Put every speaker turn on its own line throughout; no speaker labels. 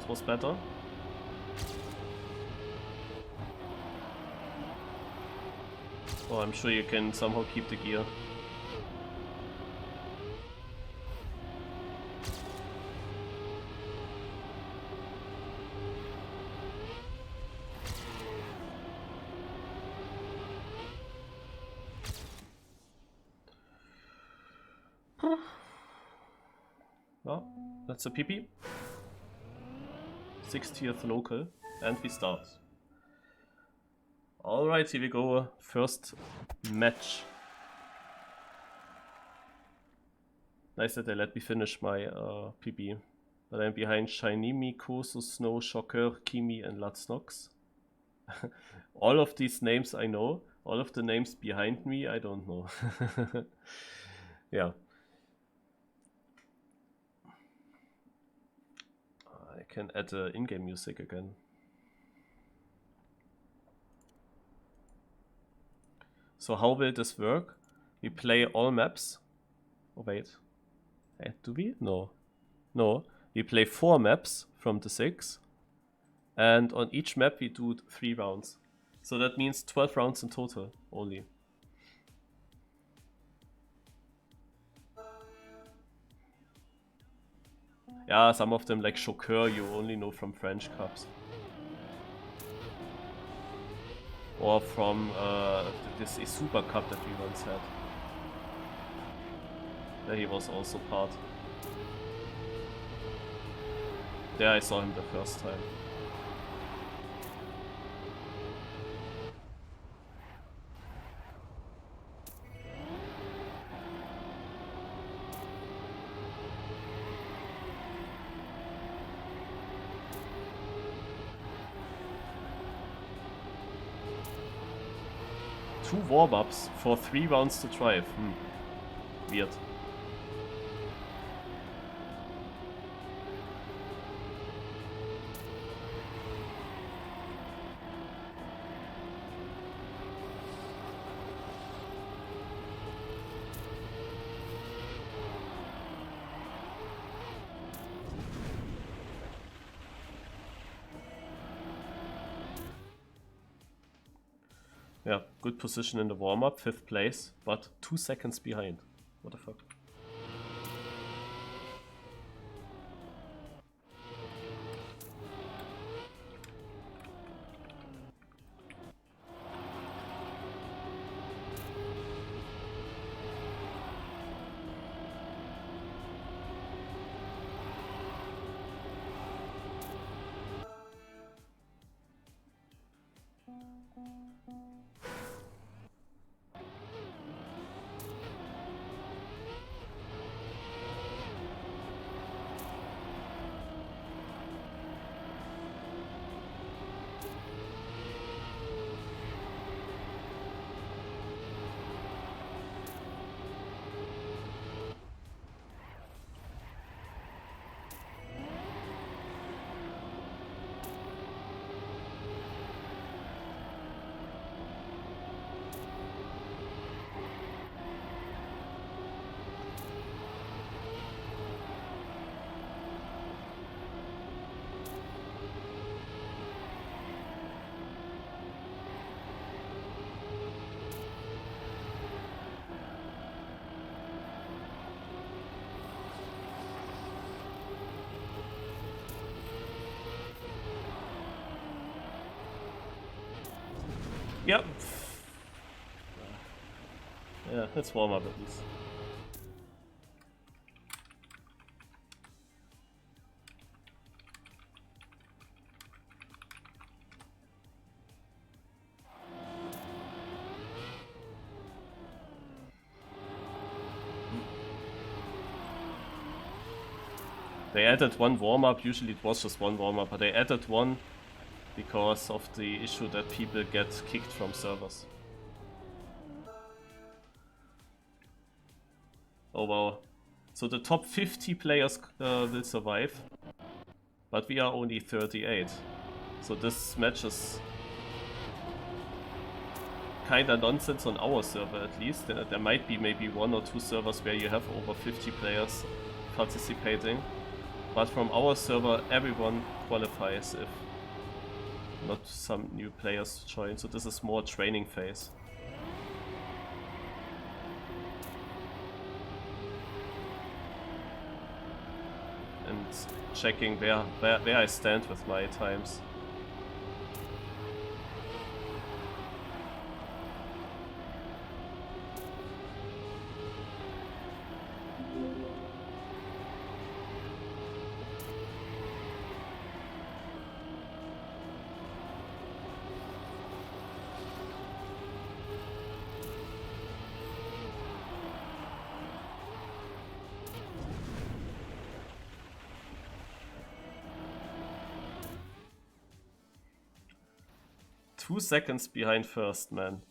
That was better. Oh, I'm sure you can somehow keep the gear. Well, that's a PP. 60th local, and we start. Alright, here we go. First match. Nice that they let me finish my PP. But I'm behind Shinimi, Kosu, Snow, Shocker, Kimi, and Latsnox. All of these names I know. All of the names behind me, I don't know. Yeah. I can add in-game music again. So how will this work? We play all maps. Oh wait. Do we? No. No. We play 4 maps from the 6. And on each map we do 3 rounds. So that means 12 rounds in total only. Yeah, some of them like Shocker you only know from French Cups. Or from this Super Cup that we once had. There he was also part. There I saw him the first time. Two warm-ups for 3 rounds to drive. Weird. Yeah, good position in the warm-up, 5th place, but 2 seconds behind. What the fuck? Yep. Yeah, let's warm up at least. They added one warm-up, usually it was just one warm-up, but they added one because of the issue that people get kicked from servers. Oh wow. So the top 50 players will survive, but we are only 38. So this match is kinda nonsense on our server at least. There might be maybe 1 or 2 servers where you have over 50 players participating. But from our server, everyone qualifies if not some new players join. So this is more training phase. And checking where I stand with my times. Two seconds behind first, man.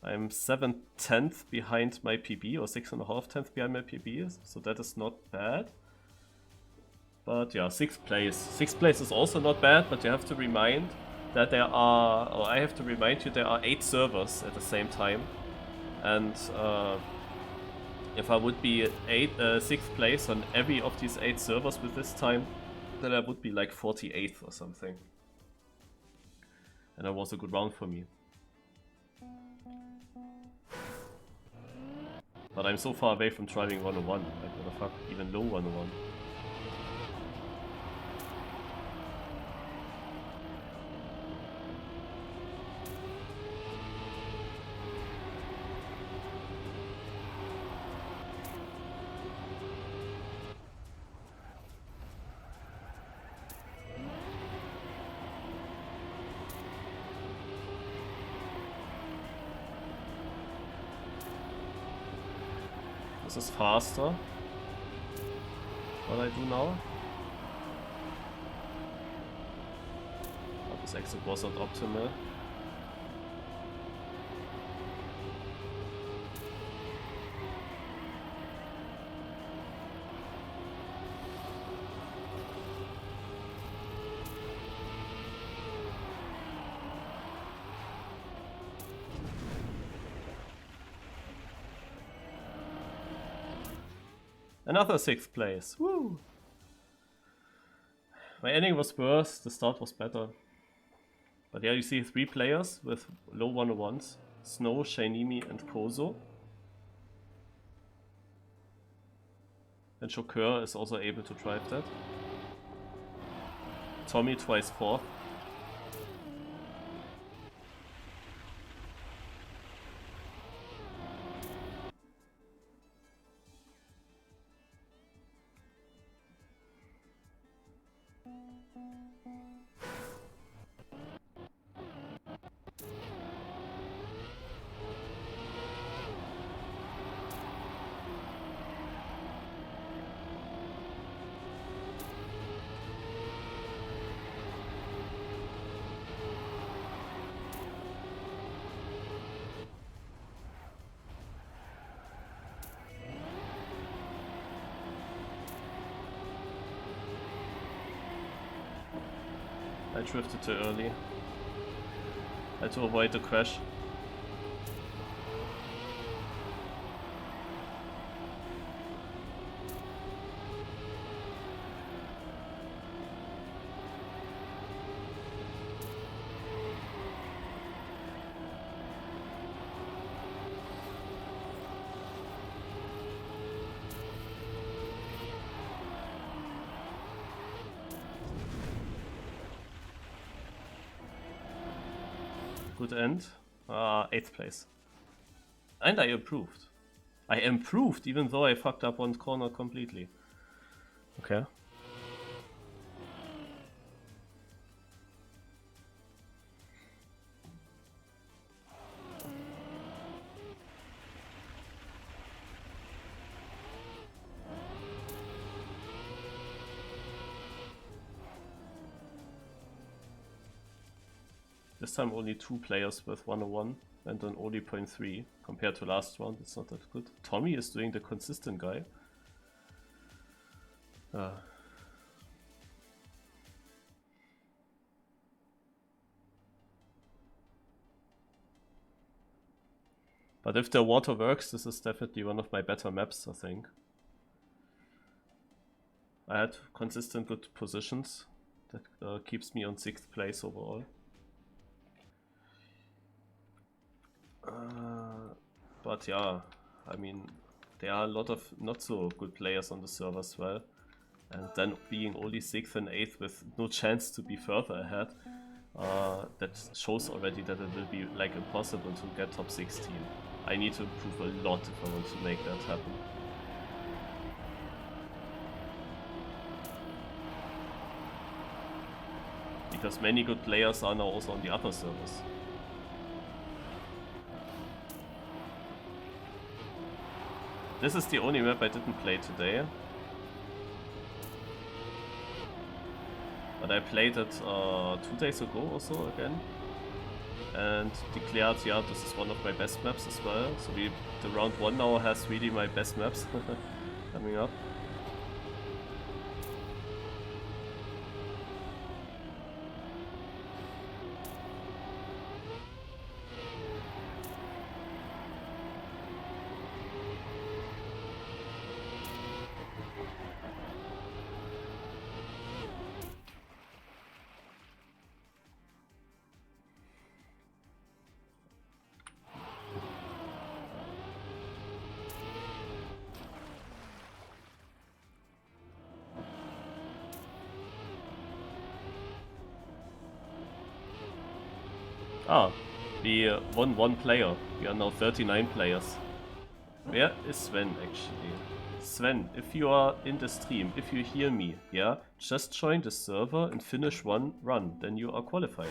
I'm 7/10 behind my PB, or 6.5 behind my PB, so that is not bad. But yeah, 6th place. 6th place is also not bad, but you have to remind that there are, or I have to remind you, there are 8 servers at the same time. And if I would be 6th place on every of these 8 servers with this time, then I would be like 48th or something. And that was a good round for me. But I'm so far away from driving 101. Like, what the fuck? Even low 101. This is faster. What I do now? Oh, this exit was not optimal. Another 6th place. Woo! My ending was worse, the start was better. But yeah, you see 3 players with low 101s. Snow, Shainimi and Kozo. And Shokur is also able to drive that. Tommy twice 4th. I drifted too early. I had to avoid the crash. Good end. 8th place. And I improved. I improved even though I fucked up one corner completely. Okay. This time only 2 players with 101 and an only 0.3 compared to last round. It's not that good. Tommy is doing the consistent guy. But if the water works, this is definitely one of my better maps, I think. I had consistent good positions. That keeps me on 6th place overall. But yeah, I mean, there are a lot of not so good players on the server as well. And then being only 6th and 8th with no chance to be further ahead, that shows already that it will be like impossible to get top 16. I need to improve a lot if I want to make that happen. Because many good players are now also on the upper servers. This is the only map I didn't play today. But I played it 2 days ago or so again. And declared, yeah, this is one of my best maps as well. So the round 1 now has really my best maps coming up. Ah, we won 1 player. We are now 39 players. Where is Sven actually? Sven, if you are in the stream, if you hear me, yeah, just join the server and finish 1 run, then you are qualified.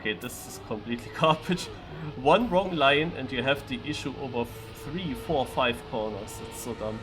Okay, this is completely garbage. 1 wrong line and you have the issue over 3, 4, 5 corners. It's so dumb.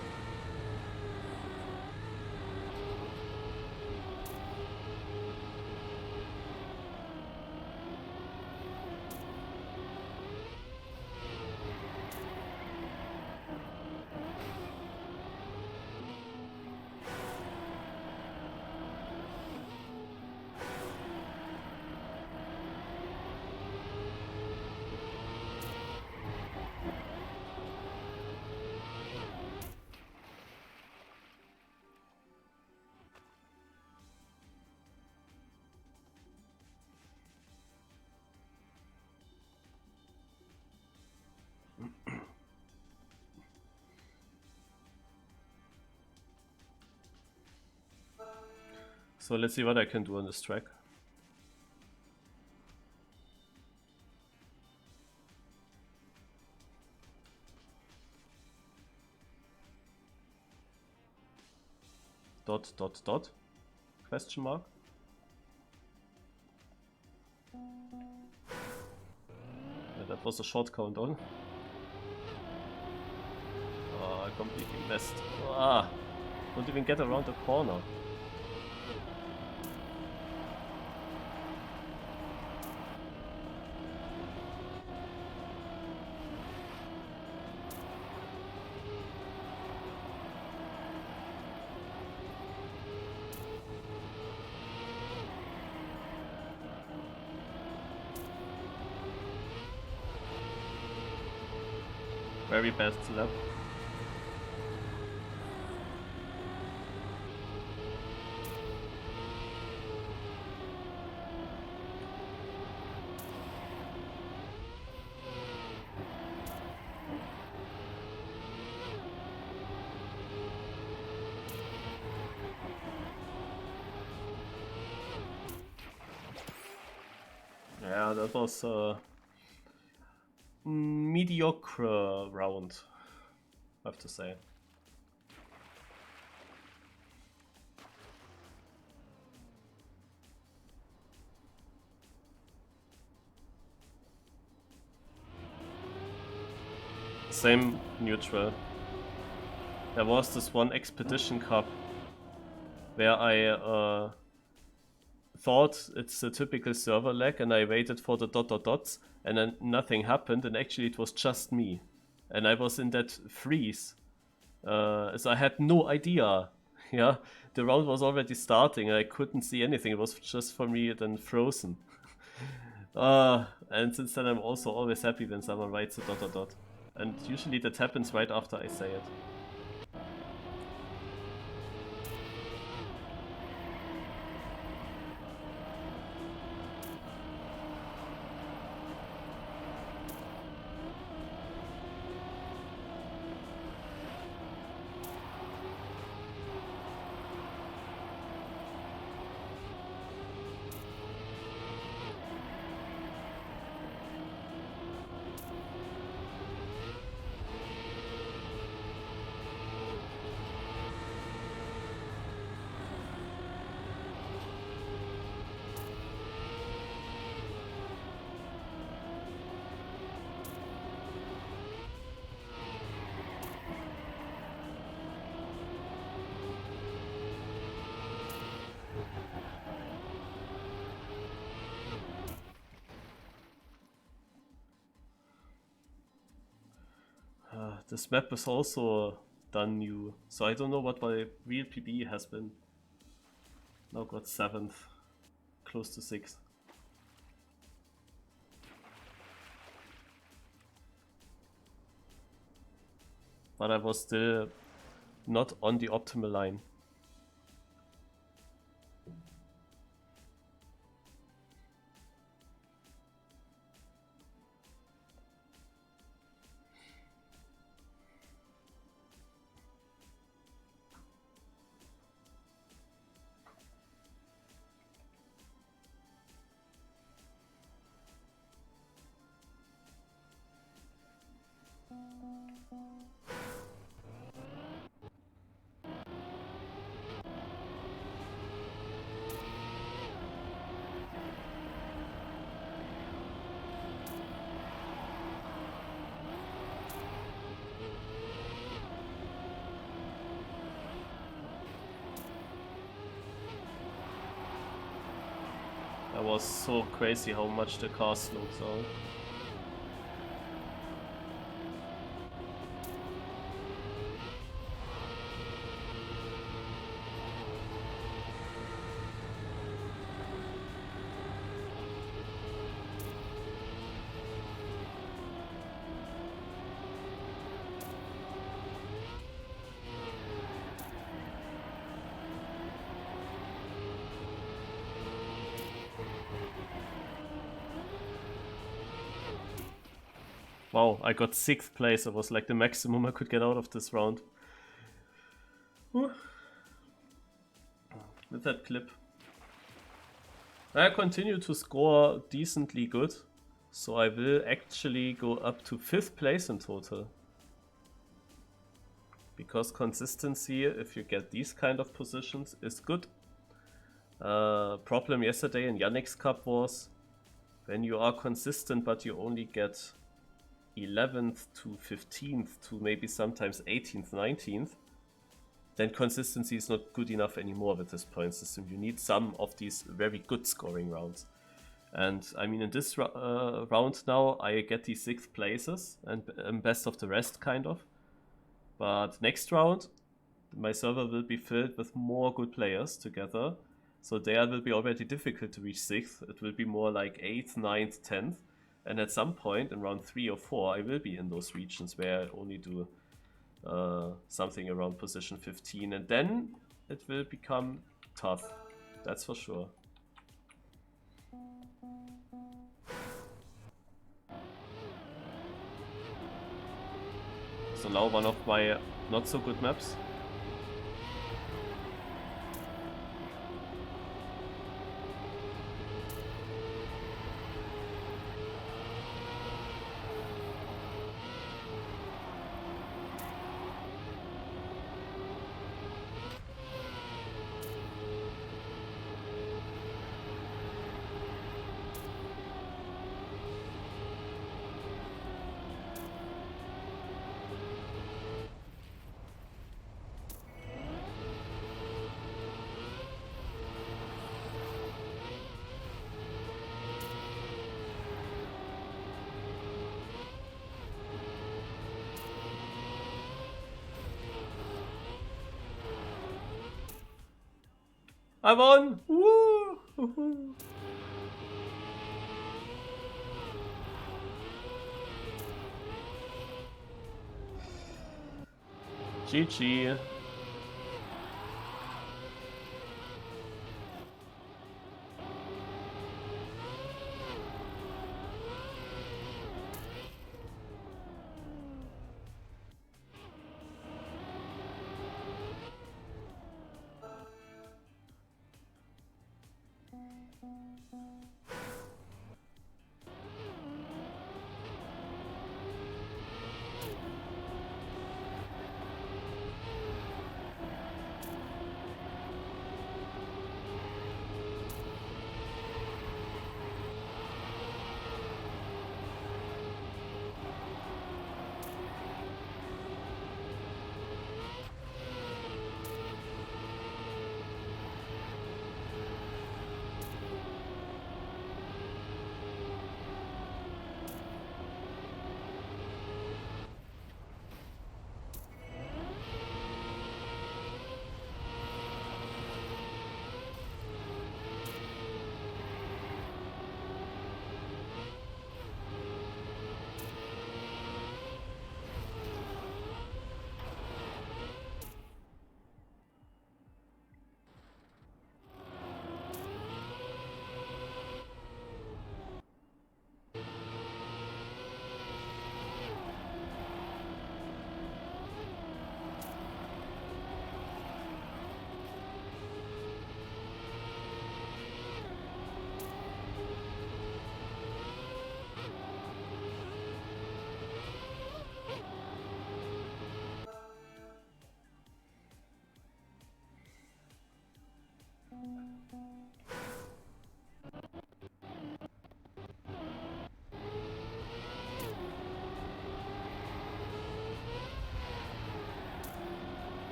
So let's see what I can do on this track. Dot, dot, dot? Question mark? Yeah, that was a short countdown. Oh, I completely messed. Ah, don't even get around the corner. Very bad lap. Yeah, that was a mediocre round, I have to say. Same neutral. There was this one Expedition Cup where I thought it's a typical server lag, and I waited for the dots, and then nothing happened, and actually it was just me. And I was in that freeze. So I had no idea. Yeah, the round was already starting, I couldn't see anything. It was just for me then frozen. And since then I'm also always happy when someone writes a dot. And usually that happens right after I say it. This map is also done new, so I don't know what my real PB has been. Now got 7th, close to 6th. But I was still not on the optimal line. That was so crazy how much the car slowed down. Wow, I got 6th place. It was like the maximum I could get out of this round. With that clip. I continue to score decently good, so I will actually go up to 5th place in total. Because consistency, if you get these kind of positions, is good. Problem yesterday in Yannick's Cup was when you are consistent but you only get 11th to 15th to maybe sometimes 18th, 19th, then consistency is not good enough anymore with this point system. You need some of these very good scoring rounds. And I mean, in this round now, I get these 6th places and best of the rest, kind of. But next round, my server will be filled with more good players together. So there will be already difficult to reach 6th. It will be more like 8th, 9th, 10th. And at some point in round 3 or 4, I will be in those regions where I only do something around position 15. And then it will become tough. That's for sure. So now one of my not so good maps. I won! Woo! GG.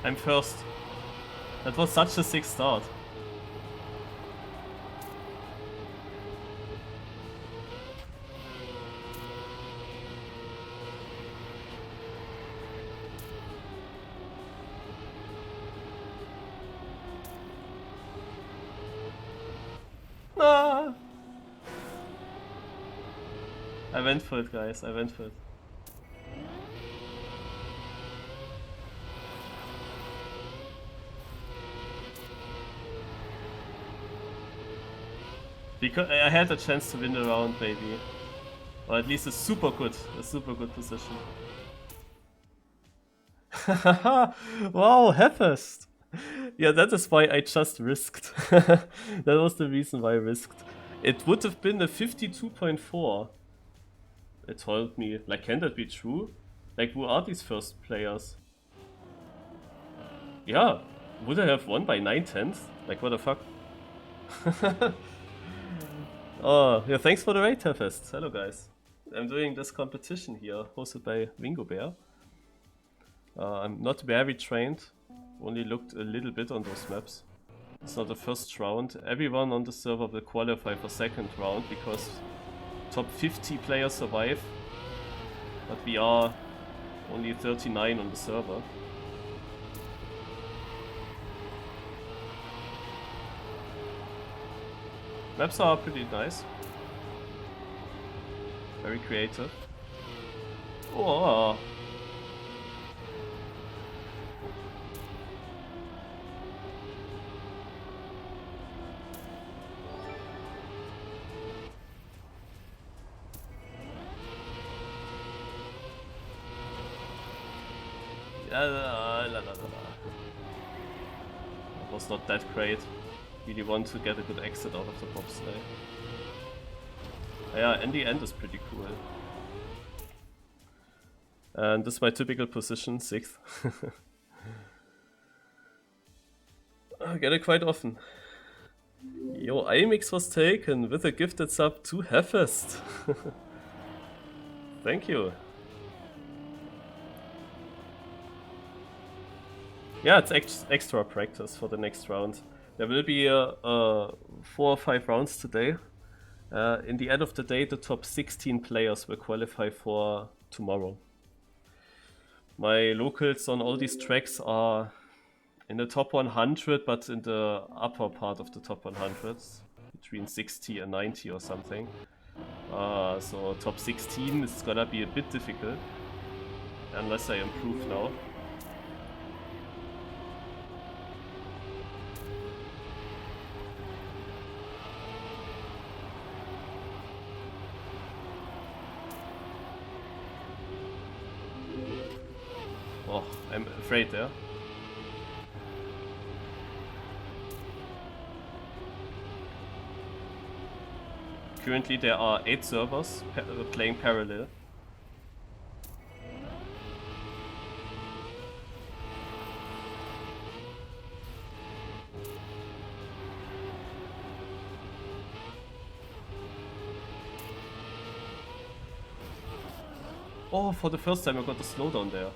I'm first. That was such a sick start. Ah! I went for it, guys. I went for it. Because I had a chance to win the round, maybe. Or at least a super good position. Wow, Heffest! Yeah, that is why I just risked. That was the reason why I risked. It would have been a 52.4. It told me. Like, can that be true? Like, who are these first players? Yeah, would I have won by 9/10? Like, what the fuck? Oh, yeah, thanks for the raid, Heffest. Hello, guys. I'm doing this competition here, hosted by Wingobear. I'm not very trained, only looked a little bit on those maps. It's not the first round. Everyone on the server will qualify for second round because top 50 players survive, but we are only 39 on the server. Maps are pretty nice. Very creative. Oh. That was not that great. Really want to get a good exit out of the bobsleigh. Yeah, in the end is pretty cool. And this is my typical position, 6th. I get it quite often. Yo, iMix was taken with a gifted sub to Heffest. Thank you. Yeah, it's extra practice for the next round. There will be 4 or 5 rounds today. In the end of the day, the top 16 players will qualify for tomorrow. My locals on all these tracks are in the top 100, but in the upper part of the top 100, between 60 and 90 or something. So top 16 is gonna be a bit difficult, unless I improve now. Oh, I'm afraid there. Currently there are 8 servers playing parallel. Oh, for the first time I got a slowdown there.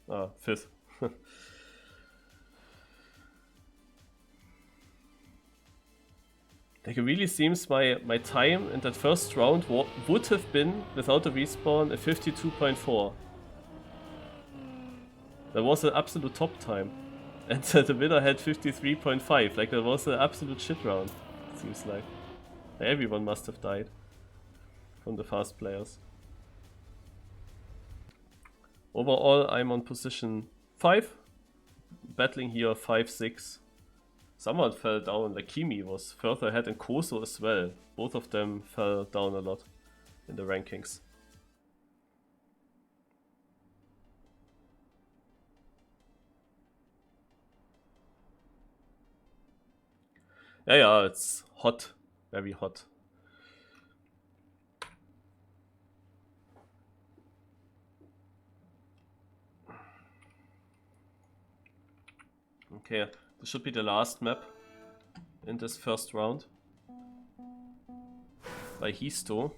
Ah, 5th. Like, it really seems my time in that first round would have been, without a respawn, a 52.4. That was an absolute top time. And the winner had 53.5. Like, that was an absolute shit round, it seems like. Everyone must have died from the fast players. Overall, I'm on position 5. Battling here 5, 6. Someone fell down, like Kimi was further ahead, and Koso as well. Both of them fell down a lot in the rankings. Yeah, it's hot. Very hot. Okay, this should be the last map in this first round. By Histo.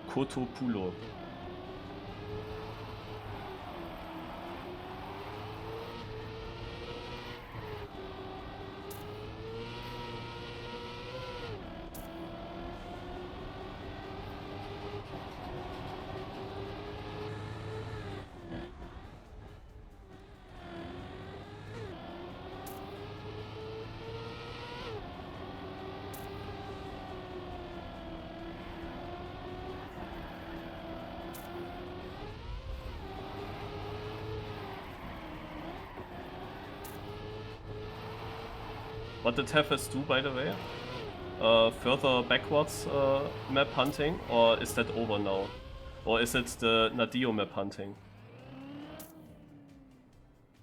Kotopulo. What did Tefes do, by the way? Further backwards map hunting, or is that over now? Or is it the Nadio map hunting?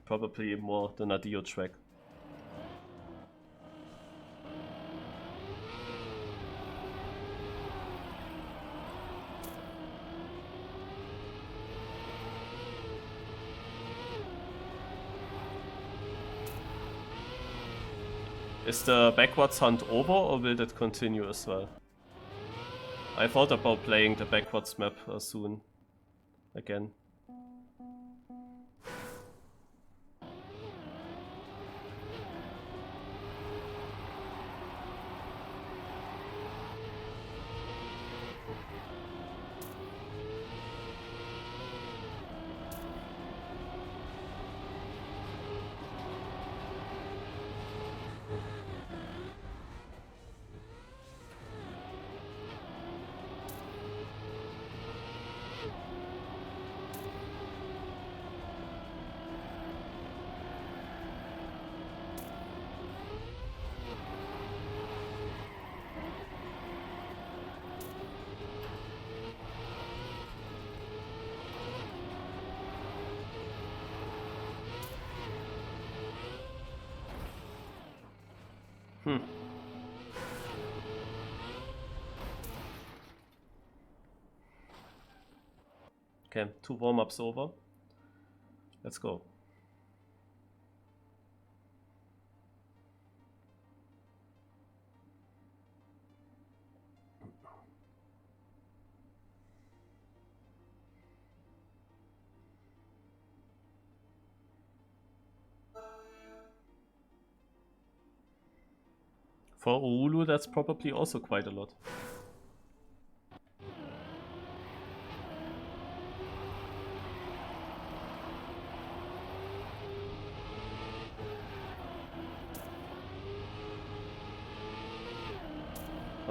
Probably more the Nadio track. Is the backwards hunt over, or will that continue as well? I thought about playing the backwards map soon again. Okay, 2 warm-ups over. Let's go. For Oulu, that's probably also quite a lot.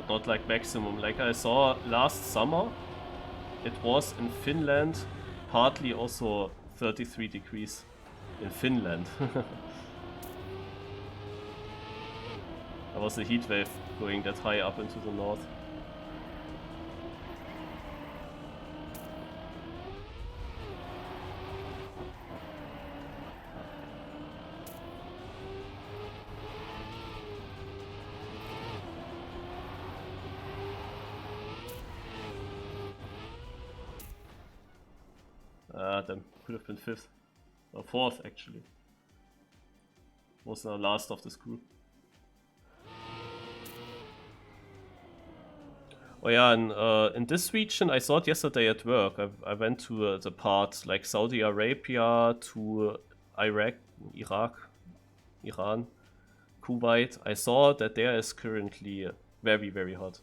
but not like maximum. Like I saw last summer, it was in Finland, partly also 33 degrees in Finland. There was a heat wave going that high up into the north. Damn, could have been 5th. Or 4th actually. Was the last of this group. Oh yeah, and in this region I saw it yesterday at work. I went to the part like Saudi Arabia to Iraq, Iran, Kuwait. I saw that there is currently very, very hot.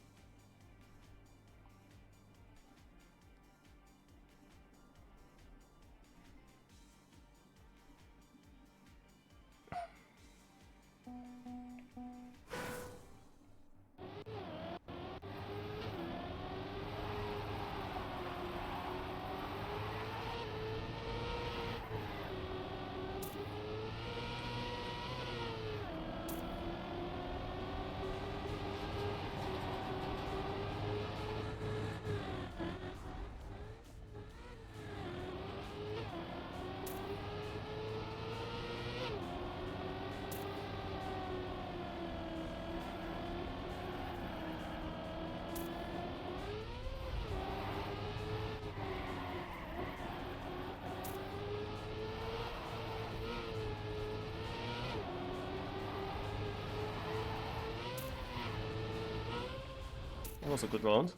That was a good round.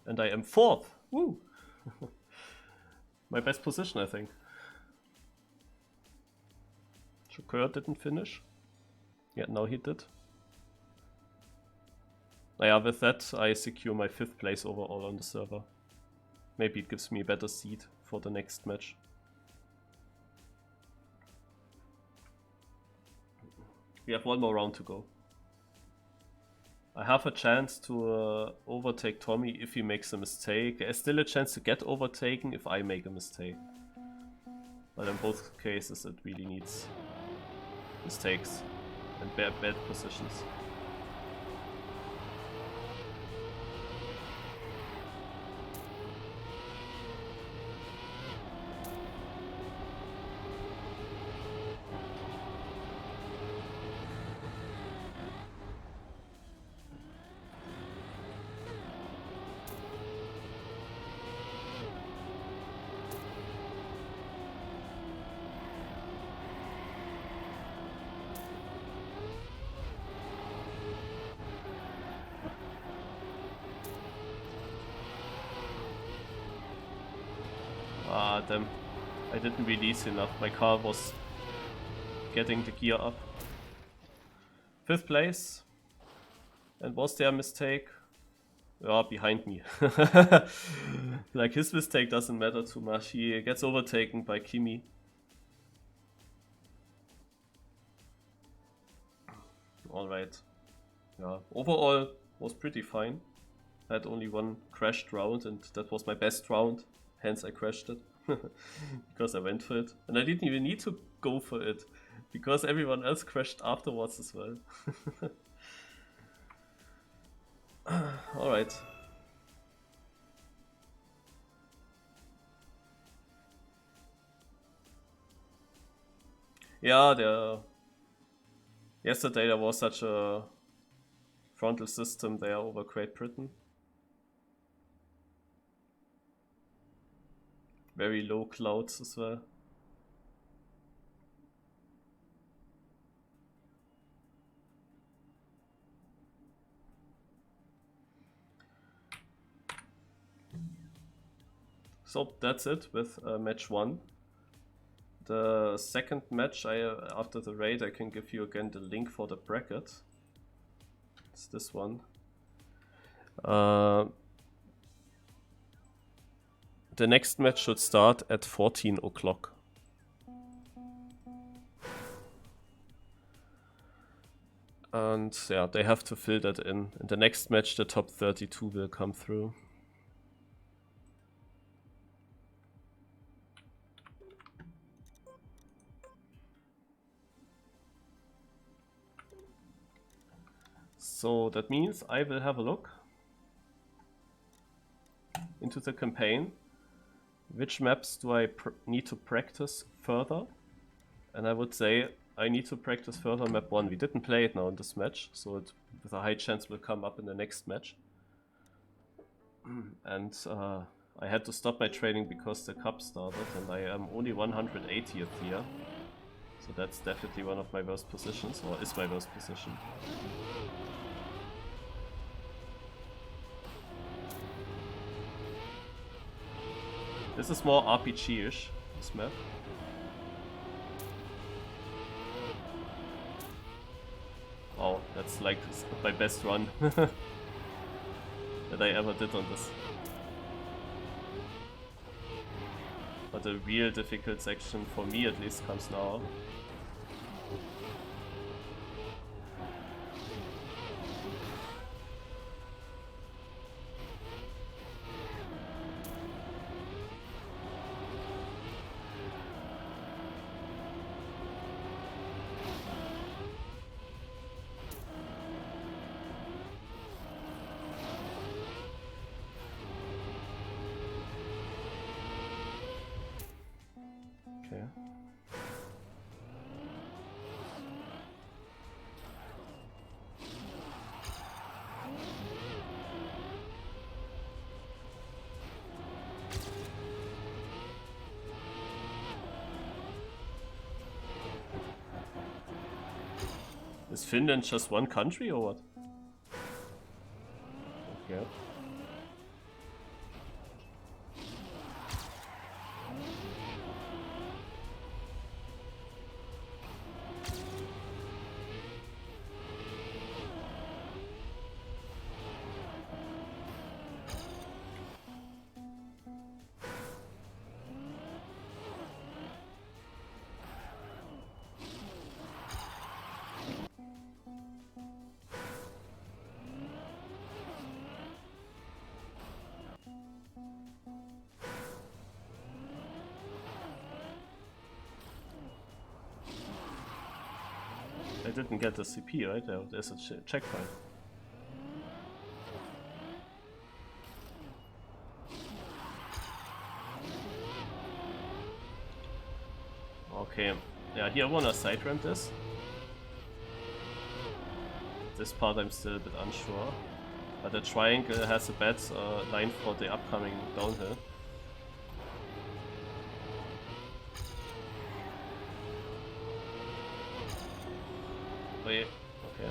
And I am 4th. Woo! My best position, I think. Shakur didn't finish. Yeah, now he did. Yeah, with that I secure my 5th place overall on the server. Maybe it gives me a better seed for the next match. We have one more round to go. I have a chance to overtake Tommy if he makes a mistake. There's still a chance to get overtaken if I make a mistake. But in both cases it really needs mistakes and bad positions. Ah, damn. I didn't release enough. My car was getting the gear up. 5th place. And was there a mistake? Yeah, behind me. Like his mistake doesn't matter too much. He gets overtaken by Kimi. Alright. Yeah, overall was pretty fine. I had only one crashed round and that was my best round. Hence I crashed it. Because I went for it. And I didn't even need to go for it. Because everyone else crashed afterwards as well. Alright. Yeah, yesterday there was such a frontal system there over Great Britain. Very low clouds as well. So that's it with match 1. The second match, after the raid, I can give you again the link for the bracket. It's this one. The next match should start at 14 o'clock. And And yeah, they have to fill that in. In the next match, the top 32 will come through. So that means I will have a look into the campaign. Which maps do I need to practice further? And I would say I need to practice further map 1. We didn't play it now in this match, so it with a high chance will come up in the next match. And I had to stop my training because the cup started, and I am only 180th here. So that's definitely one of my worst positions, or is my worst position. This is more RPG-ish, this map. Wow, that's like my best run that I ever did on this. But the real difficult section, for me at least, comes now. Okay. Is Finland just one country or what? Okay. I didn't get the CP, right? There's a checkpoint. Okay, yeah, here I wanna side ramp this. This part I'm still a bit unsure. But the triangle has a bad line for the upcoming downhill. Wait, okay.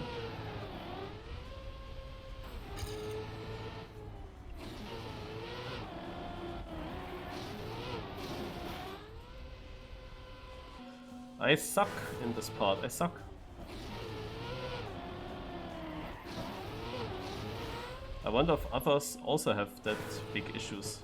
I suck in this part, I suck. I wonder if others also have that big issues.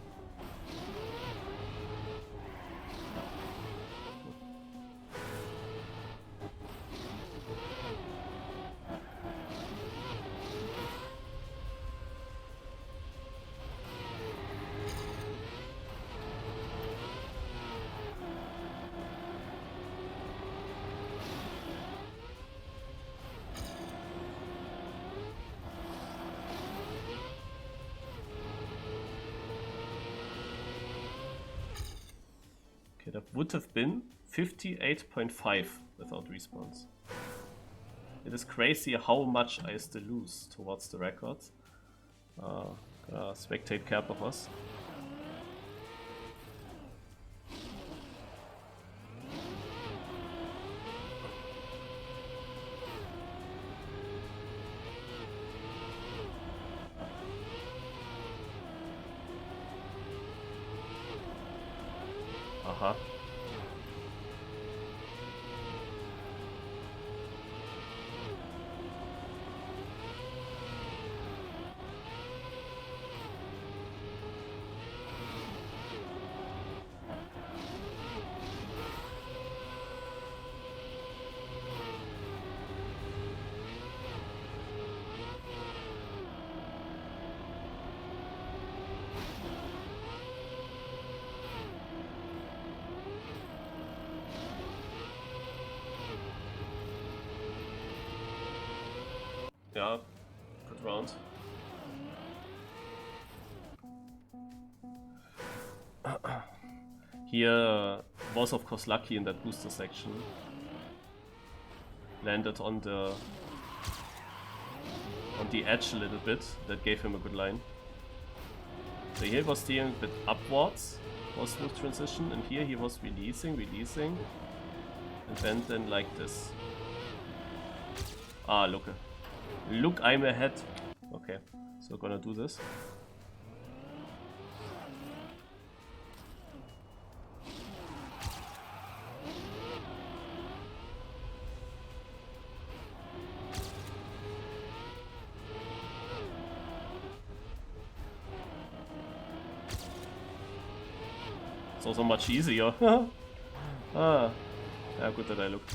Okay, that would have been 58.5 without respawns. It is crazy how much I still lose towards the record. Spectate cap of us. Aha. Yeah, good round. Here was of course lucky in that booster section. Landed on the edge a little bit. That gave him a good line. So here he was steering a bit upwards, was smooth transition, and here he was releasing, and went then like this. Ah, look, I'm ahead. Okay, so gonna do this. It's also much easier. Ah, yeah, good that I looked.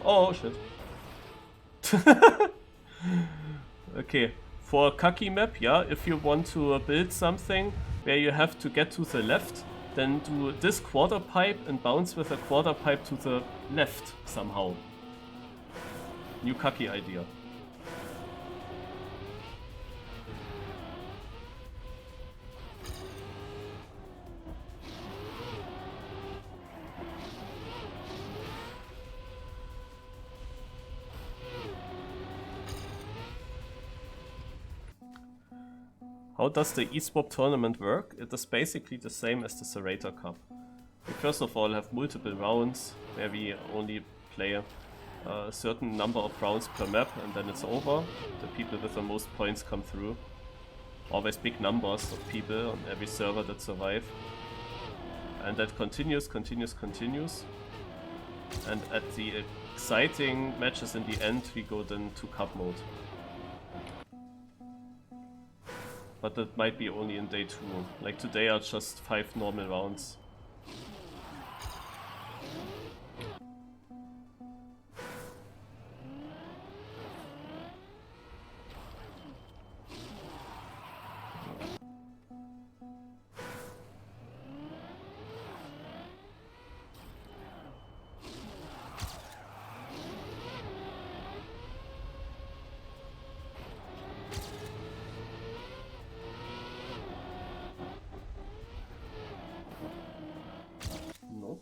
Oh shit. Okay, for a Kaki map, yeah, if you want to build something where you have to get to the left, then do this quarter pipe and bounce with a quarter pipe to the left somehow. New Kaki idea. How does the ESwap tournament work? It is basically the same as the Serrator Cup. We first of all have multiple rounds where we only play a certain number of rounds per map and then it's over. The people with the most points come through. Always big numbers of people on every server that survive. And that continues. And at the exciting matches in the end we go then to cup mode. But that might be only in day 2. Like today are just 5 normal rounds. Nope.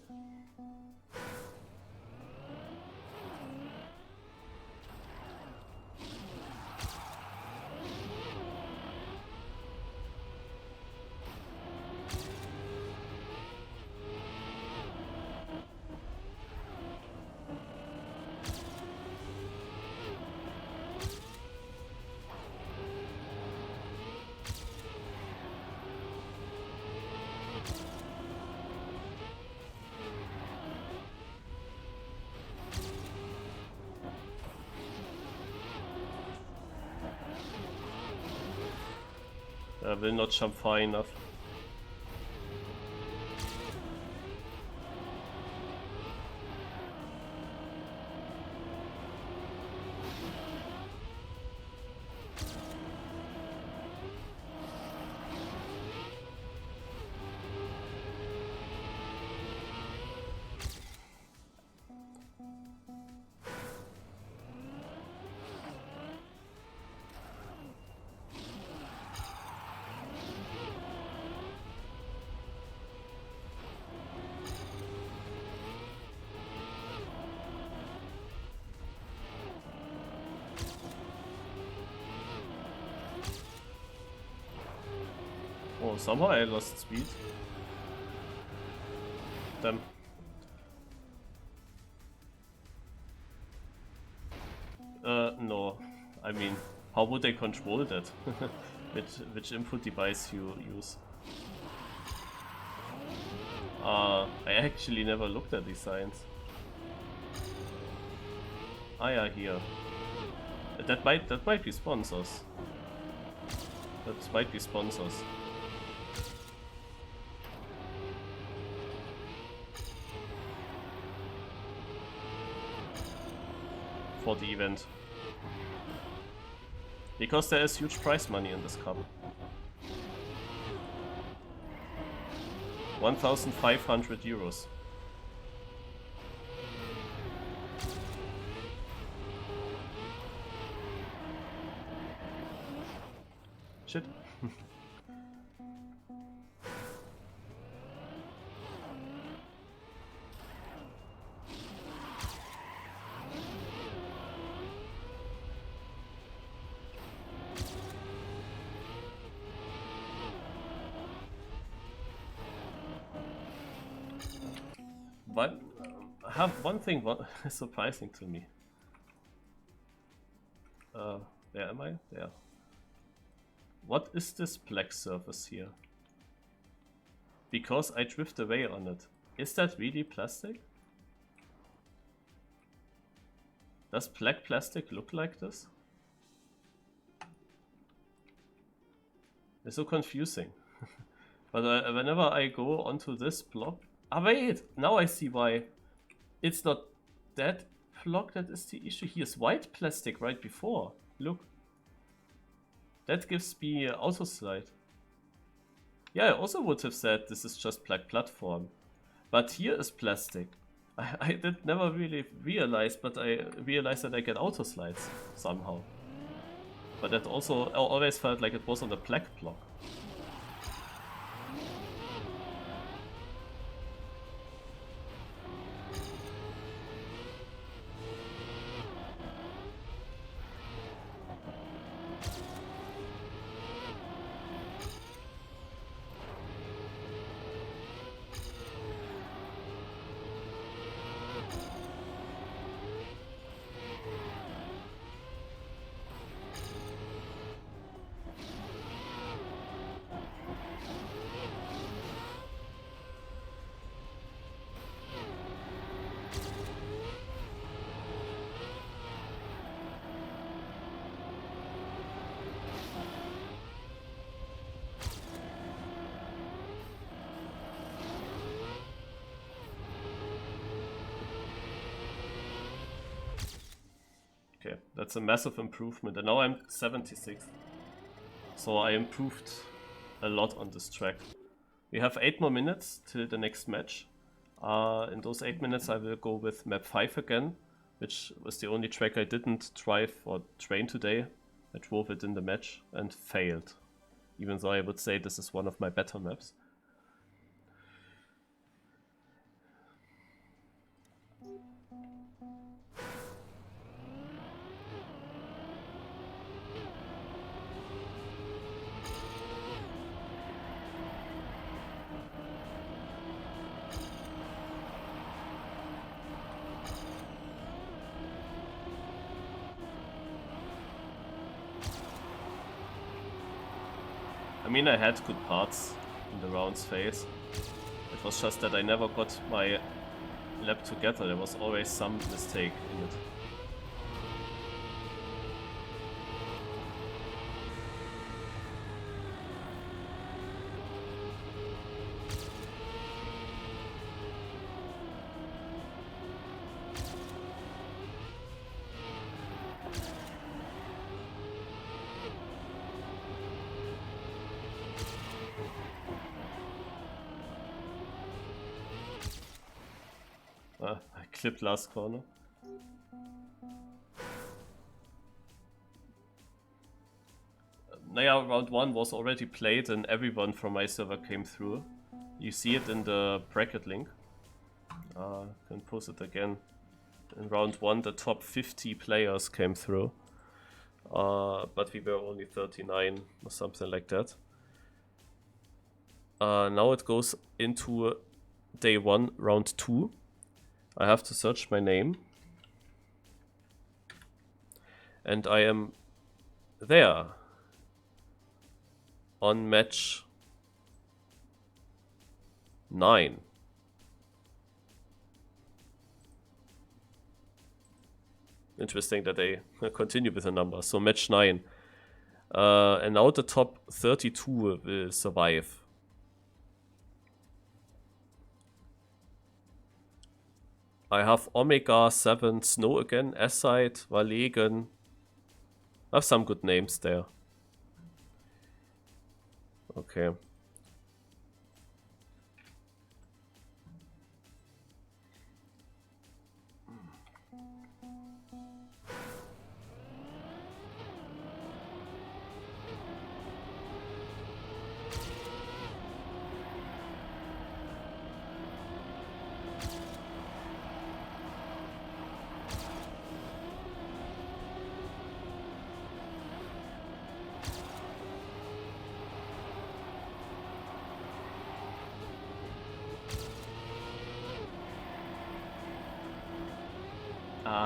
I will not jump far enough. Oh, somehow I lost speed. Damn. No. I mean, how would they control that? Which input device you use? I actually never looked at these signs. Ah yeah, here. That might be sponsors. That might be sponsors. For the event. Because there is huge prize money in this cup. 1,500 euros. Shit. But I have one thing surprising to me. Where am I? There. What is this black surface here? Because I drift away on it. Is that really plastic? Does black plastic look like this? It's so confusing. But whenever I go onto this block... Ah wait! Now I see why. It's not that block that is the issue. Here's white plastic right before. Look. That gives me auto slide. Yeah, I also would have said this is just black platform. But here is plastic. I did never really realize, but I realized that I get auto slides somehow. But that also always felt like it was on the black block. Okay, that's a massive improvement, and now I'm 76th. So I improved a lot on this track. We have 8 more minutes till the next match. In those 8 minutes I will go with map 5 again, which was the only track I didn't drive or train today. I drove it in the match and failed, even though I would say this is one of my better maps. I mean, I had good parts in the rounds phase. It was just that I never got my lap together. There was always some mistake in it. I clipped last corner. Naja, round 1 was already played and everyone from my server came through. You see it in the bracket link. Can post it again. In round 1 the top 50 players came through. But we were only 39 or something like that. Now it goes into day 1, round 2. I have to search my name. And I am there. On match 9. Interesting that they continue with the number. So match 9. And now the top 32 will survive. I have Omega 7, Snow again, Aside, Valegen. I have some good names there. Okay.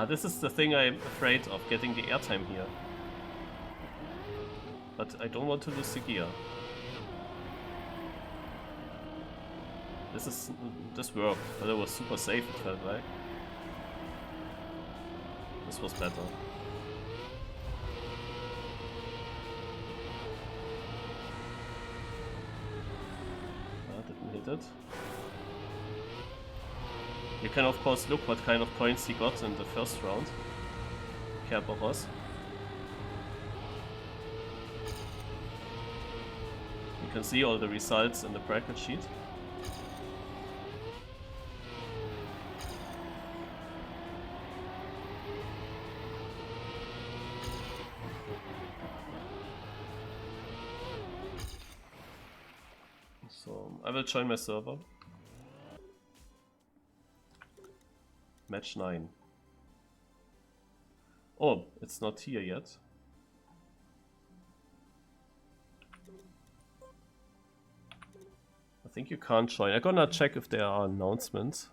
This is the thing I'm afraid of, getting the airtime here. But I don't want to lose the gear. This worked, but it was super safe, it felt like. This was better. Didn't hit it. You can of course look what kind of points he got in the first round. Kerberos. You can see all the results in the bracket sheet. So I will join my server. Match 9. Oh, it's not here yet. I think you can't join. I'm gonna check if there are announcements.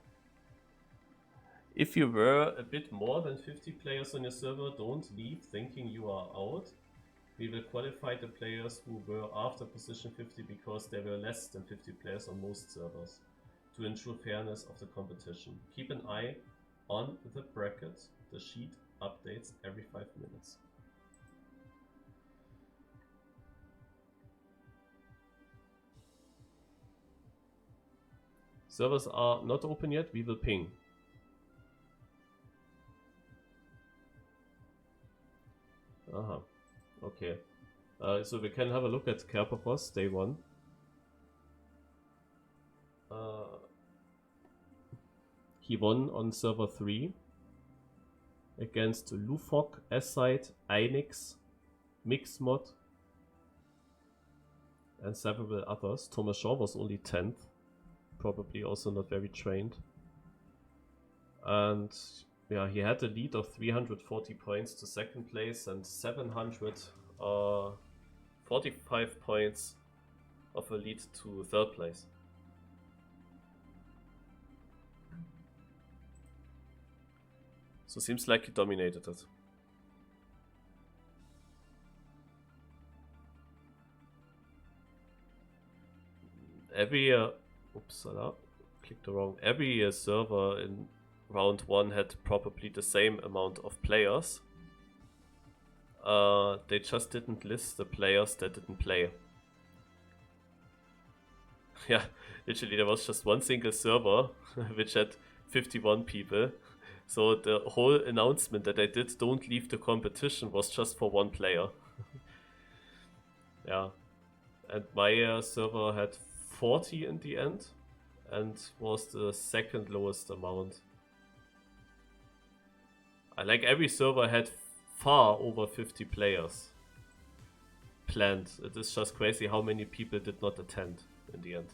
If you were a bit more than 50 players on your server, don't leave thinking you are out. We will qualify the players who were after position 50 because there were less than 50 players on most servers to ensure fairness of the competition. Keep an eye on the bracket. The sheet updates every 5 minutes. Servers are not open yet, we will ping. Aha, okay. So we can have a look at Kerberos, day 1. He won on server 3 against Lufok, Essite, Einix, Mixmod, and several others. Thomas Shaw was only 10th, probably also not very trained. And yeah, he had a lead of 340 points to second place and 745 points of a lead to third place. So seems like he dominated it. Every clicked the wrong. Every server in round 1 had probably the same amount of players. They just didn't list the players that didn't play. Yeah, literally there was just one single server which had 51 people. So the whole announcement that I did, don't leave the competition, was just for one player. Yeah, and my server had 40 in the end and was the second lowest amount. Like every server had far over 50 players planned. It is just crazy how many people did not attend in the end.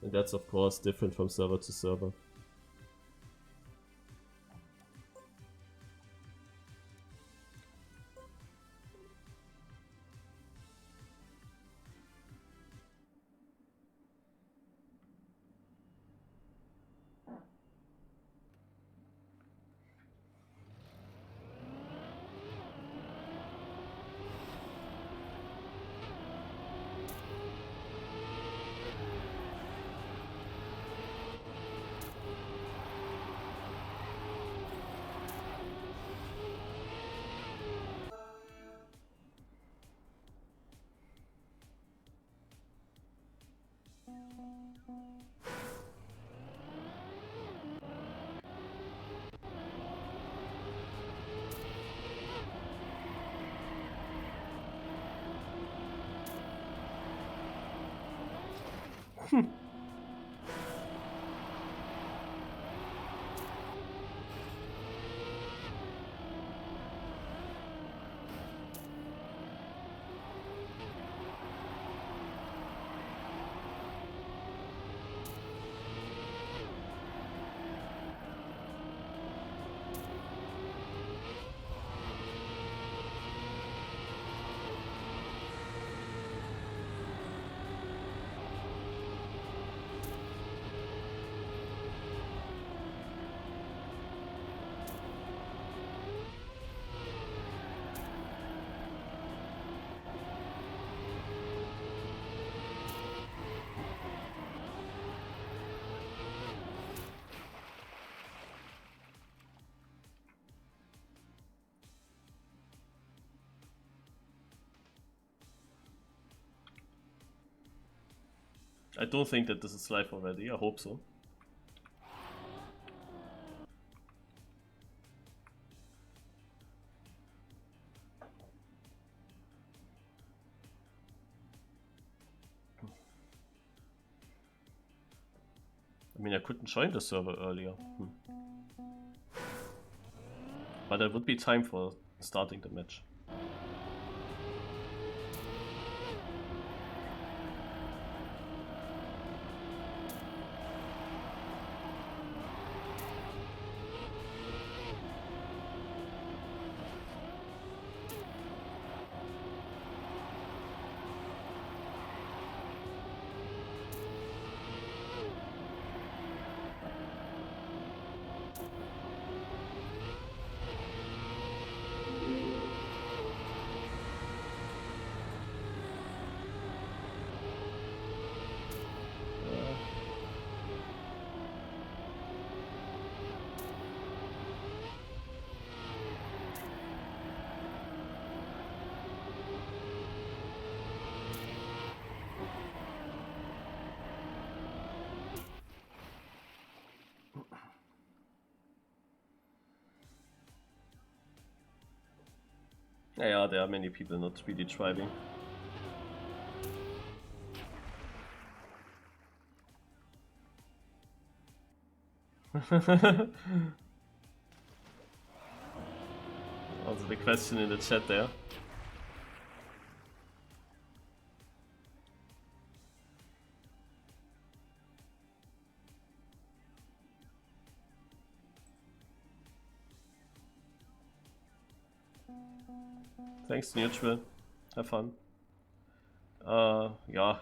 And that's of course different from server to server. I don't think that this is live already, I hope so. I mean, I couldn't join the server earlier. But there would be time for starting the match. Yeah, there are many people not really driving. Also the question in the chat there. Thanks, Neutral. Have fun. Yeah.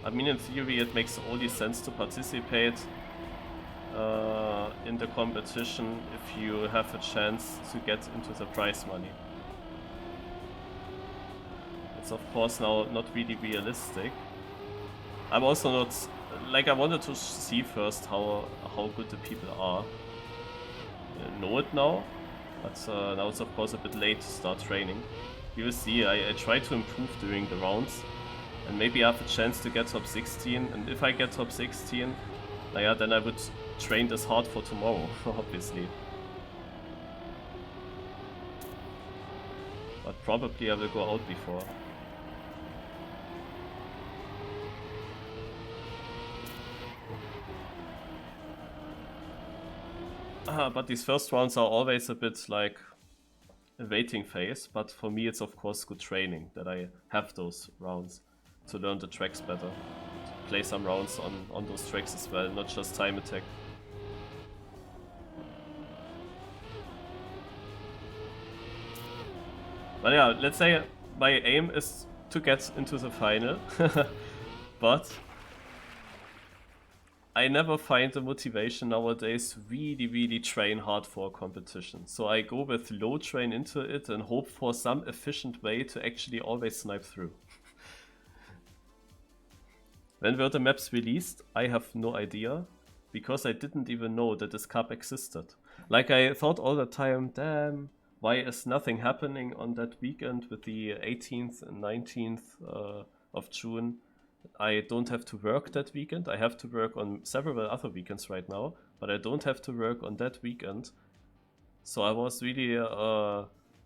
I mean, in theory, it makes only sense to participate in the competition if you have a chance to get into the prize money. It's of course now not really realistic. I'm also not like, I wanted to see first how good the people are. I know it now, but now it's of course a bit late to start training. We will see. I try to improve during the rounds, and maybe I have a chance to get top 16. And if I get top 16, yeah, then I would train this hard for tomorrow, obviously. But probably I will go out before. But these first rounds are always a bit like a waiting phase, but for me it's of course good training that I have those rounds to learn the tracks better, to play some rounds on those tracks as well, not just time attack. But yeah, let's say my aim is to get into the final, but I never find the motivation nowadays to really train hard for a competition. So I go with low train into it and hope for some efficient way to actually always snipe through. When were the maps released? I have no idea, because I didn't even know that this cup existed. Like, I thought all the time, damn, why is nothing happening on that weekend with the 18th and 19th of June? I don't have to work that weekend. I have to work on several other weekends right now, but I don't have to work on that weekend. So I was really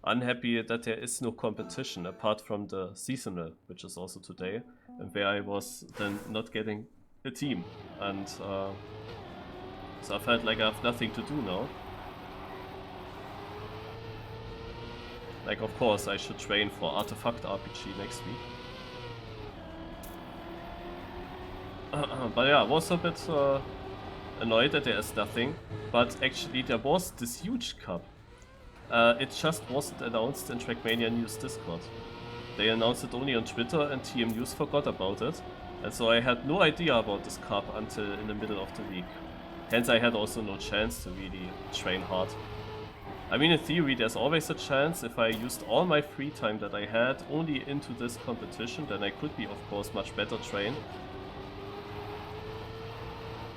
unhappy that there is no competition apart from the seasonal, which is also today, and where I was then not getting a team. And so I felt like I have nothing to do now. Like, of course, I should train for Artifact RPG next week. But yeah, I was a bit annoyed that there is nothing. But actually there was this huge cup. It just wasn't announced in Trackmania News Discord. They announced it only on Twitter and TMNews forgot about it. And so I had no idea about this cup until in the middle of the week. Hence I had also no chance to really train hard. I mean, in theory there's always a chance. If I used all my free time that I had only into this competition, then I could be of course much better trained.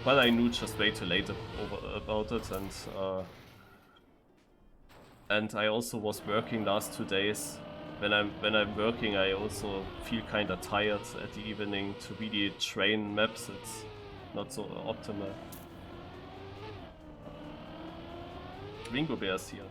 But I knew just way too late about it, and I also was working last 2 days, when I'm working, I also feel kind of tired at the evening. To really train maps, it's not so optimal. Wingobear is here.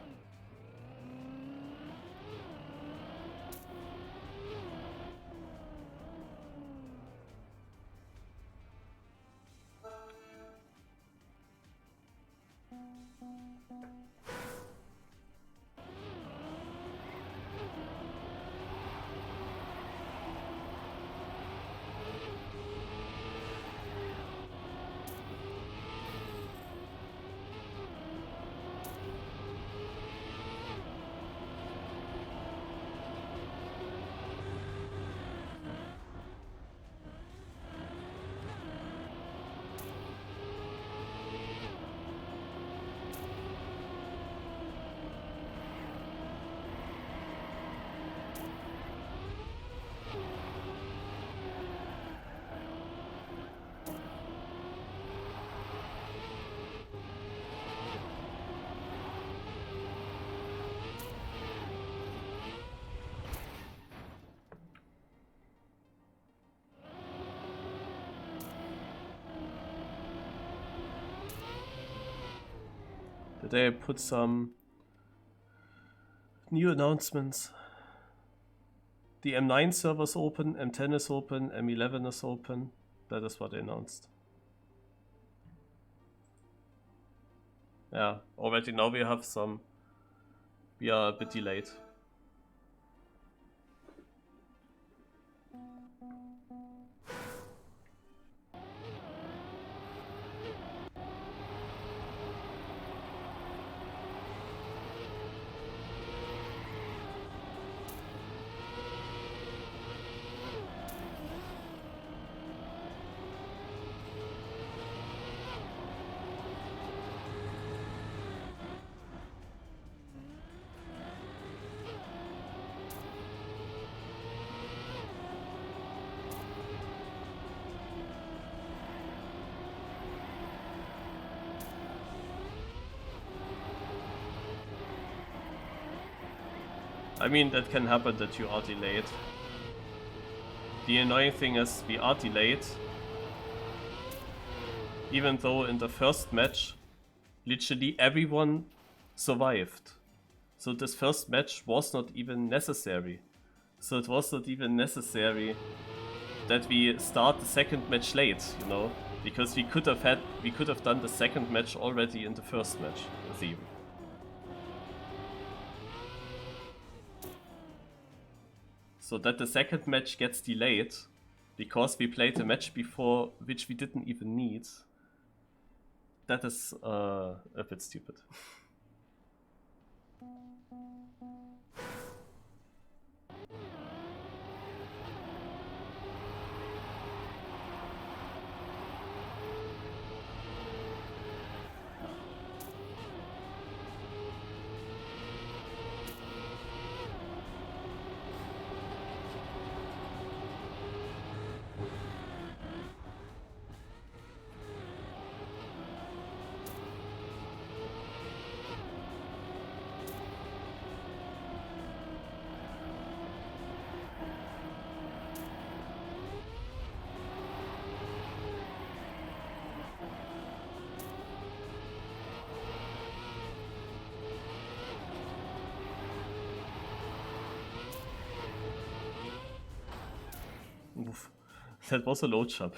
Today I put some new announcements. The M9 server is open, M10 is open, M11 is open. That is what I announced. Yeah, already now we have some. We are a bit delayed. I mean, that can happen that you are delayed. The annoying thing is we are delayed, even though in the first match literally everyone survived. So this first match was not even necessary. So it was not even necessary that we start the second match late, you know, because we could have done the second match already in the first match with him. So that the second match gets delayed because we played a match before which we didn't even need. That is a bit stupid. Oof. That was a low jump.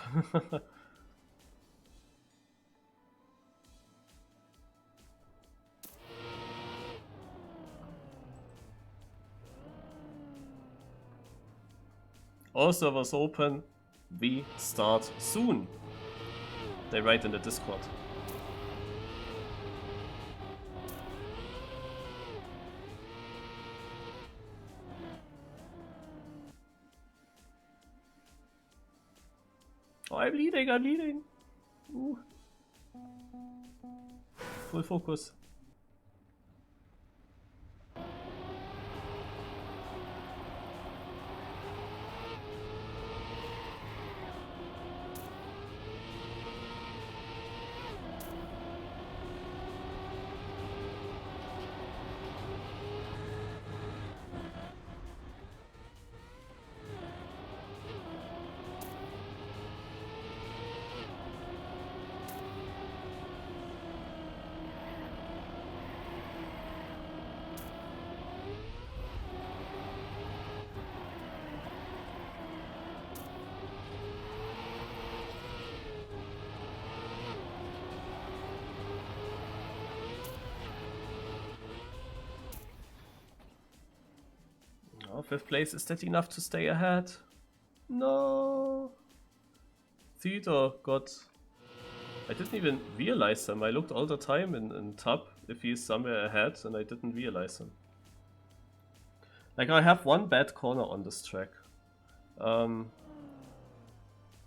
All servers open. We start soon. They write in the Discord. Oh, I'm leading, I'm leading. Ooh. Full focus. 5th place, is that enough to stay ahead? No! Theodore got... I didn't even realize him. I looked all the time in top if he's somewhere ahead and I didn't realize him. Like, I have one bad corner on this track.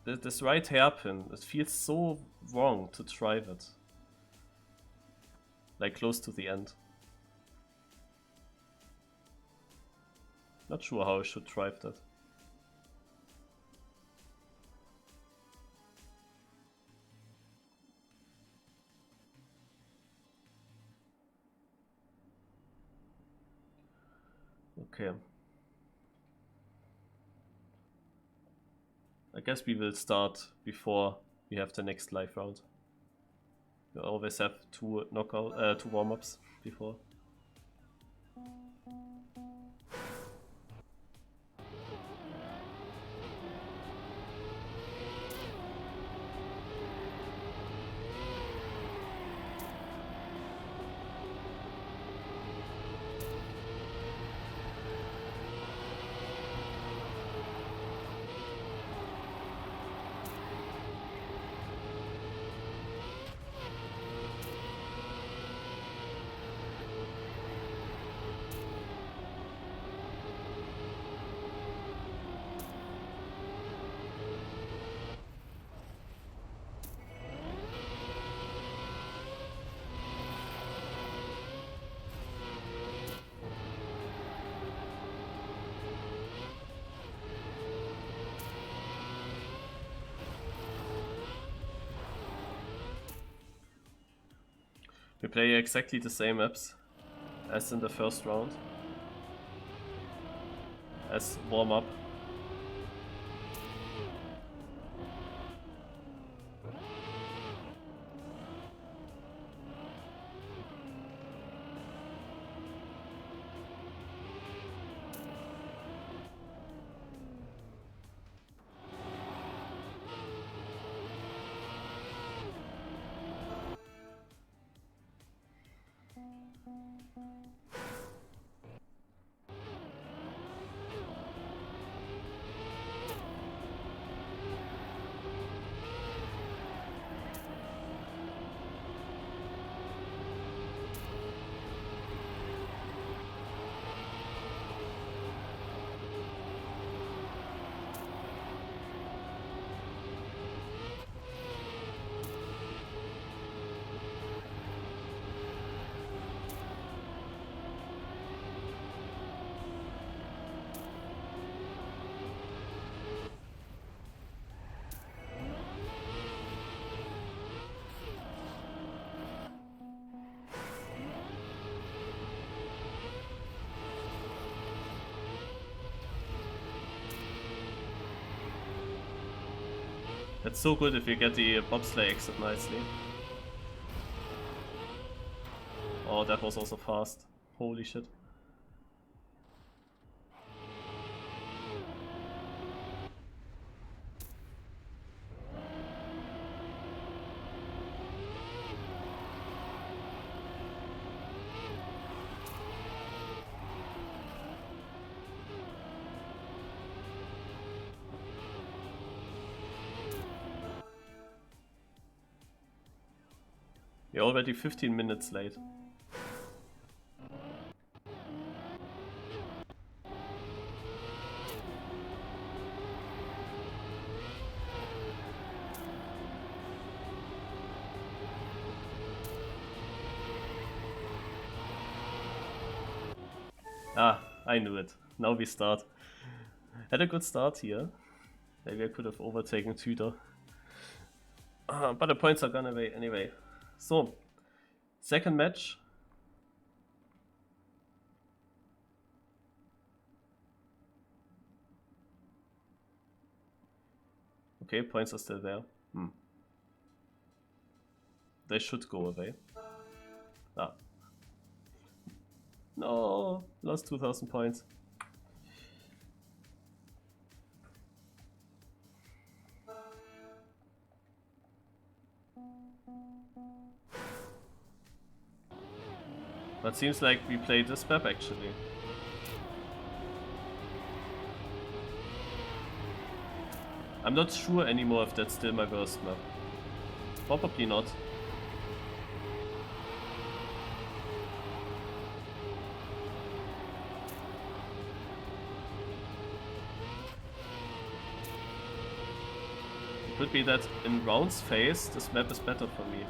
This right hairpin, it feels so wrong to drive it. Like, close to the end. Not sure how I should drive that. Okay. I guess we will start before we have the next live round. We always have two warm-ups before. We play exactly the same maps as in the first round, as warm-up. That's so good if you get the bobsleigh exit nicely. Oh, that was also fast. Holy shit. We're already 15 minutes late. Ah, I knew it. Now we start. Had a good start here. Maybe I could have overtaken Tudor. But the points are gone away anyway. So, second match. Okay, points are still there. They should go away. Ah. No, lost 2000 points. But seems like we played this map actually. I'm not sure anymore if that's still my worst map. Probably not. It could be that in rounds phase, this map is better for me.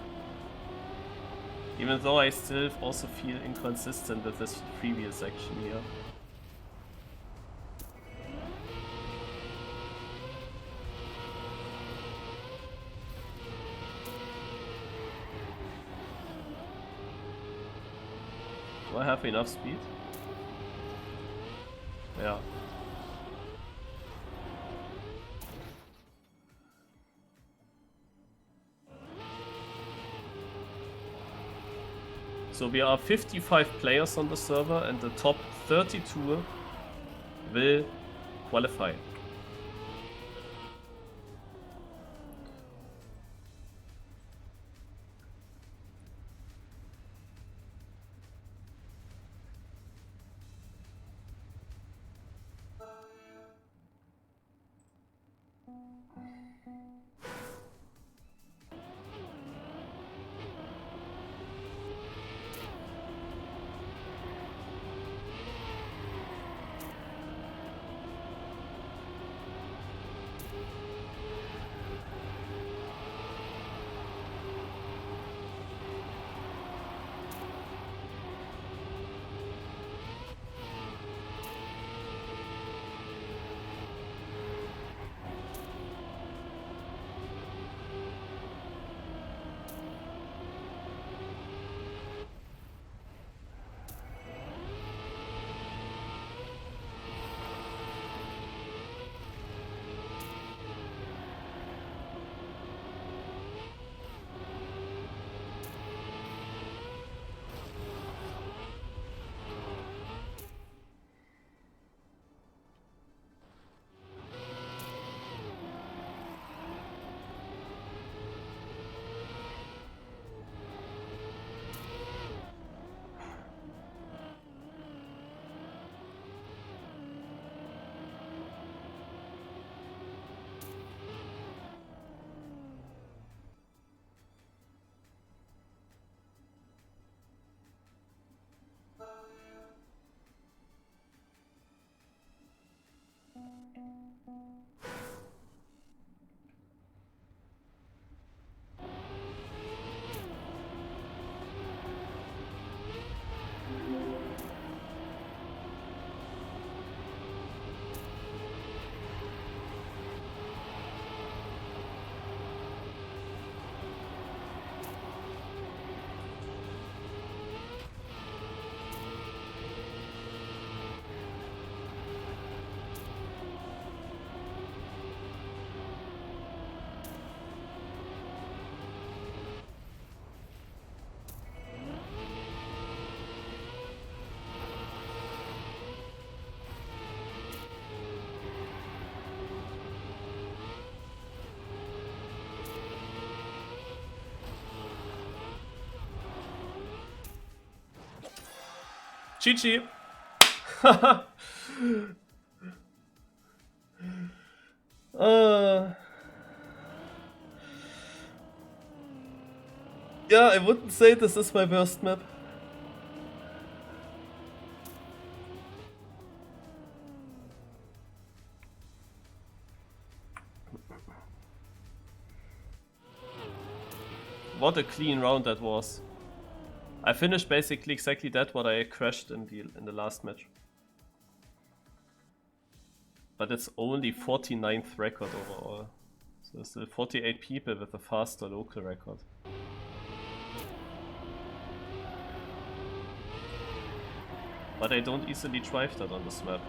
Even though I still also feel inconsistent with this freewheel section here. Do I have enough speed? Yeah. So we are 55 players on the server and the top 32 will qualify. GG. Yeah, I wouldn't say this is my worst map. What a clean round that was. I finished basically exactly that what I crashed in the last match. But it's only 49th record overall. So there's still 48 people with a faster local record. But I don't easily drive that on this map.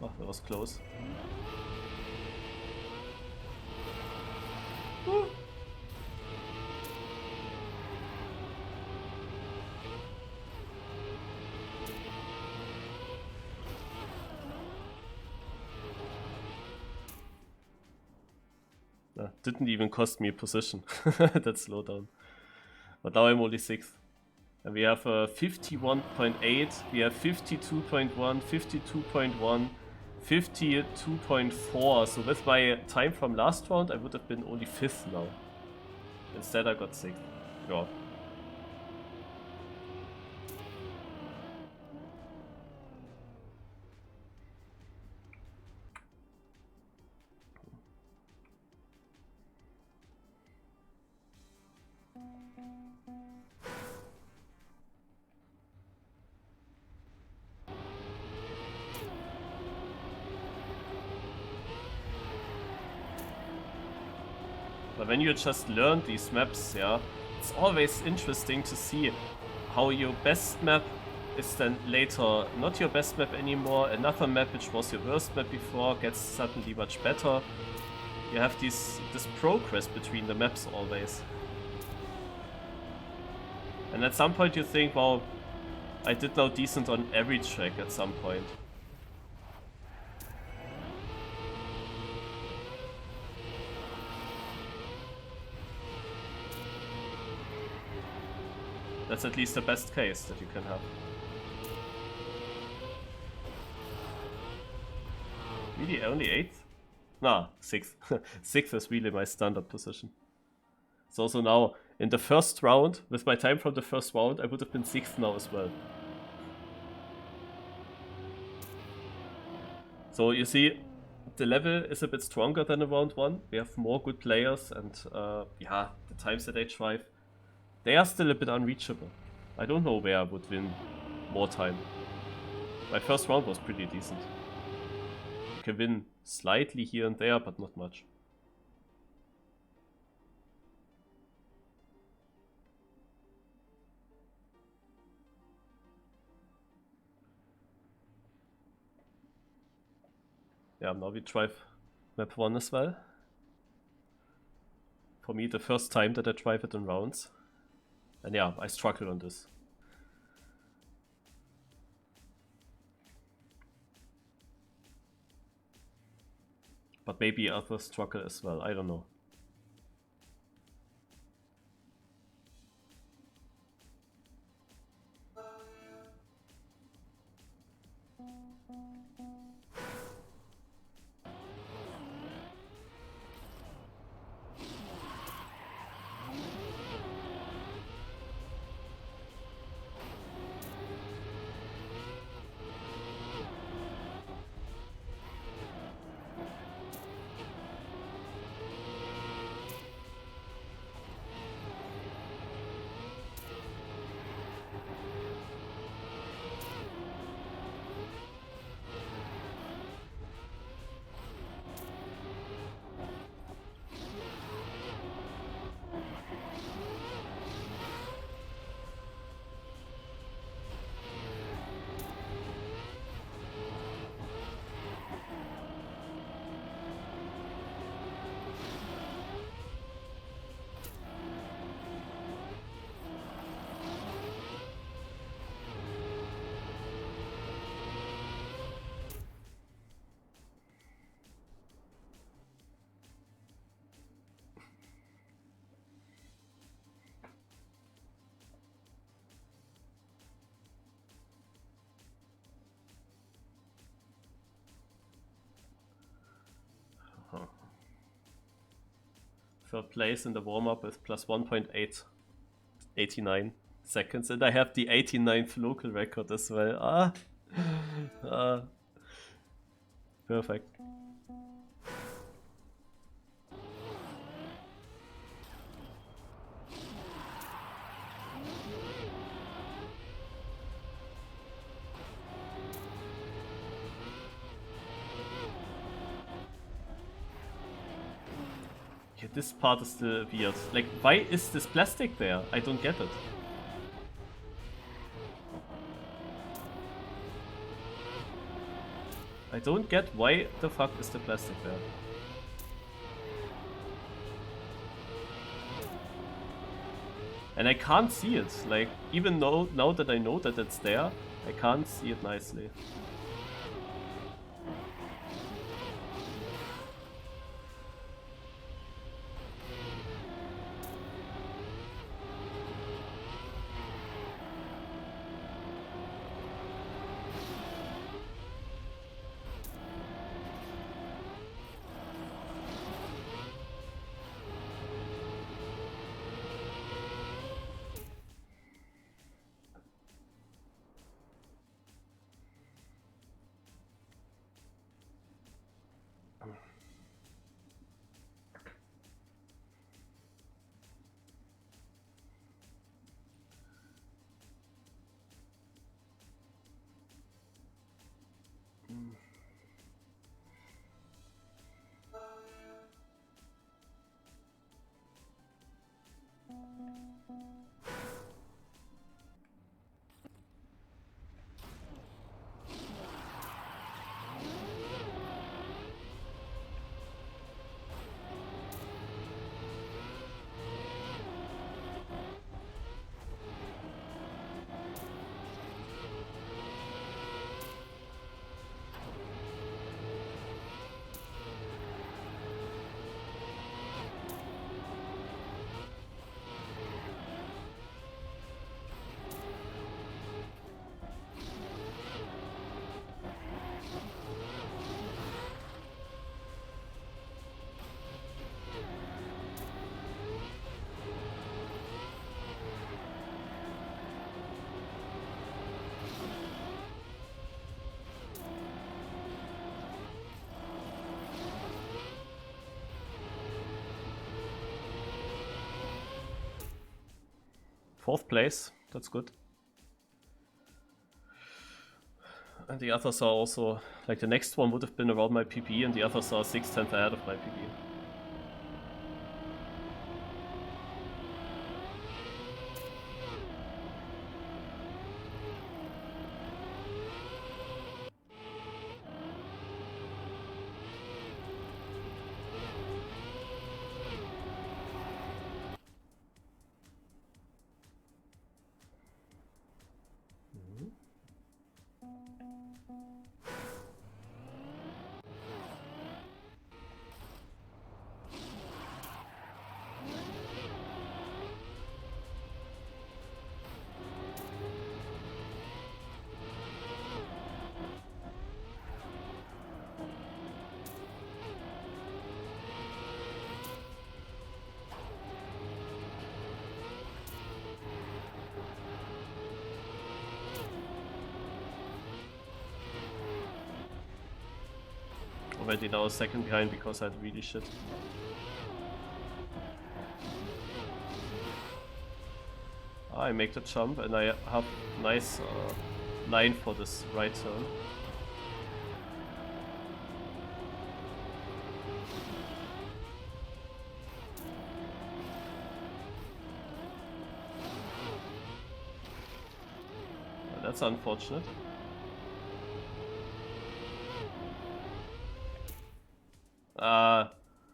Oh, that was close. didn't even cost me a position, that slowdown. But now I'm only 6th. And we have 51.8, we have 52.1, 52.1, 52.4. So with my time from last round, I would have been only 5th now. Instead I got 6th. Yeah. But when you just learn these maps, yeah, it's always interesting to see how your best map is then later not your best map anymore. Another map which was your worst map before gets suddenly much better. You have this progress between the maps always. And at some point you think, well, I did now decent on every track at some point. That's at least the best case that you can have. Really only 8th? Nah, 6th. 6th is really my standard position. So also now, in the first round, with my time from the first round, I would have been 6th now as well. So you see, the level is a bit stronger than in round 1. We have more good players and yeah, the times that they drive, they are still a bit unreachable. I don't know where I would win more time. My first round was pretty decent. You can win slightly here and there, but not much. Yeah, now we drive map 1 as well. For me, the first time that I drive it in rounds. And yeah, I struggle on this. But maybe others struggle as well, I don't know. Third place in the warm-up with plus 1.89 seconds, and I have the 89th local record as well. Perfect. Yeah, this part is still weird. Like, why is this plastic there? I don't get it. I don't get why the fuck is the plastic there. And I can't see it. Like, even though now that I know that it's there, I can't see it nicely. 4th place, that's good. And the others are also, like the next one would have been around my PP and the others are 6/10 ahead of my PP. Already now a second behind because I had really shit. I make the jump and I have nice line for this right turn. That's unfortunate.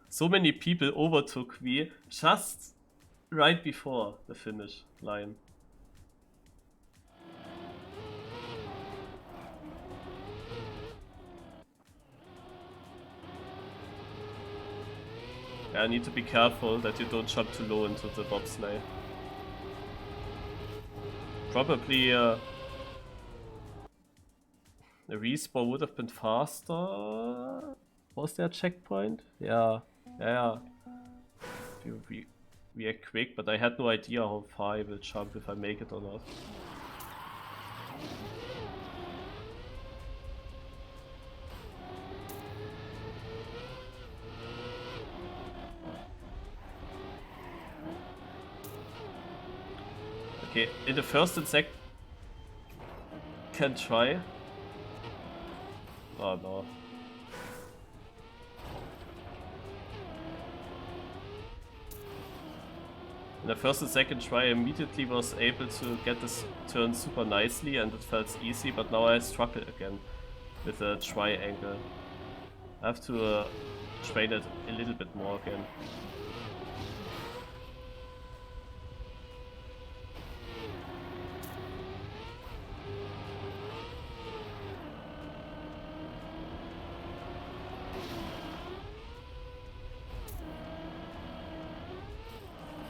So many people overtook me just right before the finish line. Yeah, I need to be careful that you don't jump too low into the bobsleigh. Probably a respawn would have been faster. Was there a checkpoint? Yeah. If you react quick, but I had no idea how far I will jump, if I make it or not. Okay, in the first and second can try. Oh no. In the first and second try I immediately was able to get this turn super nicely and it felt easy, but now I struggle again with the triangle. I have to train it a little bit more again.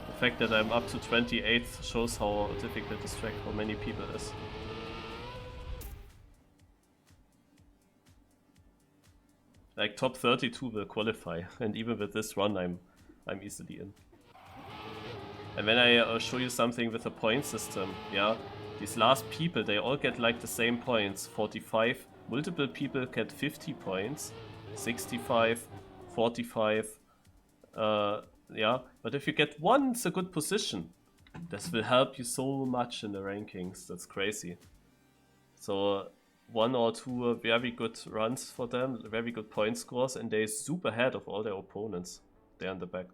The fact that I'm up to 28th shows how difficult this track for many people is. Like top 32 will qualify, and even with this run I'm easily in. And when I show you something with a point system, yeah, these last people, they all get like the same points, 45. Multiple people get 50 points, 65, 45, yeah, but if you get once a good position, this will help you so much in the rankings. That's crazy. So 1 or 2 very good runs for them, very good point scores, and they're super ahead of all their opponents. They're in the back.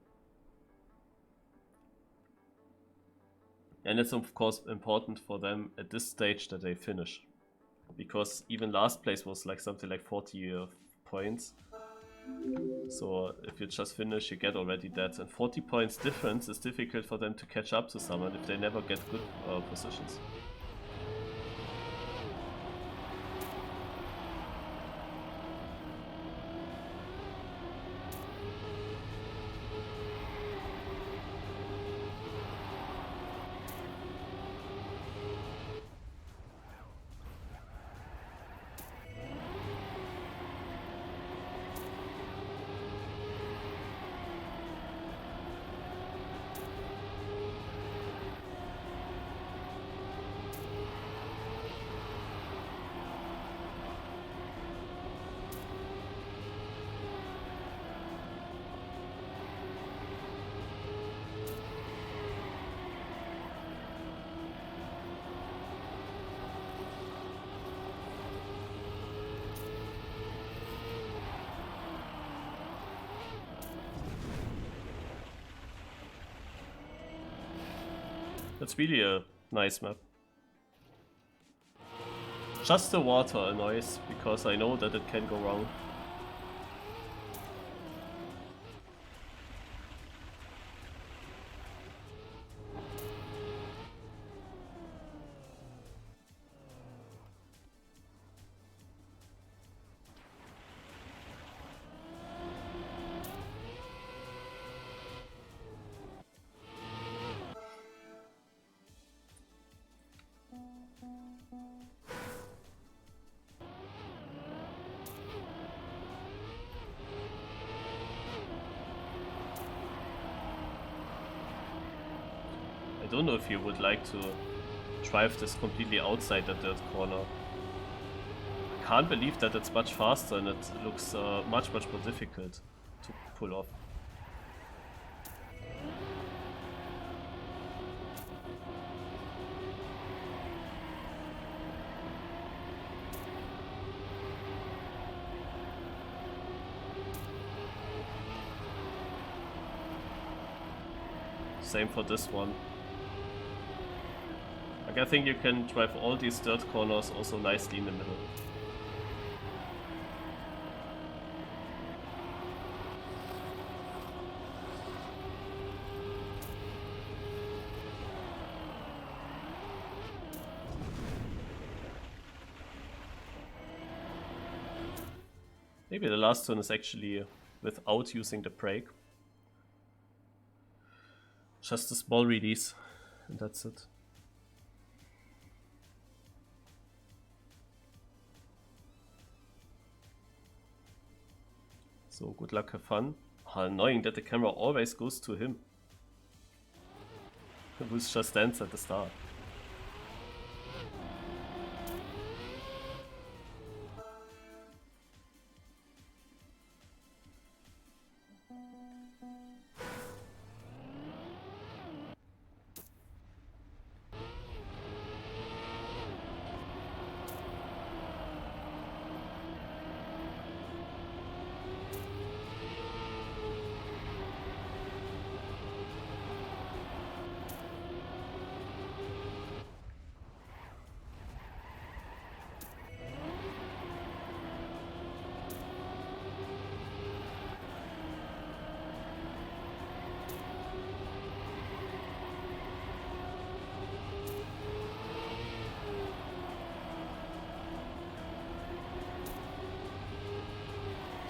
And it's of course important for them at this stage that they finish. Because even last place was like something like 40 points. So if you just finish, you get already that. And 40 points difference is difficult for them to catch up to someone if they never get good positions. That's really a nice map. Just the water annoys, because I know that it can go wrong. I don't know if you would like to drive this completely outside the dirt corner. I can't believe that it's much faster and it looks much more difficult to pull off. Same for this one. Like, I think you can drive all these dirt corners also nicely in the middle. Maybe the last one is actually without using the brake. Just a small release, and that's it. So good luck, have fun. How annoying that the camera always goes to him. Who just stands at the start.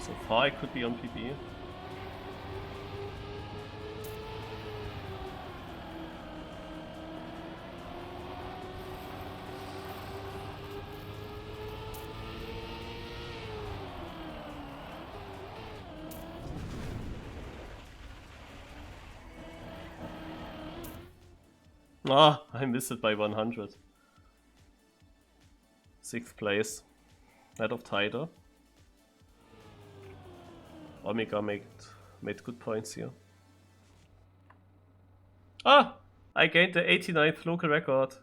So far I could be on PB. Ah, I missed it by 100. 6th place. Head of Tider. Omega made good points here. Ah! I gained the 89th local record.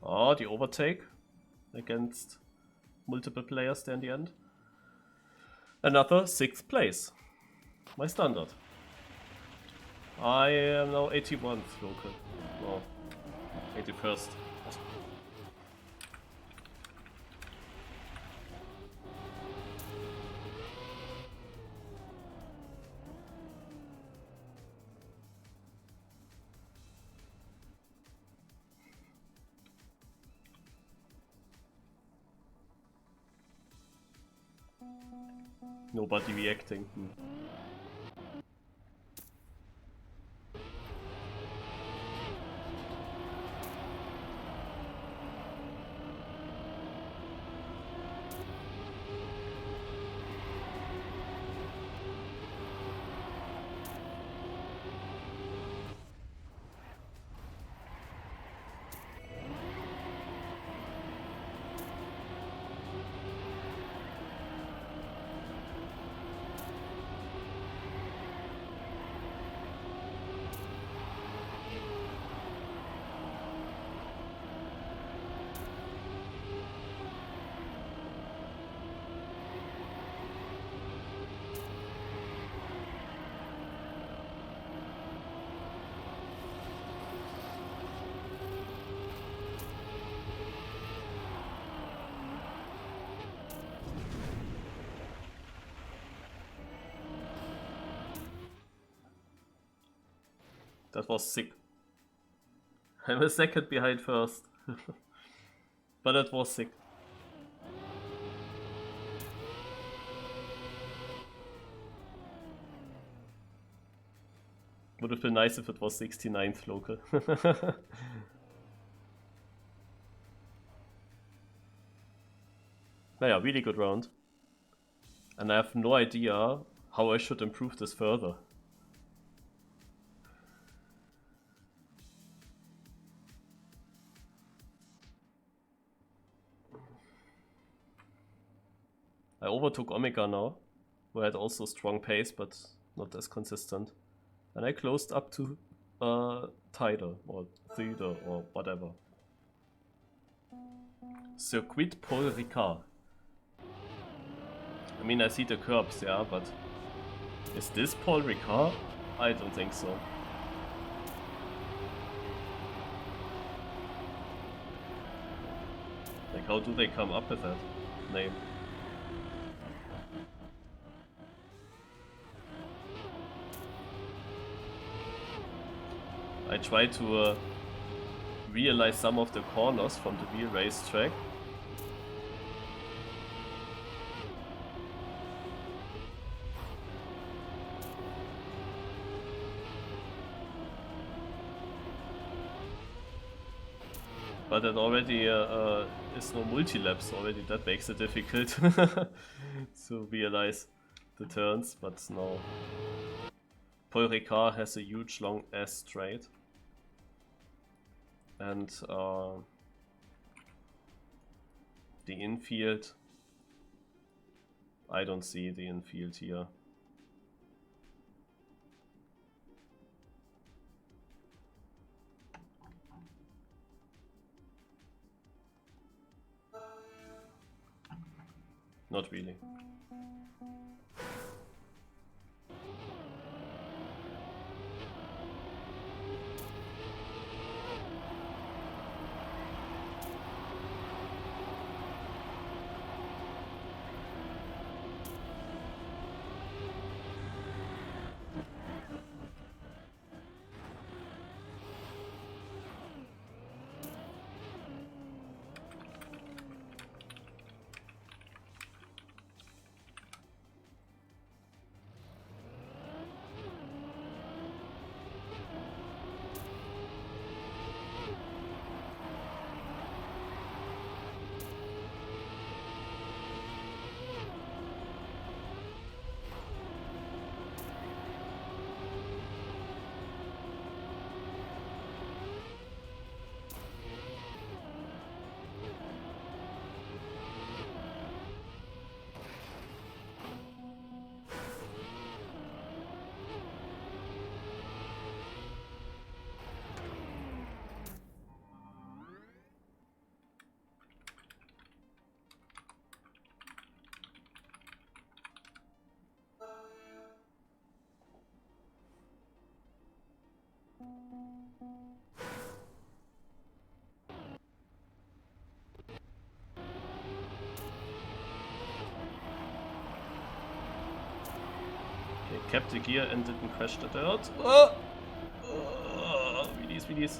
Oh, the overtake against multiple players there in the end. Another 6th place. My standard. I am now 81th local. No, 81st. Nobody reacting. That was sick. I'm a second behind first. But it was sick. Would have been nice if it was 69th local. Naja, really good round. And I have no idea how I should improve this further. I overtook Omega now, who had also strong pace, but not as consistent. And I closed up to Tidal, or Theta, or whatever. Circuit Paul Ricard. I mean, I see the curbs, yeah, but is this Paul Ricard? I don't think so. Like, how do they come up with that name? I try to realize some of the corners from the real racetrack. But it already is no multi-laps already, that makes it difficult to realize the turns, but no. Paul Ricard has a huge long S straight. And the infield, I don't see the infield here. Not really. kept the gear and didn't crash the dirt. Oh! Release.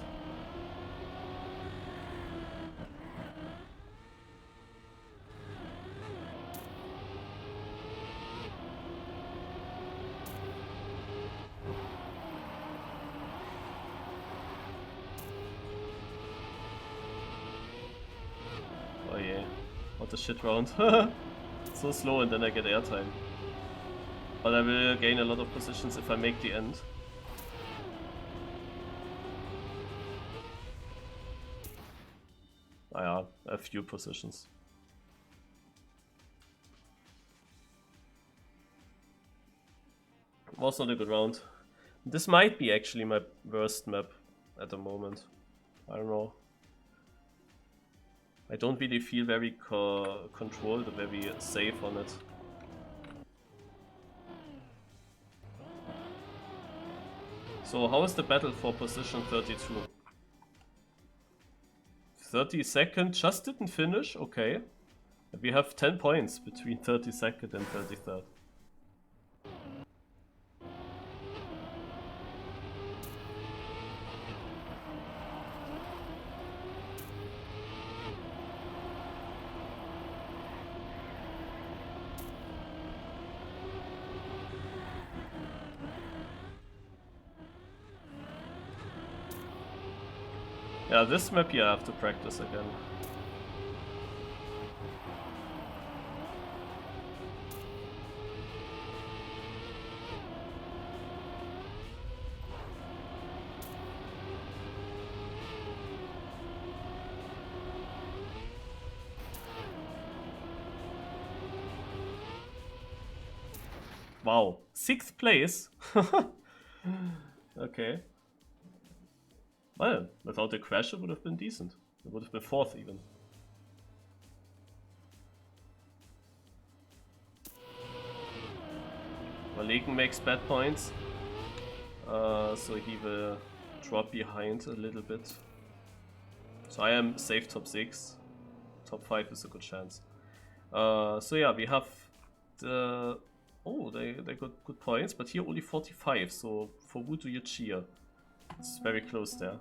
Oh yeah, what a shit round. So slow and then I get airtime. But I will gain a lot of positions if I make the end. Ah yeah, a few positions. Was not a good round. This might be actually my worst map at the moment. I don't know. I don't really feel very controlled or very safe on it. So how is the battle for position 32? 32nd just didn't finish, okay. We have 10 points between 32nd and 33rd. Yeah, this map you have to practice again. Wow, 6th place? Okay. Well, without the crash it would have been decent. It would have been 4th even. Maleken makes bad points. So he will drop behind a little bit. So I am safe top 6. Top 5 is a good chance. So yeah, we have the... Oh, they got good points, but here only 45, so for who do you cheer? It's very close there.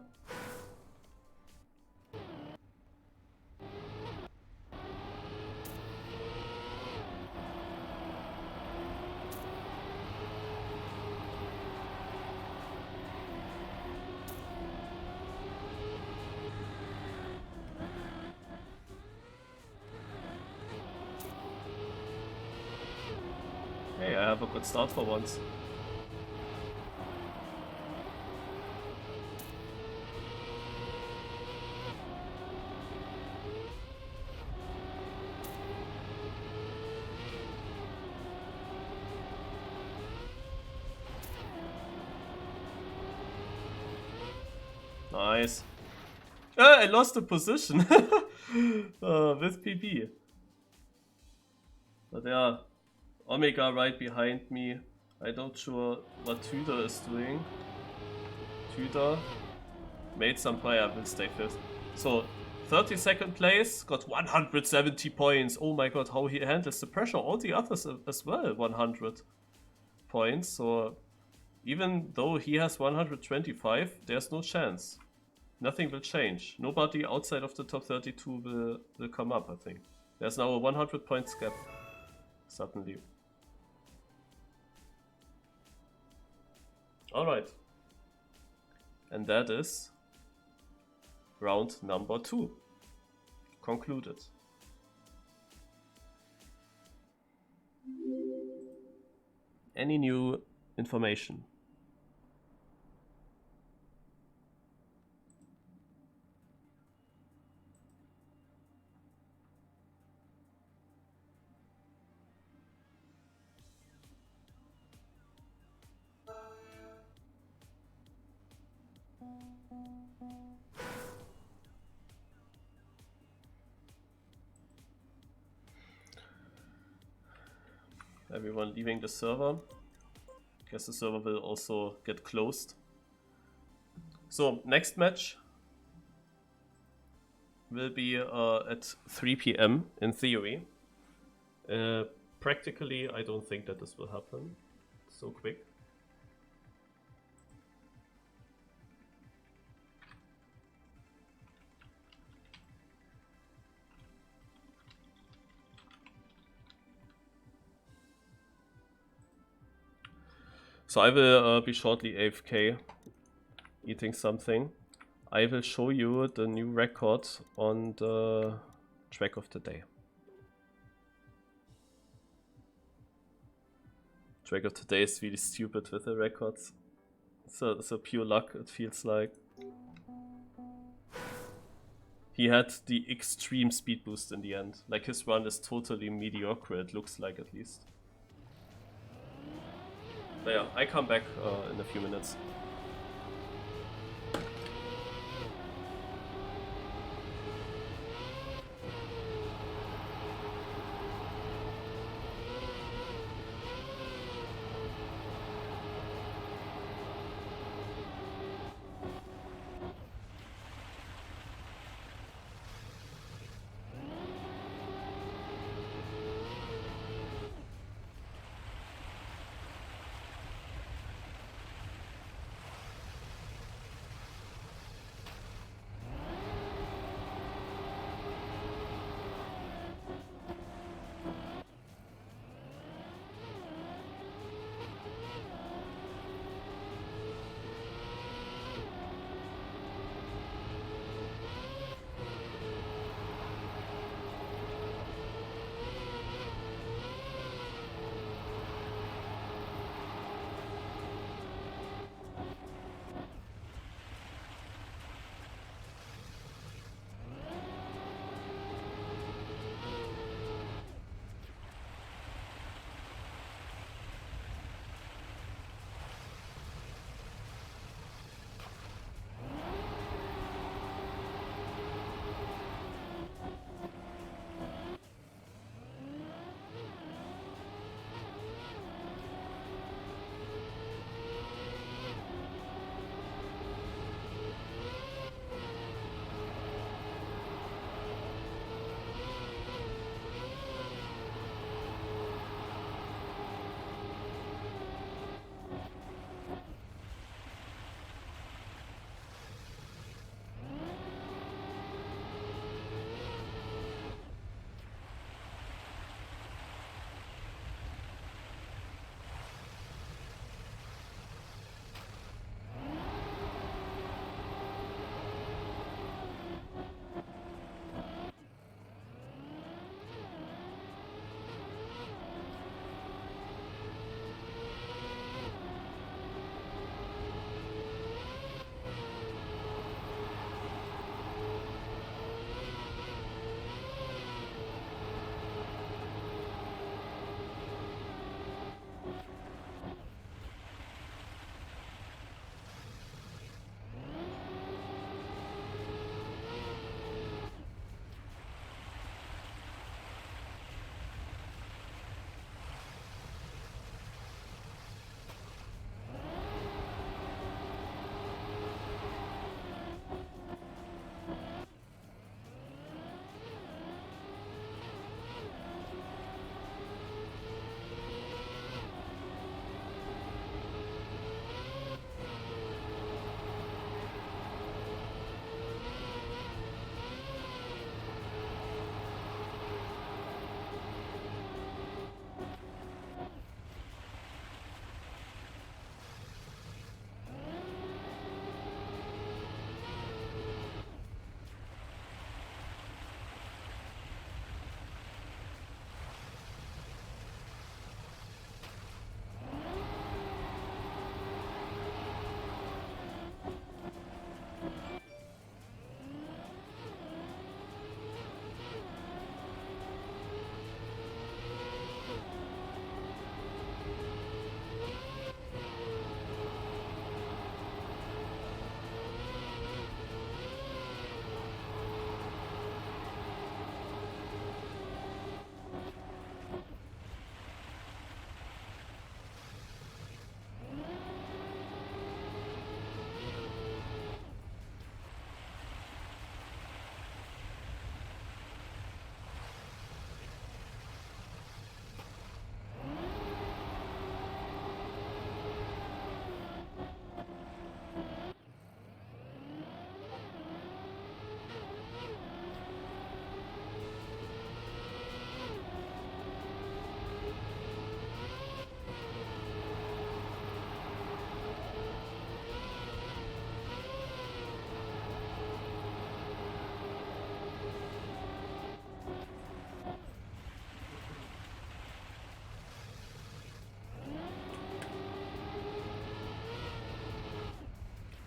Hey, I have a good start for once. Nice. I lost a position with PP. But yeah, Omega right behind me. I'm not sure what Tudor is doing. Tudor made some play, I will stay 5th. So 32nd place, got 170 points. Oh my god, how he handles the pressure. All the others as well, 100 points. So even though he has 125, there's no chance. Nothing will change. Nobody outside of the top 32 will come up, I think. There's now a 100 points gap. Suddenly. Alright. And that is round number 2. Concluded. Any new information? Everyone leaving the server. Guess the server will also get closed. So, next match will be at 3 PM in theory. Practically, I don't think that this will happen. so quick. So I will be shortly AFK, eating something. I will show you the new record on the track of the day. Track of the day is really stupid with the records. So pure luck, it feels like. He had the extreme speed boost in the end. Like, his run is totally mediocre, it looks like, at least. But yeah, I come back in a few minutes.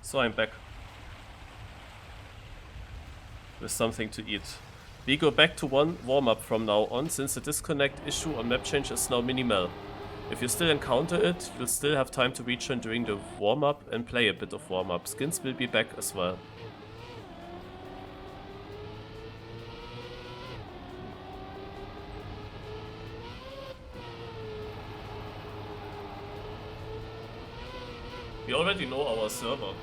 So I'm back. With something to eat. We go back to one warm-up from now on, since the disconnect issue on map change is now minimal. If you still encounter it, you'll still have time to return during the warm-up and play a bit of warm-up. Skins will be back as well. We already know our server.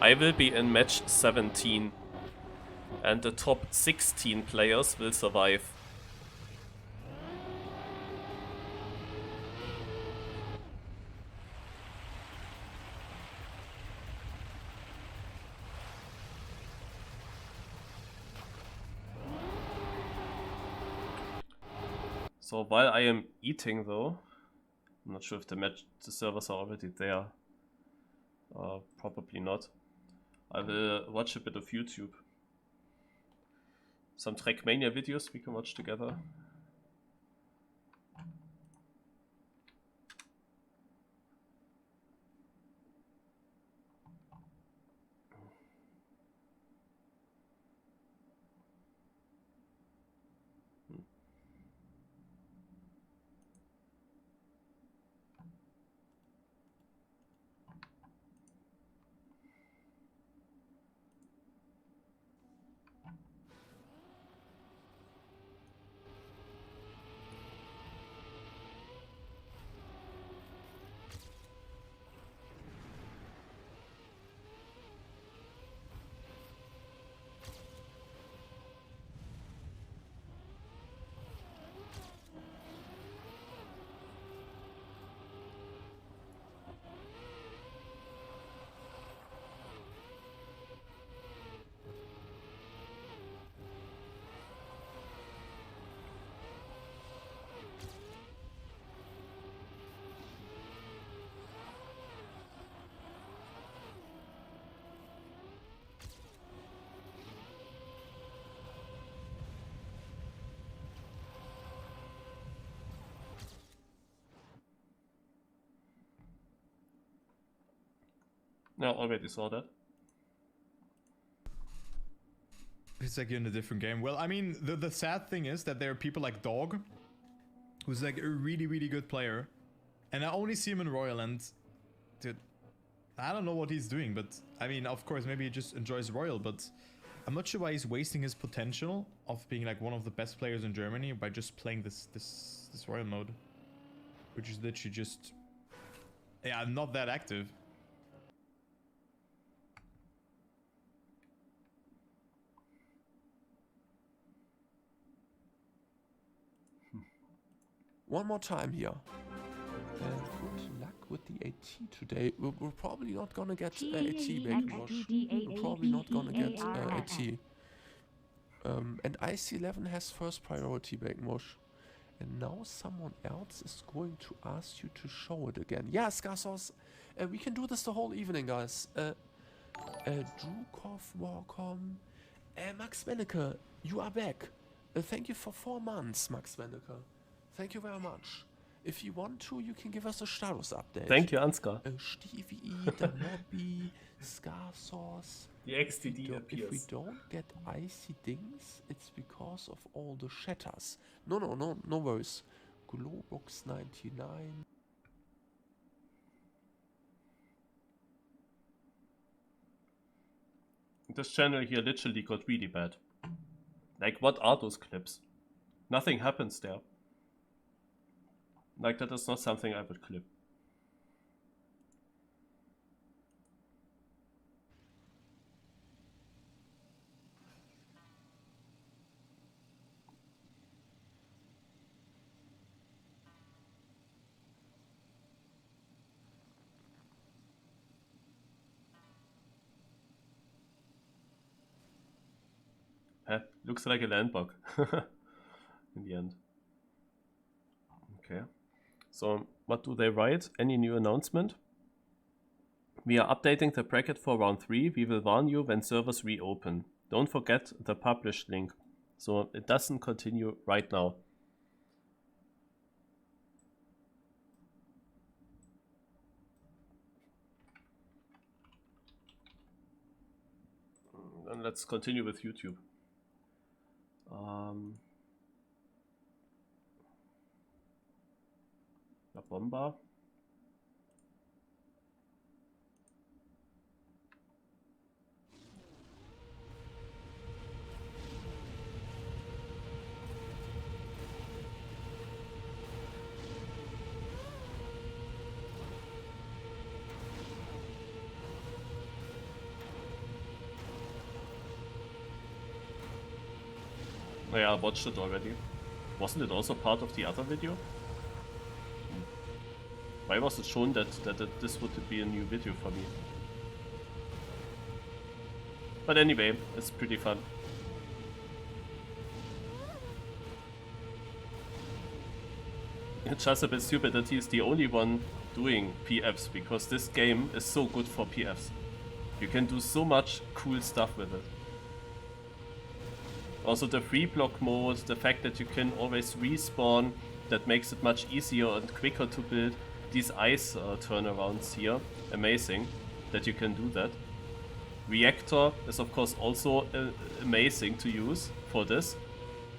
I will be in match 17. And the top 16 players will survive. So while I am eating though, I'm not sure if the servers are already there. Probably not. I will watch a bit of YouTube. Some Trackmania videos we can watch together. No, already saw that.
It's like you're in a different game. Well, I mean, the sad thing is that there are people like Dog, who's like a really, really good player. And I only see him in Royal, and dude, I don't know what he's doing, but I mean, of course, maybe he just enjoys Royal, but I'm not sure why he's wasting his potential of being like one of the best players in Germany by just playing this Royal mode, which is literally just, yeah, not that active.
One more time here. Good luck with the AT today. We're probably not gonna get AT, Baconwash. We're probably not gonna get AT. And IC11 has first priority, Baconwash. And now someone else is going to ask you to show it again. Yeah, Scarsos, we can do this the whole evening, guys. Drukov, welcome. Max Wennecke, you are back. Thank you for 4 months, Max Wennecke. Thank you very much. If you want to, you can give us a status update.
Thank you, Ansgar.
Stevie, the Mobby, Scarsos.
The XTD appears.
If we don't get icy dings, it's because of all the shatters. No worries. Globux 99.
This channel here literally got really bad. Like, what are those clips? Nothing happens there. Like, that is not something I would clip. Looks like a land bug. In the end. Okay. So, what do they write? Any new announcement? We are updating the bracket for round 3. We will warn you when servers reopen. Don't forget the published link. So, it doesn't continue right now. let's continue with YouTube. La Bomba. Oh yeah, I watched it already. Wasn't it also part of the other video? Why was it shown that this would be a new video for me? But anyway, it's pretty fun. It's just a bit stupid that he's the only one doing PFs, because this game is so good for PFs. You can do so much cool stuff with it. Also the free block mode, the fact that you can always respawn, that makes it much easier and quicker to build. These ice turnarounds here, amazing that you can do that. Reactor is of course also amazing to use for this.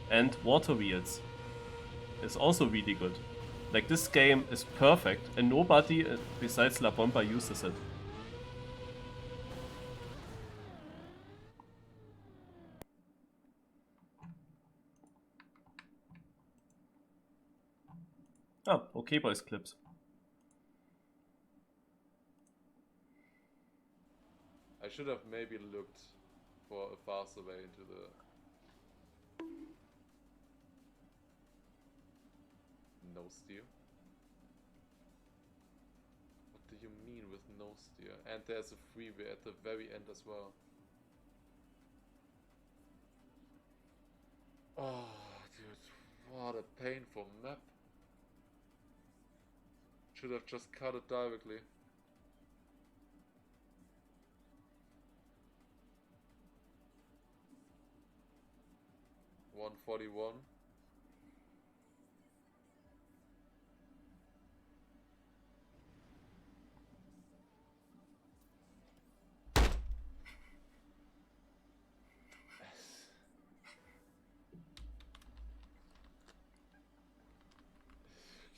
And water wheels is also really good. Like, this game is perfect and nobody besides La Bomba uses it. Ah, okay boys clips.
I should have maybe looked for a faster way into the no steer. What do you mean with no steer? And there's a freeway at the very end as well. Oh, dude, what a painful map. Should have just cut it directly. $141.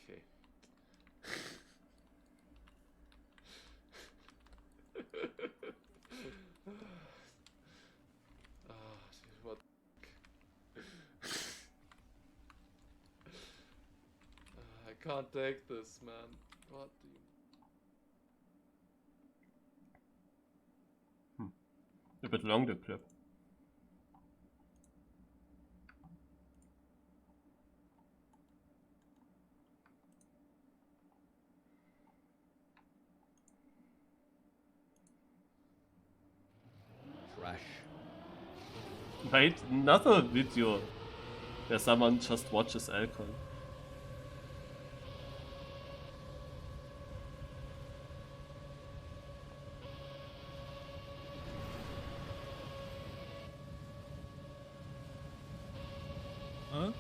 Okay. What? I can't take this, man. What do you...
A bit long, the clip.
Trash.
Right, another video where someone just watches alcohol.
Huh?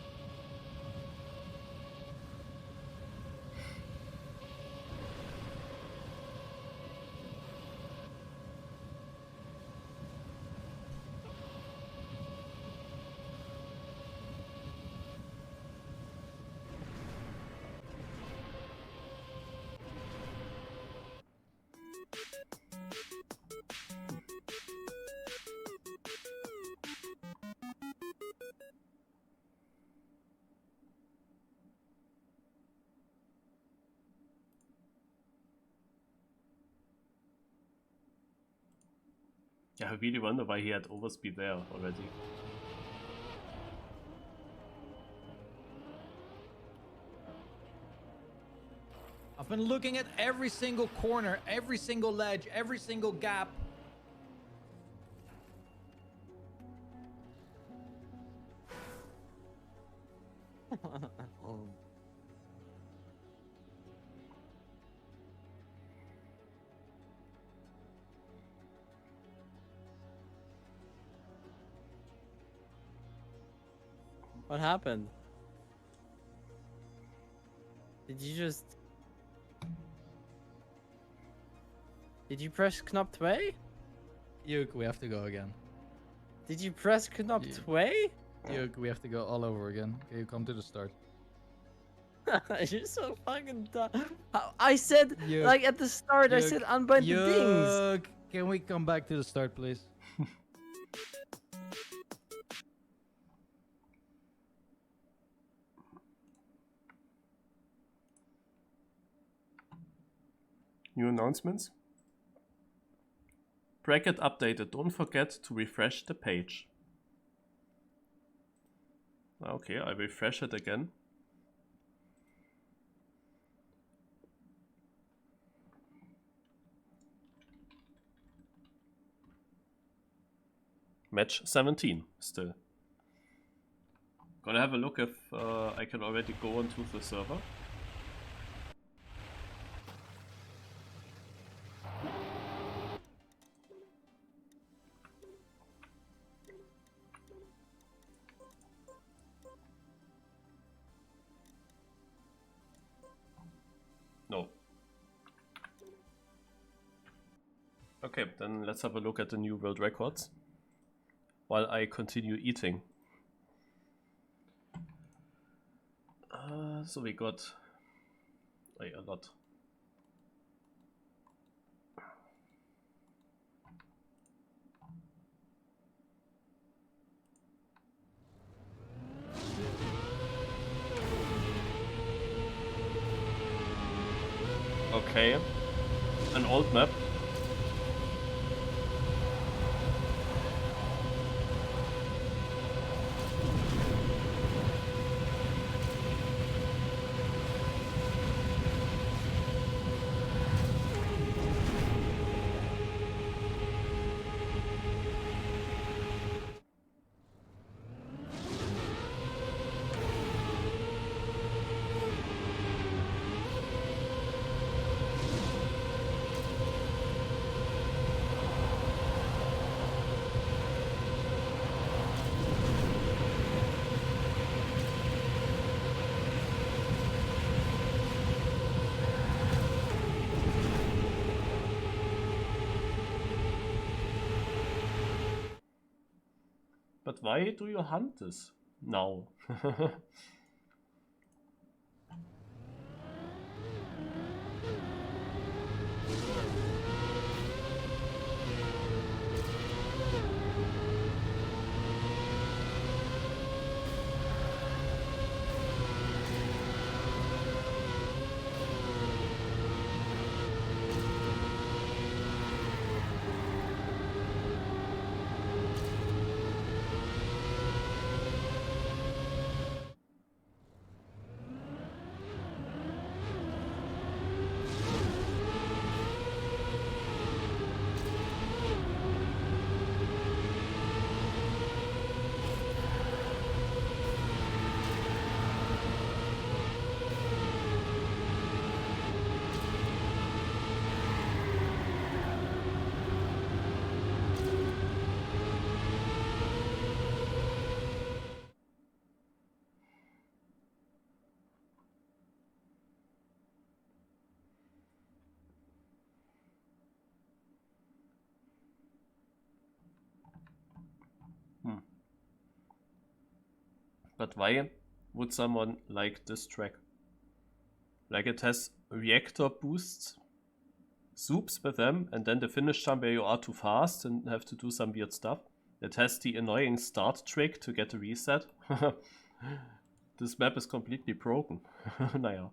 Yeah, I really wonder why he had overspeed there already.
I've been looking at every single corner, every single ledge, every single gap.
What happened? Did you just... Did you press knop 2?
Yuke, we have to go again.
Did you press Knop
Yeah.
2?
We have to go all over again. Okay, you come to the start.
You're so fucking dumb. I said,
Yuck.
like at the start, I
Yuck.
said unbind the dings.
Yuck. Can we come back to the start, please?
New announcements. Bracket updated. Don't forget to refresh the page. Okay, I refresh it again. Match 17 still. Gonna have a look if I can already go onto the server. No. Okay, then let's have a look at the new world records while I continue eating. So we got a lot. Okay, an old map. But why do you hunt this now? But why would someone like this track? Like it has reactor boosts, soups with them, and then the finish jump where you are too fast and have to do some weird stuff. It has the annoying start trick to get a reset. This map is completely broken. Naja.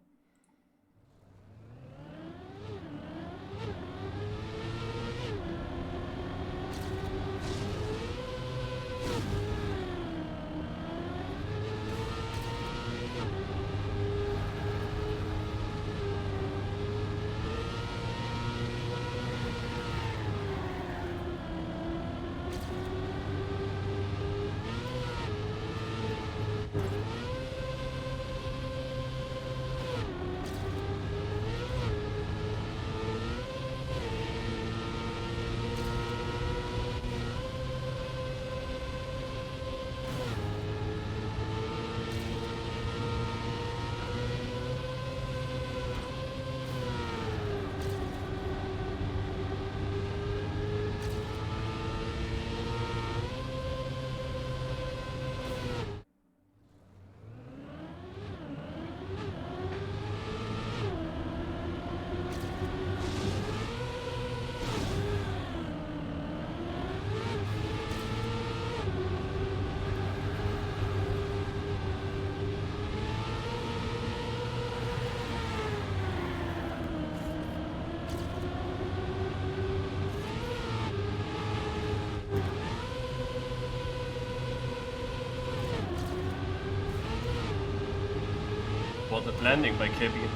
Spotted landing by KB.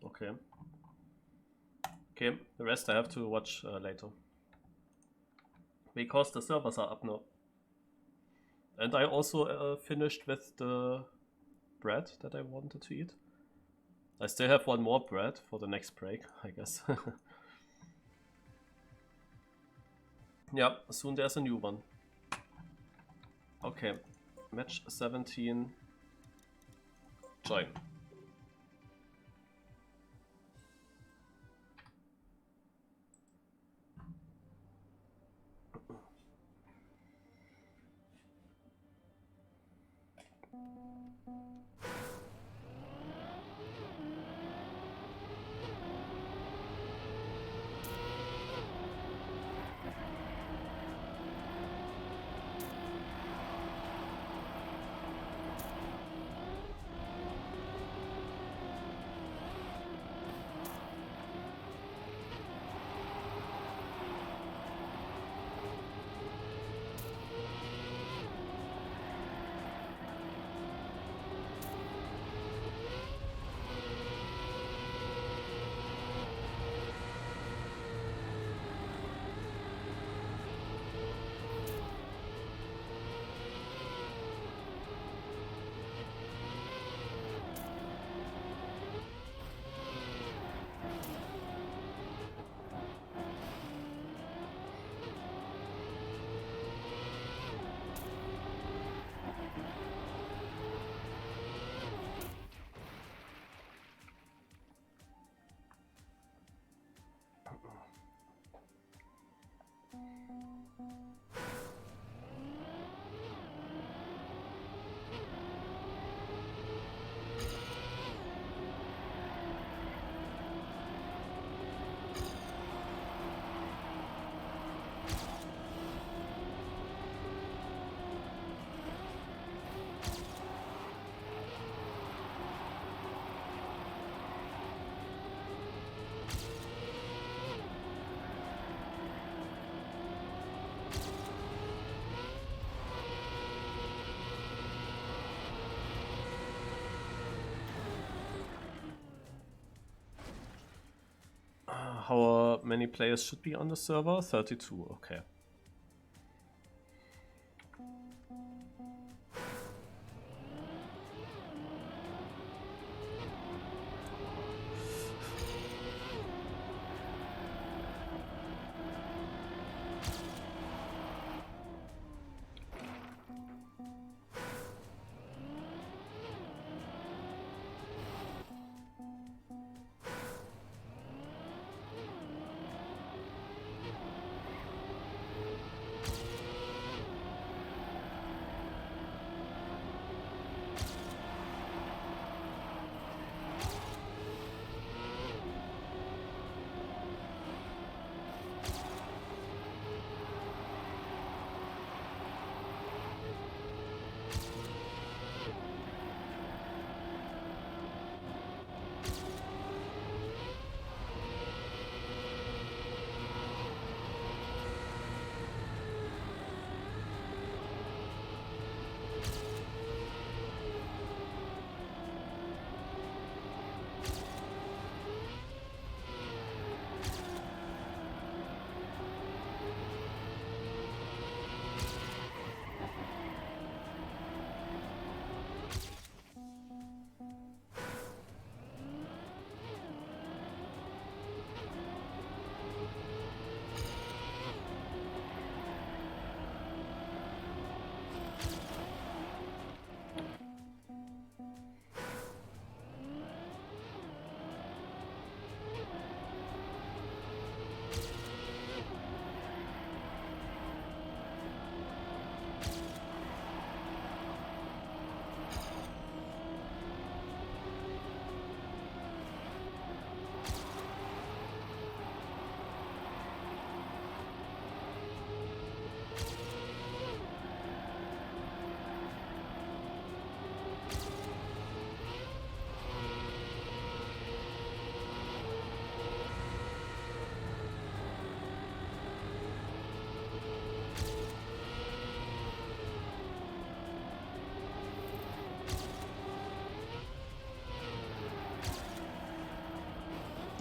Okay. Okay, the rest I have to watch later. Because the servers are up now. And I also finished with the bread that I wanted to eat. I still have one more bread for the next break, I guess. Yeah, soon there's a new one. Okay, match 17. Join. How many players should be on the server? 32, okay.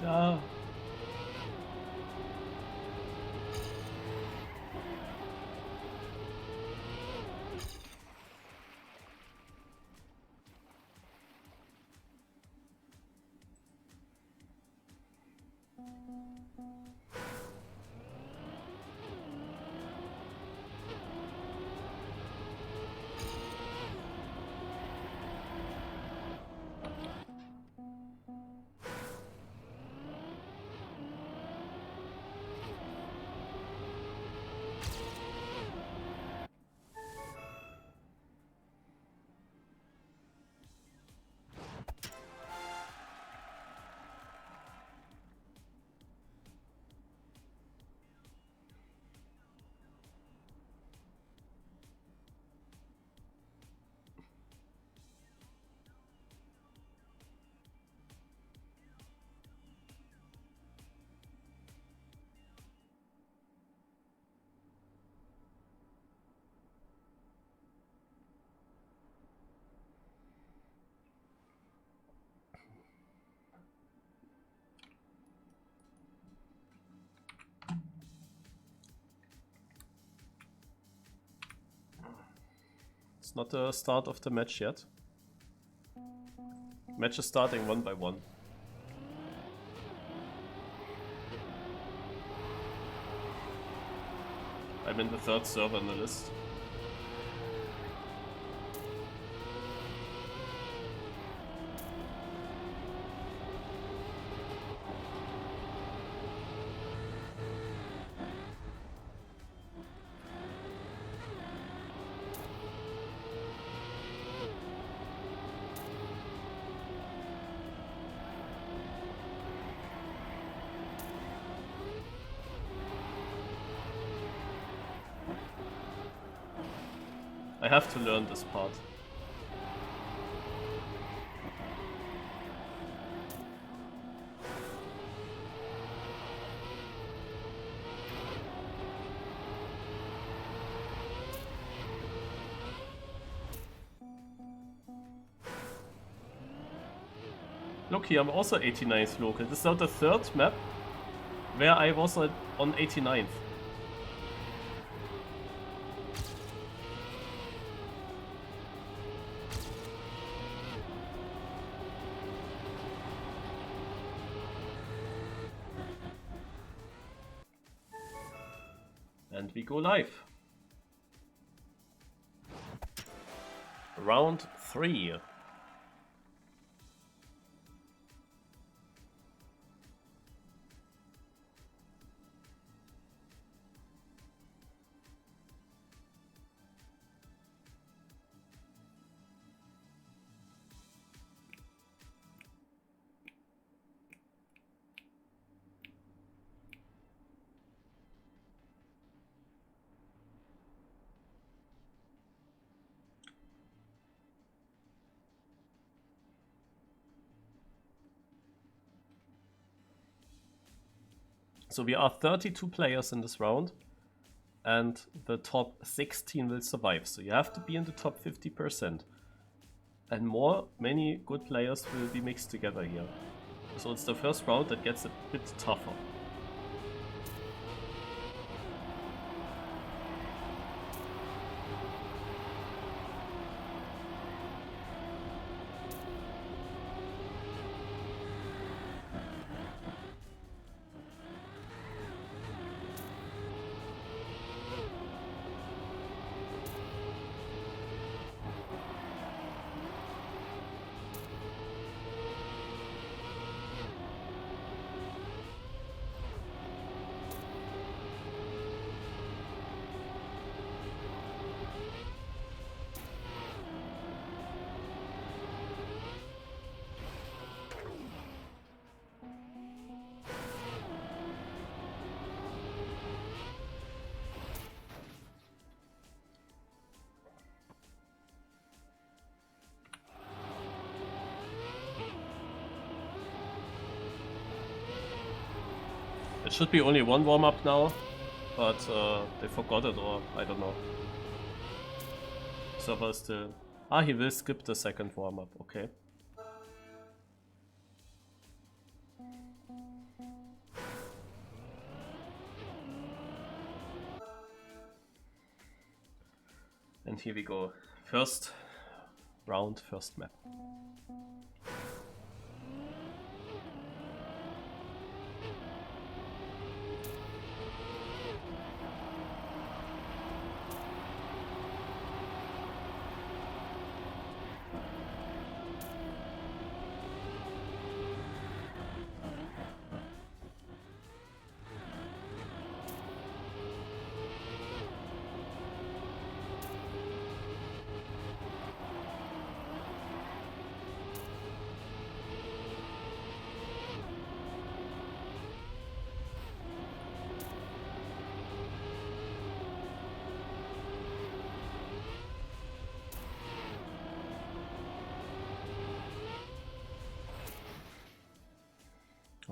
Ja. It's not the start of the match yet. Match is starting one by one. I'm in the third server on the list. I have to learn this part. Look here, I'm also 89th local. This is now the third map where I was on 89th. And we go live. Round 3. So we are 32 players in this round, and the top 16 will survive. So you have to be in the top 50%. And many good players will be mixed together here. So it's the first round that gets a bit tougher. It should be only one warm-up now, but they forgot it, or I don't know. Server is still... Ah, he will skip the second warm-up, okay. And here we go. First round, first map.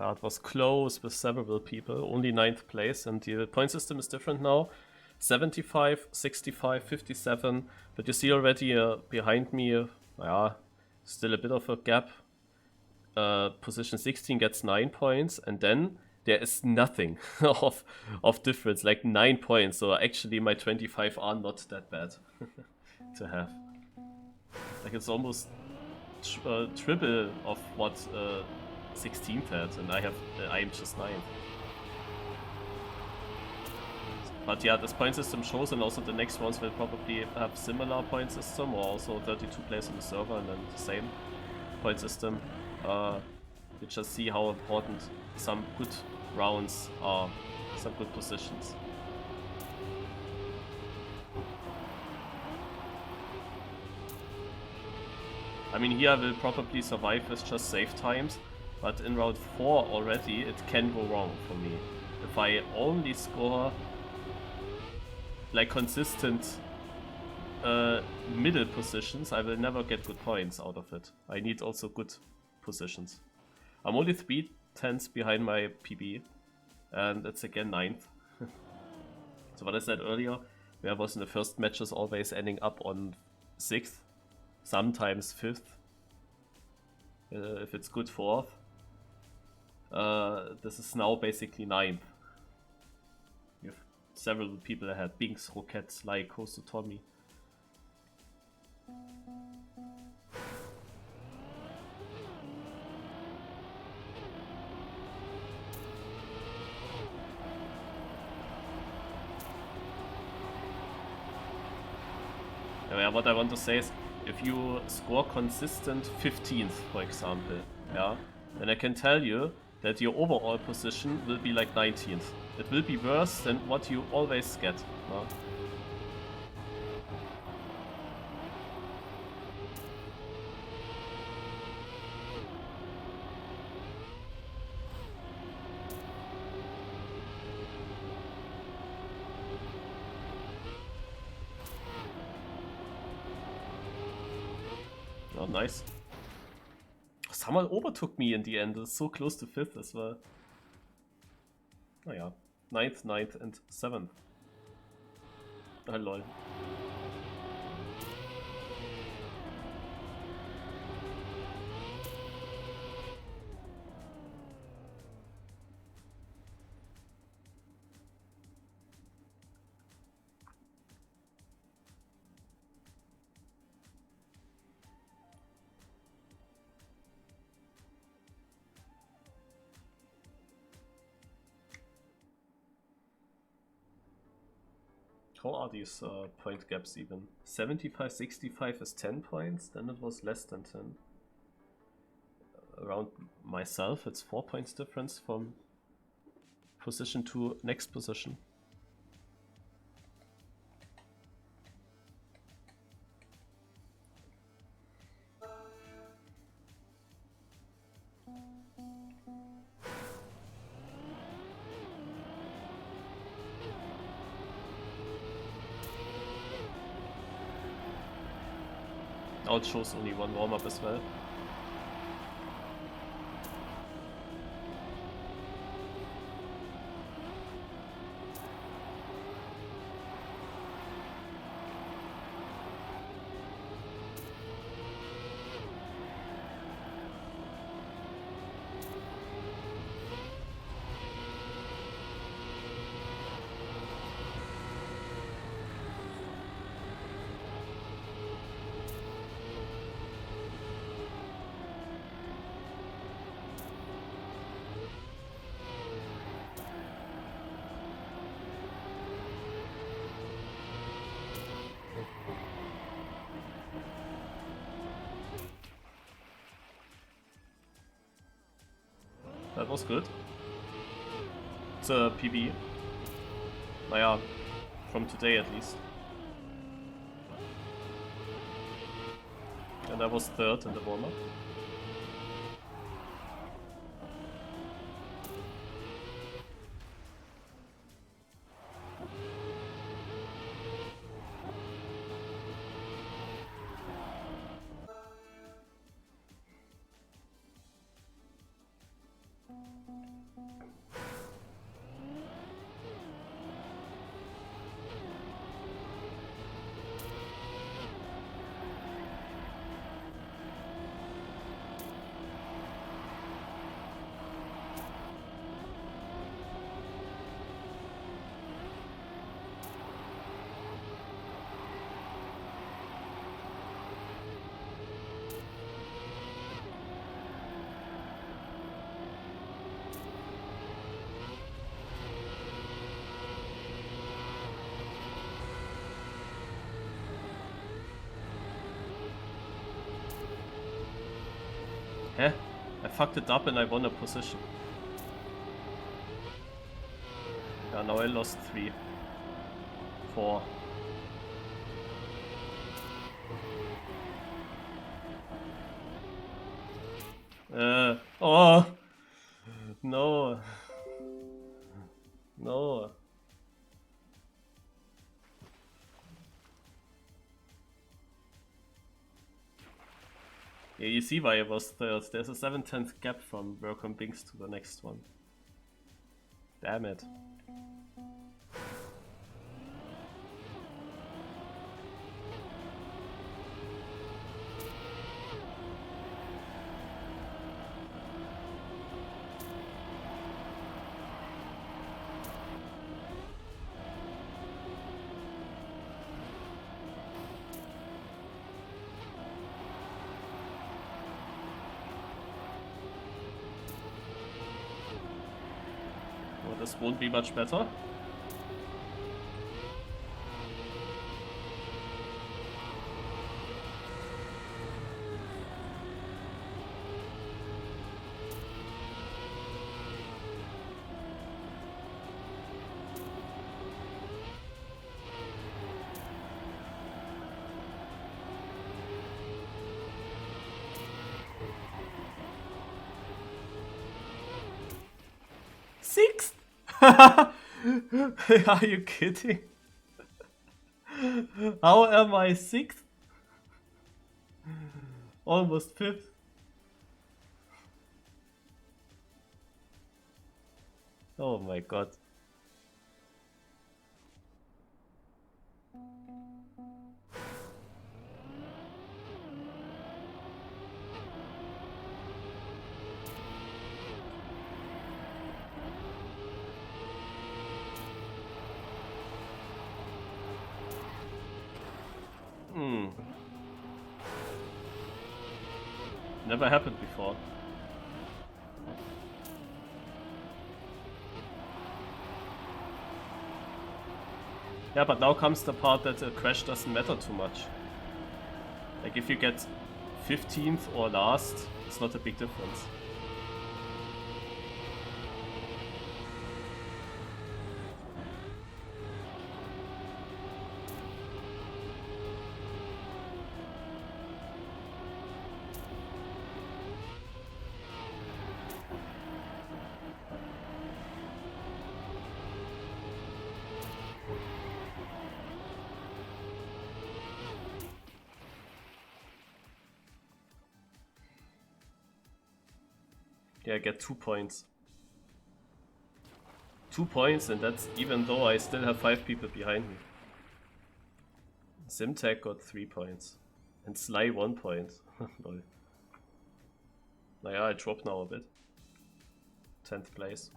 It was close with several people, only 9th place, and the point system is different now. 75, 65, 57, but you see already behind me, still a bit of a gap. Position 16 gets 9 points, and then there is nothing of difference, like 9 points, so actually my 25 are not that bad to have. Like it's almost triple of what 16th had, and I am just 9th. But yeah, this point system shows, and also the next ones will probably have similar point system, or also 32 players on the server and then the same point system. You just see how important some good rounds are, some good positions. I mean, here I will probably survive with just save times, but in round 4 already it can go wrong for me. If I only score like consistent middle positions, I will never get good points out of it. I need also good positions. I'm only 3/10 behind my PB, and it's again 9th. So what I said earlier, where I was in the first matches always ending up on 6th, sometimes 5th, if it's good 4th. This is now basically 9th. We have several people ahead. Binks, Roquette, Sly, Kosu, Tommy. Yeah, what I want to say is, if you score consistent 15th, for example, yeah, then I can tell you that your overall position will be like 19th. It will be worse than what you always get. Yeah? Oh, nice. Someone overtook me in the end. It's so close to 5th as well. Naja, 9th, 9th and 7th. Ah, lol. How are these point gaps even? 75, 65 is 10 points, then it was less than 10. Around myself, it's 4 points difference from position to next position. Now it shows only one warm-up as well. That was good. It's a PB. Naja, from today at least. And I was third in the warm-up. Hä? I fucked it up and I won a position. Yeah, now I lost 3. 4. Oh! No. No. Yeah, you see why I was third. There's a 7/10 gap from work on Binks to the next one. Damn it. Well, this won't be much better. Sixth? Are you kidding? How am I 6th? Almost 5th. Oh my god. Never happened before. Yeah, but now comes the part that a crash doesn't matter too much. Like if you get 15th or last, it's not a big difference. Yeah, I get 2 points. 2 points, and that's even though I still have 5 people behind me. Simtech got 3 points. And Sly 1 point. Lol. Naja, I drop now a bit. 10th place.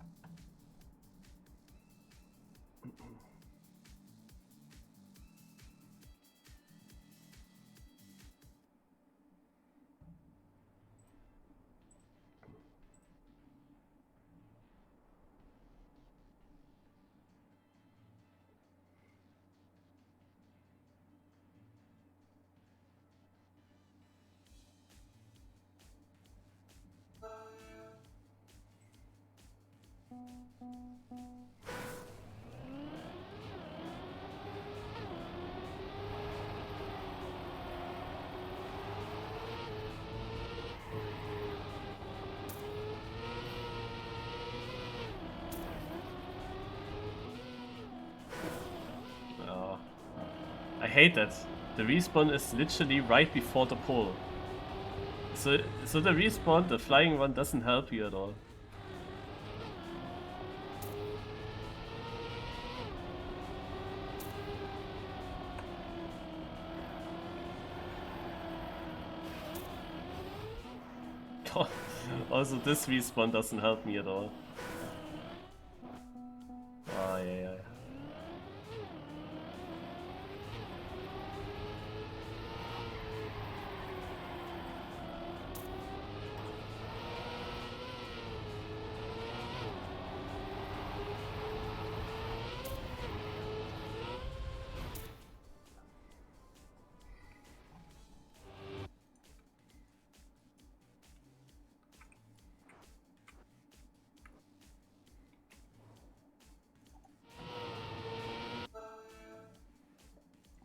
hate that. The respawn is literally right before the pole. So the respawn, the flying one, doesn't help you at all. Also this respawn doesn't help me at all. Ah, yeah.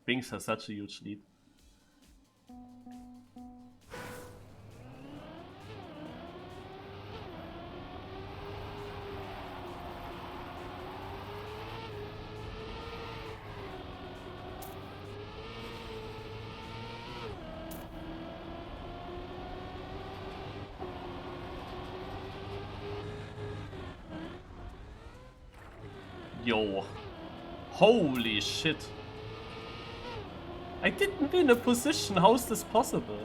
Binks has such a huge lead. Yo. Holy shit. I didn't win a position, how is this possible?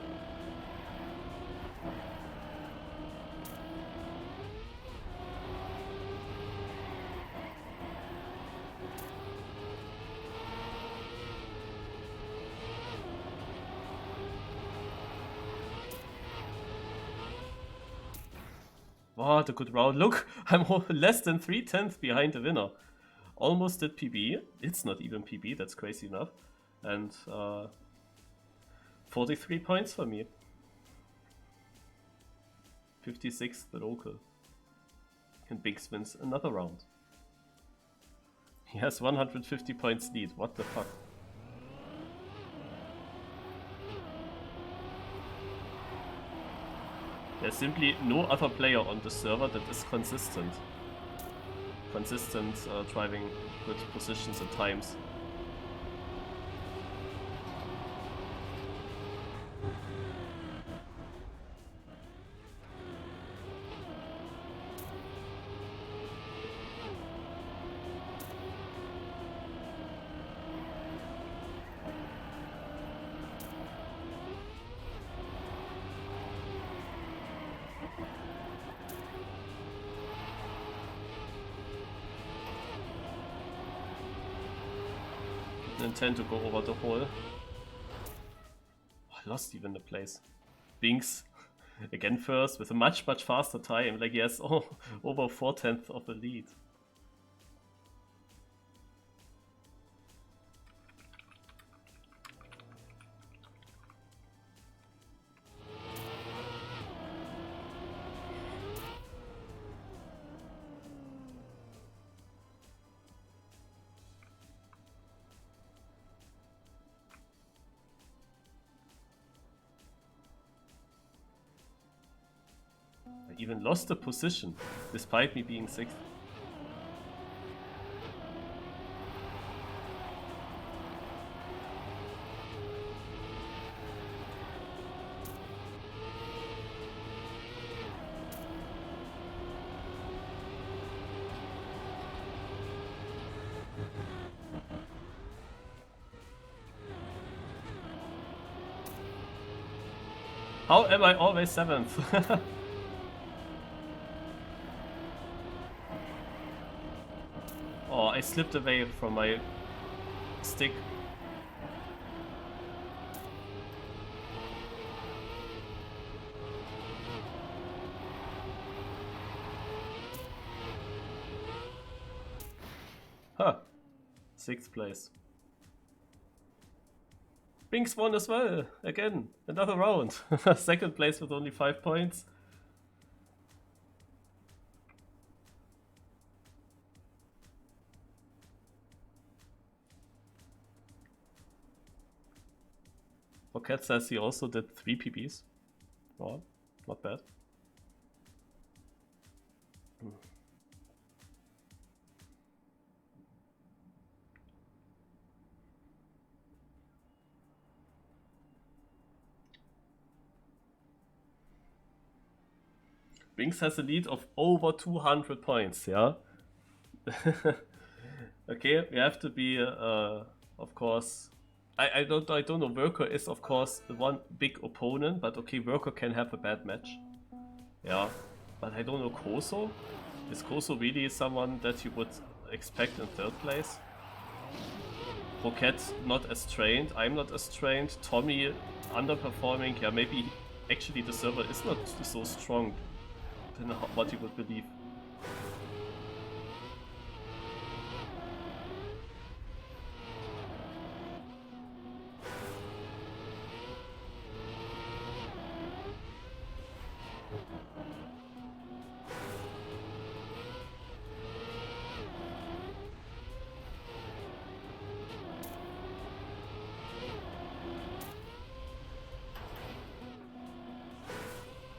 What a good round. Look, I'm less than 3/10 behind the winner. Almost did PB. It's not even PB, that's crazy enough. And 43 points for me. 56 the local. And Biggs wins another round. He has 150 points lead. What the fuck? There's simply no other player on the server that is consistent. Driving good positions at times. Intend to go over the hole. Oh, I lost even the place. Binks again first with a much faster time. Like he has over 4/10 of the lead. I even lost a position, despite me being 6th. How am I always 7th? Oh, I slipped away from my stick. Huh. 6th place. Binks won as well. Again, another round. 2nd place with only 5 points. Cat says he also did 3 PBs. Oh, not bad. Binks has a lead of over 200 points, yeah? Okay, we have to be, of course... I don't know, Worker is of course the one big opponent, but okay, Worker can have a bad match. Yeah, but I don't know Koso? Is Koso really someone that you would expect in third place? Roquette not as trained, I'm not as trained, Tommy underperforming, yeah maybe actually the server is not so strong than what you would believe.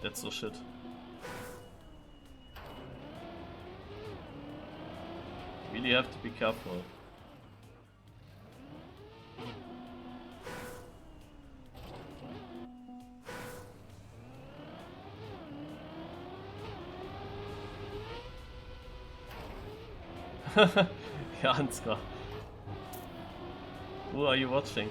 That's so shit. Really have to be careful. Ja, Ansgar. Who are you watching?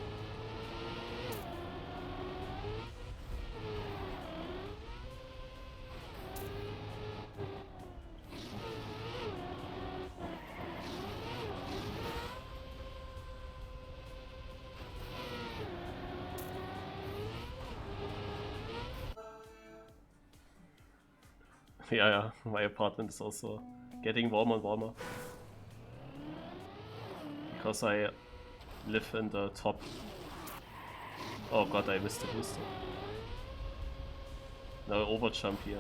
Yeah, my apartment is also getting warmer and warmer. Because I live in the top. Oh god, I missed the booster. No overjump here.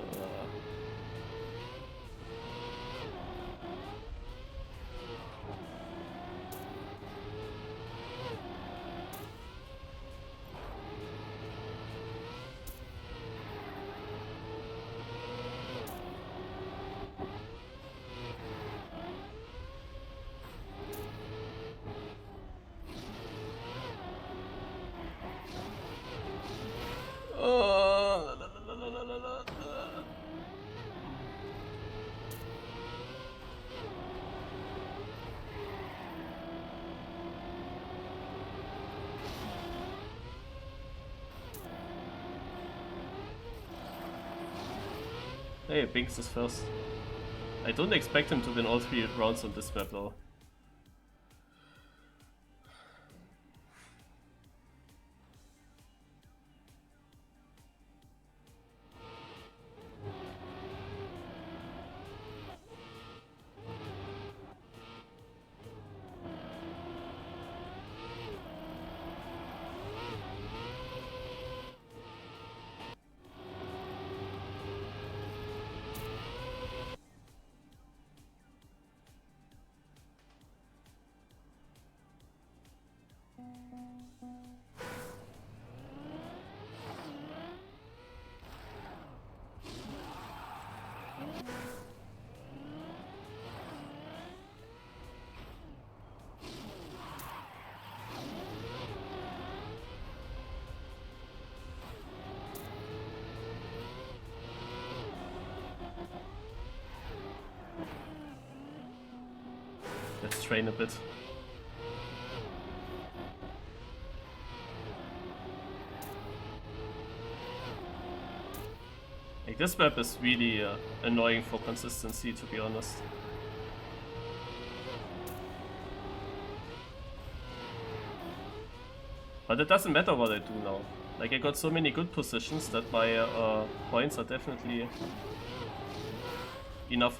Hey, Binks is first. I don't expect him to win all 3 rounds on this map though. Let's train a bit. Like, this map is really annoying for consistency, to be honest. But it doesn't matter what I do now. Like, I got so many good positions that my points are definitely enough.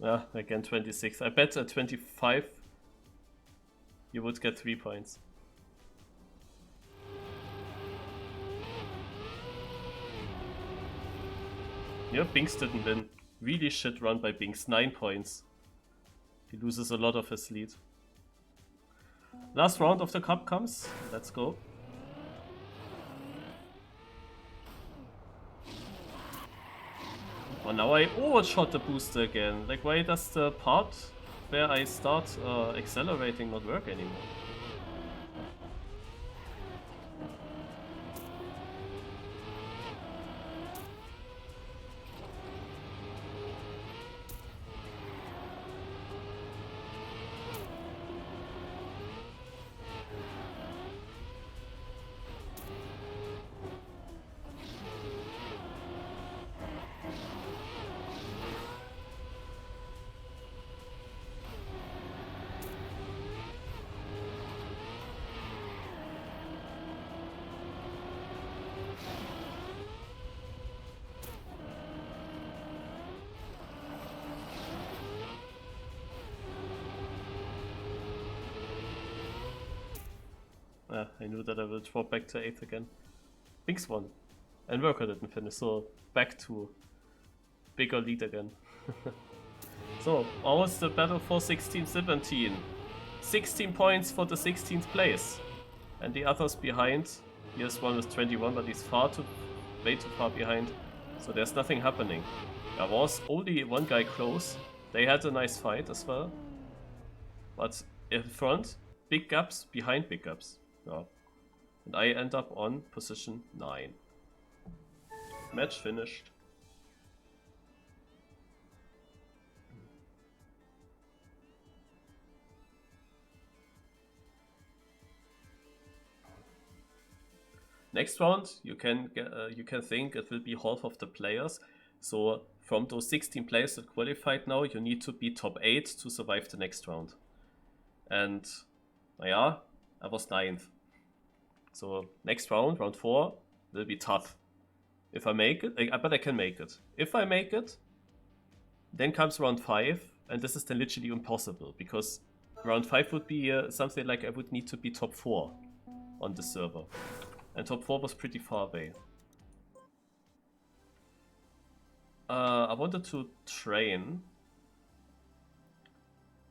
Yeah, again 26. I bet at 25 you would get 3 points. Yeah, Binks didn't win. Really shit run by Binks, 9 points. He loses a lot of his lead. Last round of the cup comes. Let's go. Oh, now I overshot the booster again. Like, why does the part where I start accelerating not work anymore? I knew that I will drop back to 8th again. Binks won. And Worker didn't finish, so back to bigger lead again. So, almost the battle for 16-17. 16 points for the 16th place. And the others behind. Here's one with 21, but he's way too far behind. So there's nothing happening. There was only one guy close. They had a nice fight as well. But in front, big gaps behind big gaps. Yeah. And I end up on position 9. Match finished. Next round, you can think it will be half of the players. So from those 16 players that qualified now, you need to be top 8 to survive the next round. And yeah, I was 9th. So next round, round 4, will be tough. If I make it, but I can make it. If I make it, then comes round 5, and this is then literally impossible, because round 5 would be something like I would need to be top 4 on the server. And top 4 was pretty far away. I wanted to train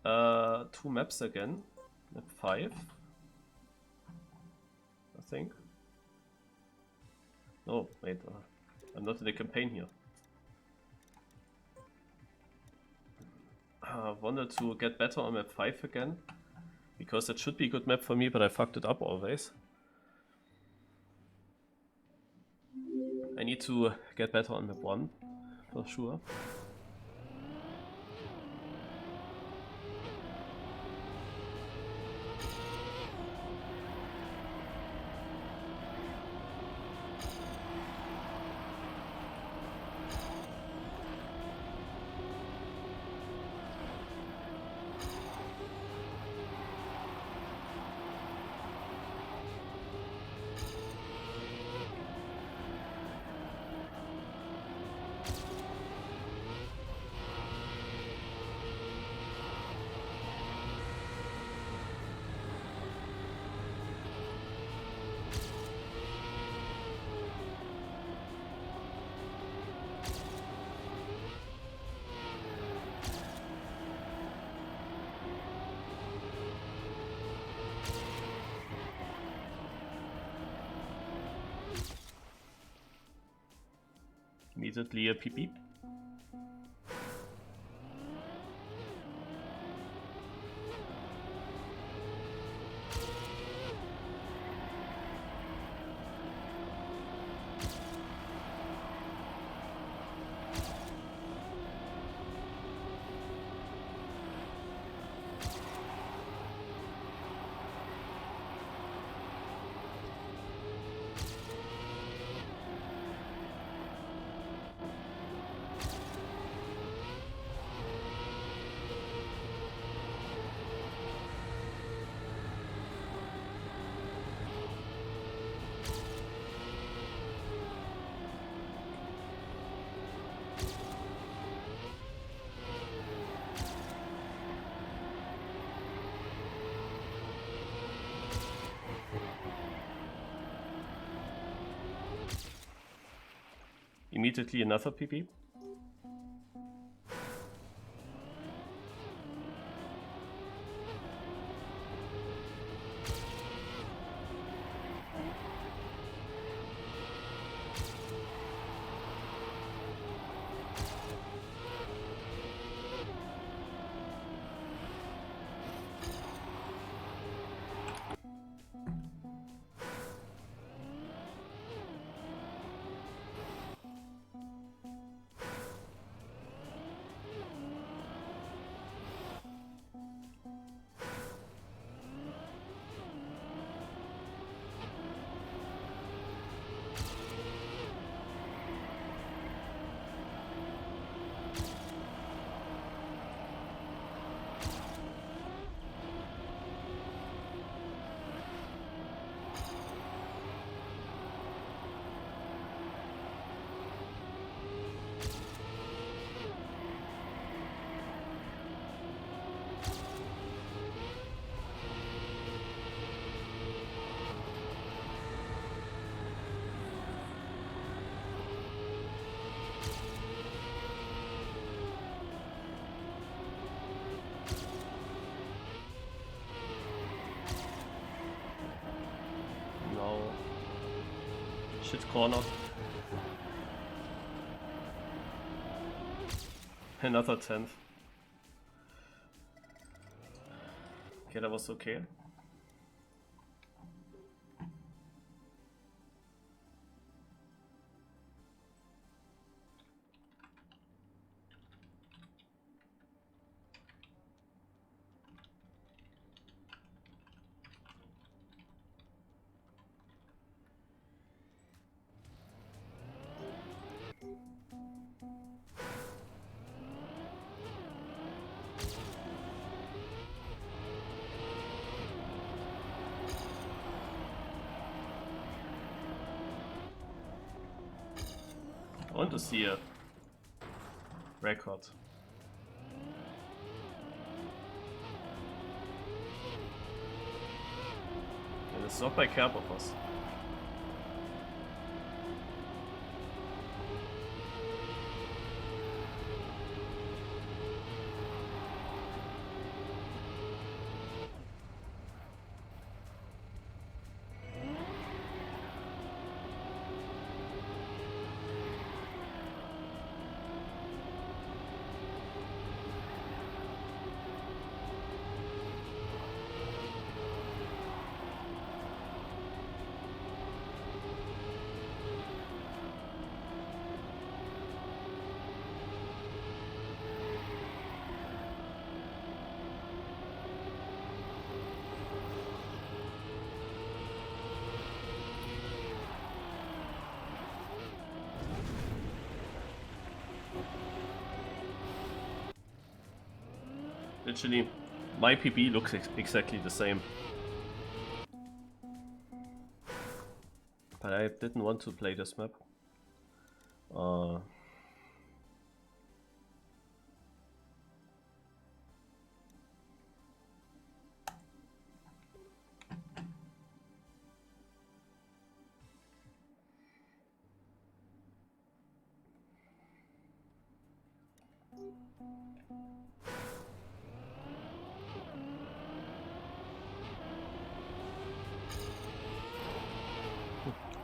2 maps again. Map 5. I think. No, wait. I'm not in the campaign here. I wanted to get better on map 5 again. Because it should be a good map for me, but I fucked it up always. I need to get better on map 1, for sure. Immediately a PP. Immediately another PP. Shit corner. Another 10th. Okay, that was okay. I want to see a record. And it's not by Kerberos. Literally, my PB looks exactly the same. But I didn't want to play this map.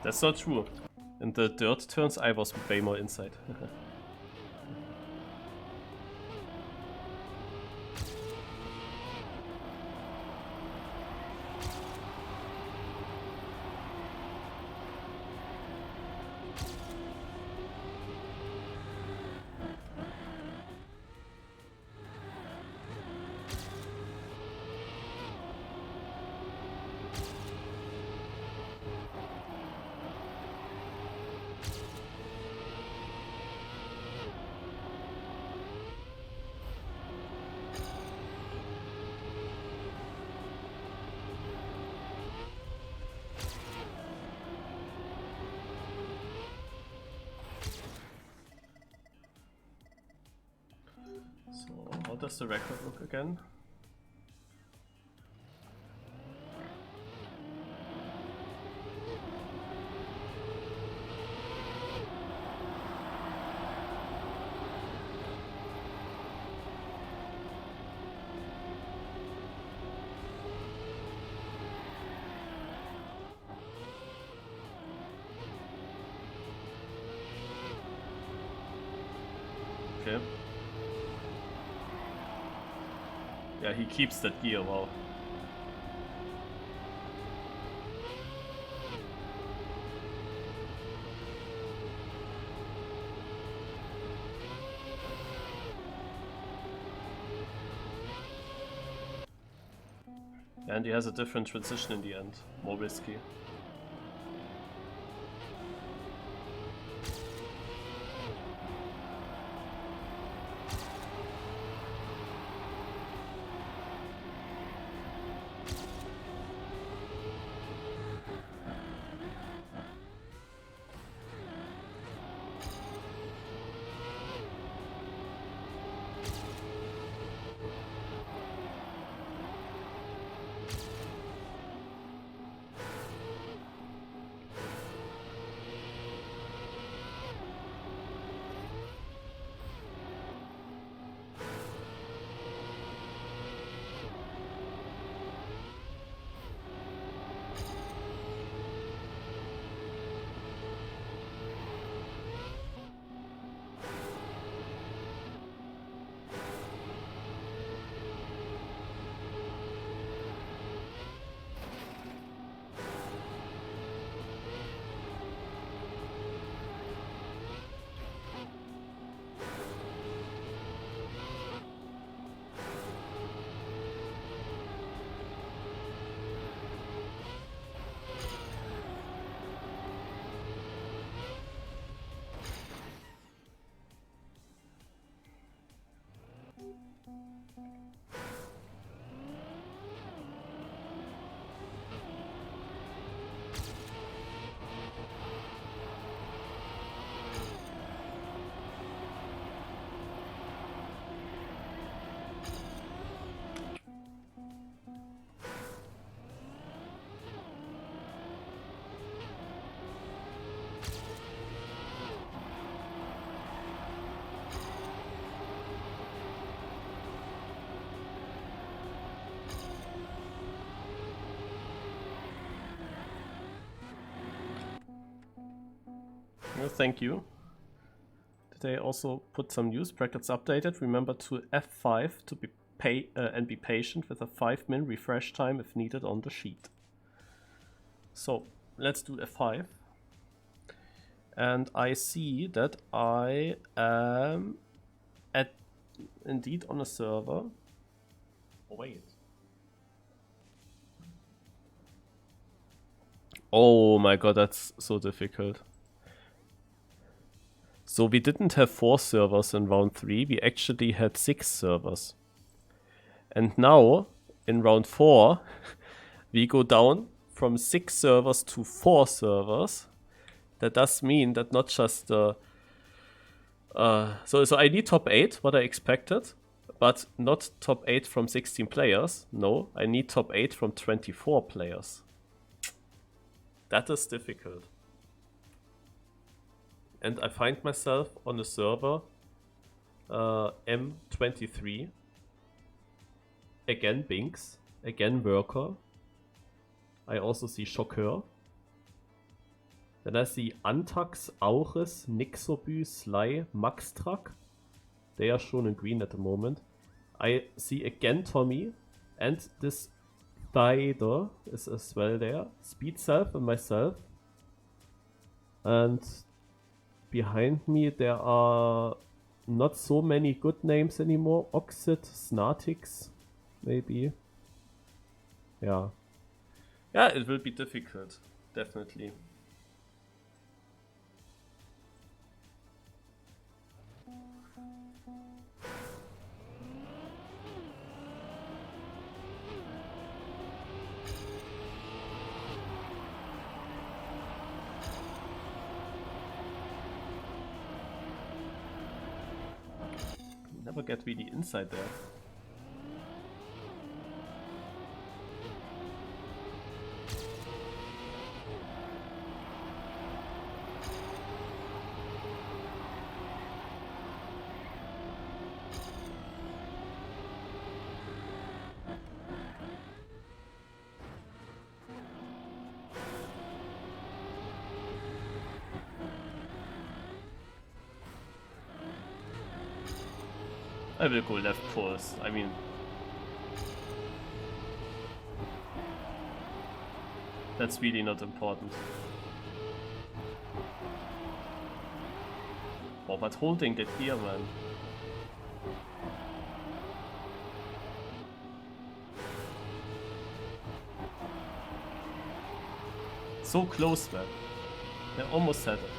That's not true. In the dirt turns, I was way more inside. So, how does the record look again? Okay. Yeah, he keeps that gear, wow. Yeah, and he has a different transition in the end, more risky. No, thank you. Did I also put some news brackets updated? Remember to F5 to be and be patient with a 5-min refresh time if needed on the sheet. So let's do F5. And I see that I am indeed on a server. Oh, wait. Oh my god, that's so difficult. So we didn't have 4 servers in round 3, we actually had 6 servers. And now, in round 4, we go down from 6 servers to 4 servers. That does mean that not just so I need top 8, what I expected, but not top 8 from 16 players. No, I need top 8 from 24 players. That is difficult. And I find myself on a server M23. Again Binks, again Worker. I also see Shocker. Then I see Antax, Auris, Nixoby, Sly, Maxtrack. They are shown in green at the moment. I see again Tommy, and this Thider is as well there. Speed Self and myself. And behind me there are not so many good names anymore. Oxid, Snartix, maybe. Yeah. Yeah, it will be difficult, definitely. Never get really inside there. I will go left pulse. I mean, that's really not important. Oh, but holding the gear, man. So close, man. They almost had it.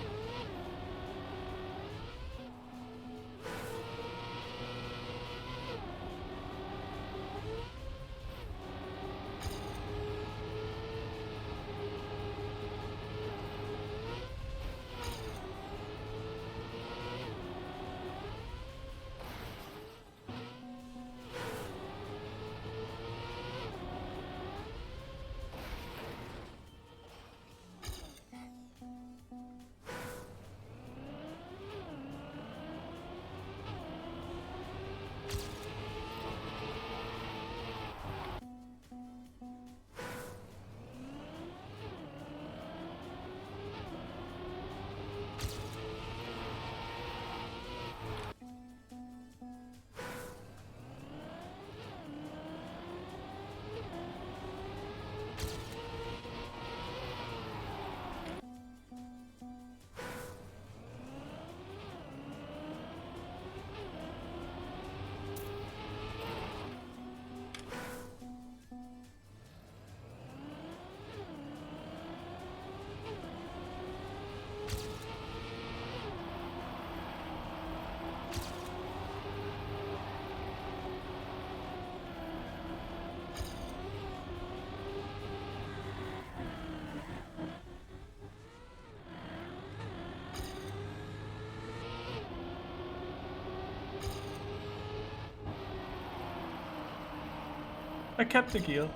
I kept the gear.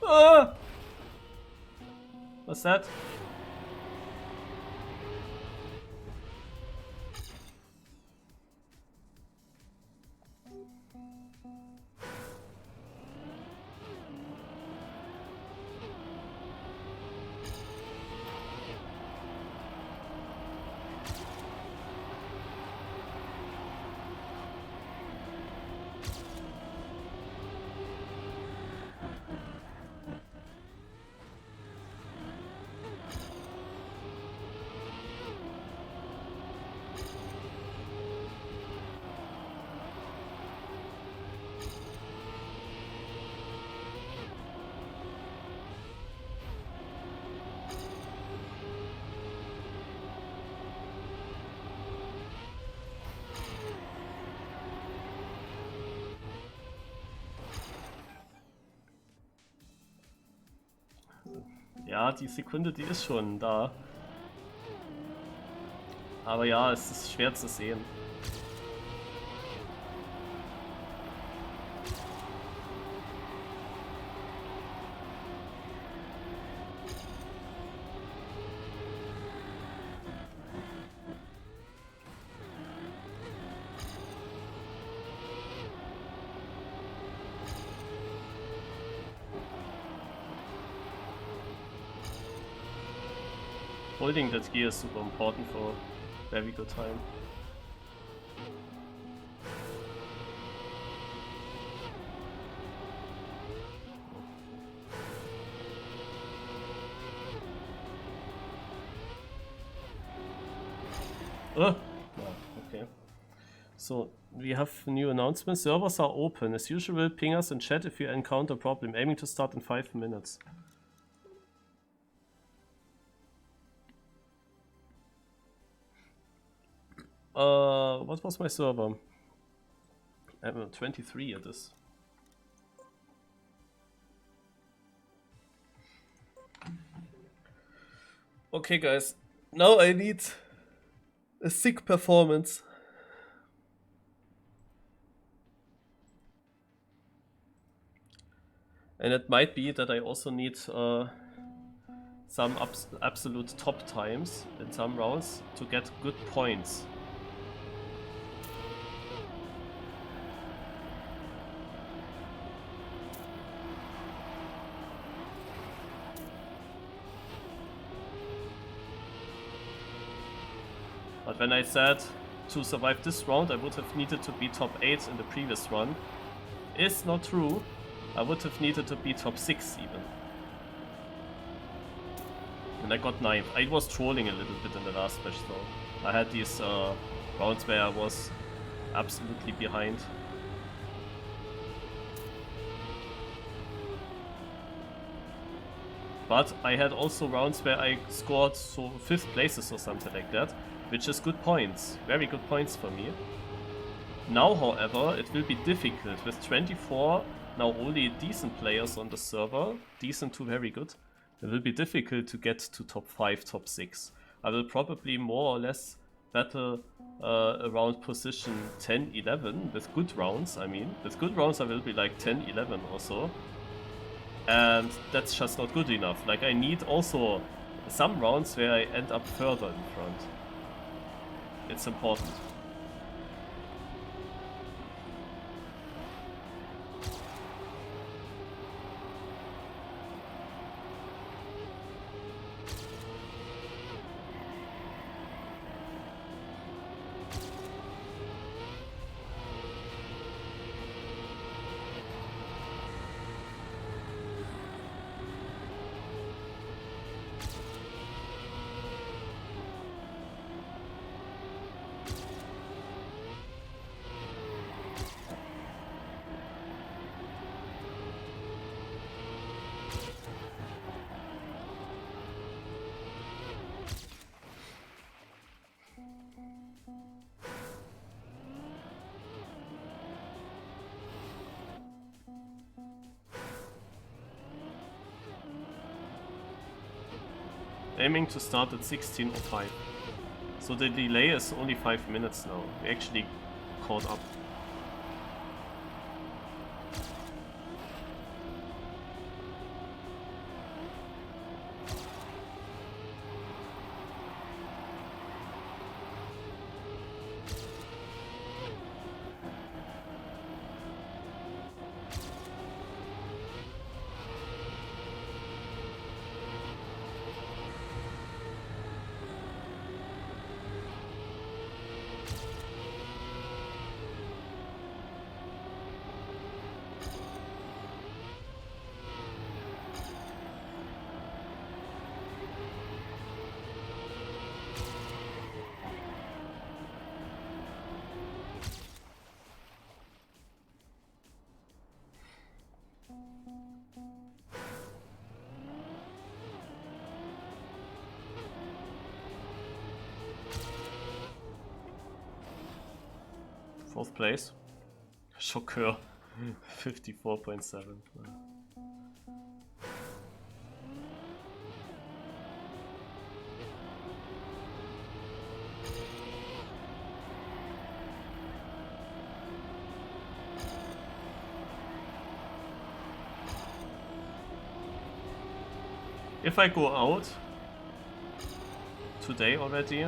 Ah! What's that? Ja, die Sekunde, die ist schon da. Aber ja, es ist schwer zu sehen. Holding that gear is super important for very good time. Oh, okay. So, we have a new announcement. Servers are open. As usual, ping us in chat if you encounter a problem. Aiming to start in 5 minutes. What was my server? I don't know, 23 it is. Okay guys, now I need a sick performance. And it might be that I also need some absolute top times in some rounds to get good points. But when I said to survive this round I would have needed to be top 8 in the previous run, is not true. I would have needed to be top 6 even. And I got 9th. I was trolling a little bit in the last match though. I had these rounds where I was absolutely behind. But I had also rounds where I scored 5th places or something like that, which is good points, very good points for me. Now, however, it will be difficult with 24 now only decent players on the server, decent to very good. It will be difficult to get to top 5, top 6. I will probably more or less battle around position 10, 11 with good rounds. I mean, with good rounds I will be like 10, 11 or so. And that's just not good enough. Like I need also some rounds where I end up further in front. It's important. Aiming to start at 16:05. So the delay is only 5 minutes now. We actually caught up. Fourth place. Shocker. 54.7. if I go out today already,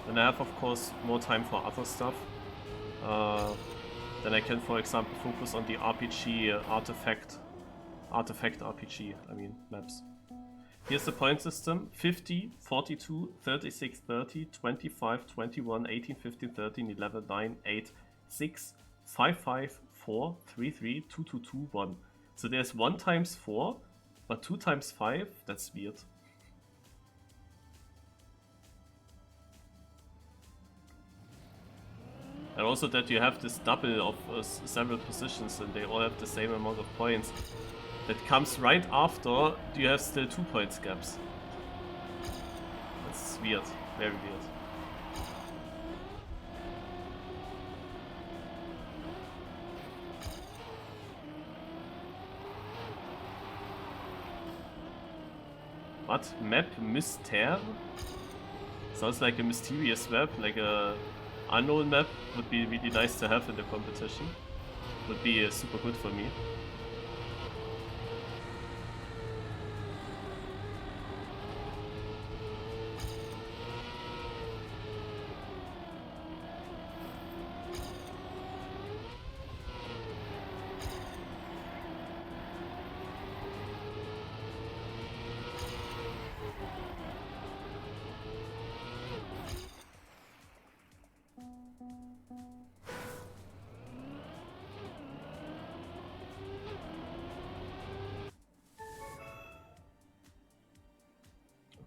then I have of course more time for other stuff. Then I can, for example, focus on the RPG artifact RPG, I mean maps. Here's the point system: 50, 42, 36, 30, 25, 21, 18, 15, 13, 11, 9, 8, 6, 5, 5, 4, 3, 3, 2, 2, 2, 1. So there's 1 times 4, but 2 times 5, that's weird. And also that you have this double of several positions and they all have the same amount of points. That comes right after you have still 2 points gaps. That's weird, very weird. What? Map Mystère? Sounds like a mysterious map, like a unknown map. Would be really nice to have in the competition. Would be super good for me.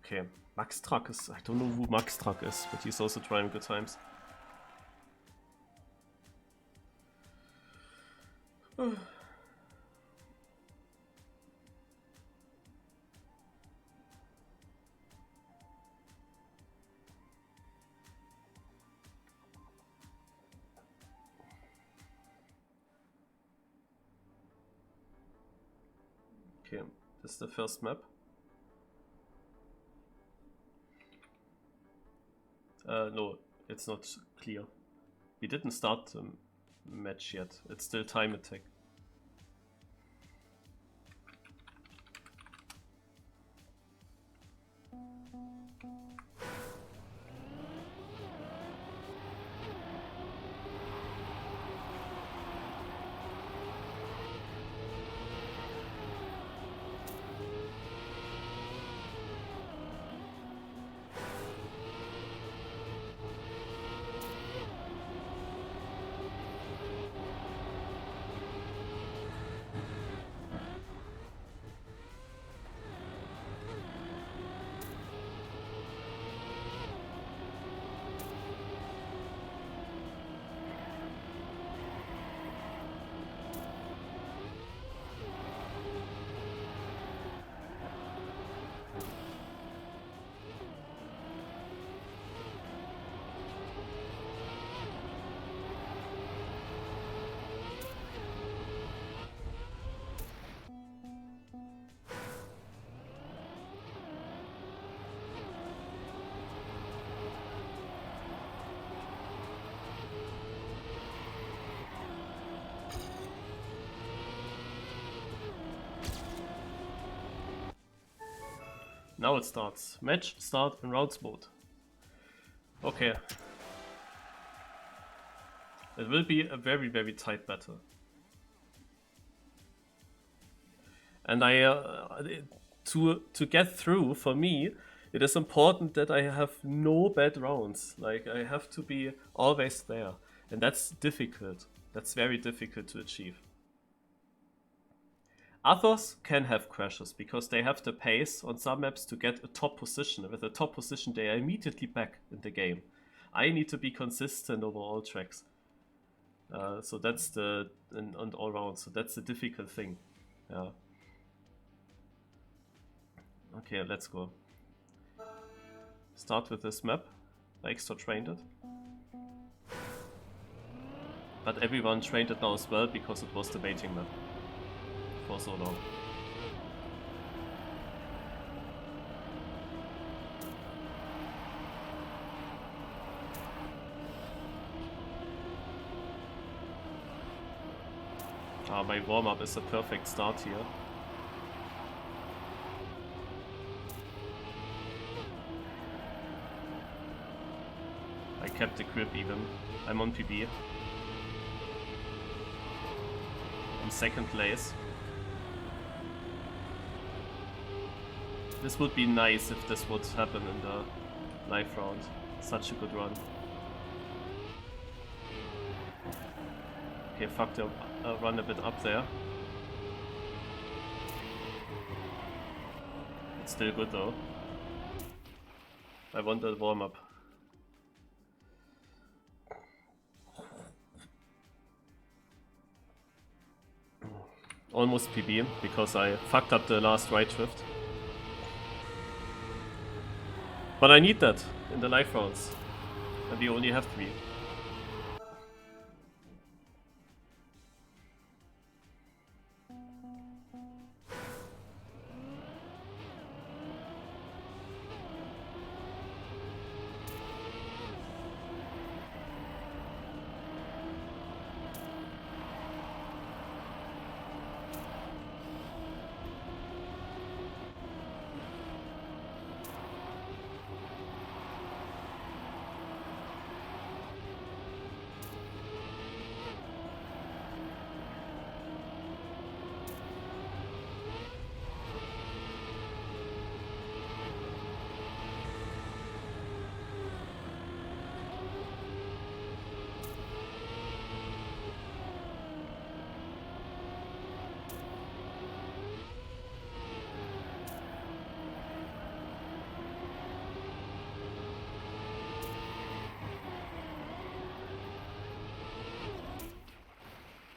Okay, Max Truck is... I don't know who Max Truck is, but he's also trying good times. Okay, this is the first map. No, it's not clear. We didn't start the match yet. It's still time attack. Now it starts. Match start in rounds mode. Okay. It will be a very, very tight battle. And to get through, for me, it is important that I have no bad rounds. Like, I have to be always there. And that's difficult. That's very difficult to achieve. Others can have crashes because they have the pace on some maps to get a top position. With a top position, they are immediately back in the game. I need to be consistent over all tracks. So that's the and all rounds. So that's the difficult thing. Yeah. Okay, let's go. Start with this map. I extra trained it. But everyone trained it now as well because it was the baiting map for so long. My warm-up is a perfect start here. I kept the grip even. I'm on PB. In second place. This would be nice if this would happen in the live round. Such a good run. Okay, fucked up, run a bit up there. It's still good though. I want the warm up. Almost PB because I fucked up the last right shift. But I need that in the live rounds. And we only have 3.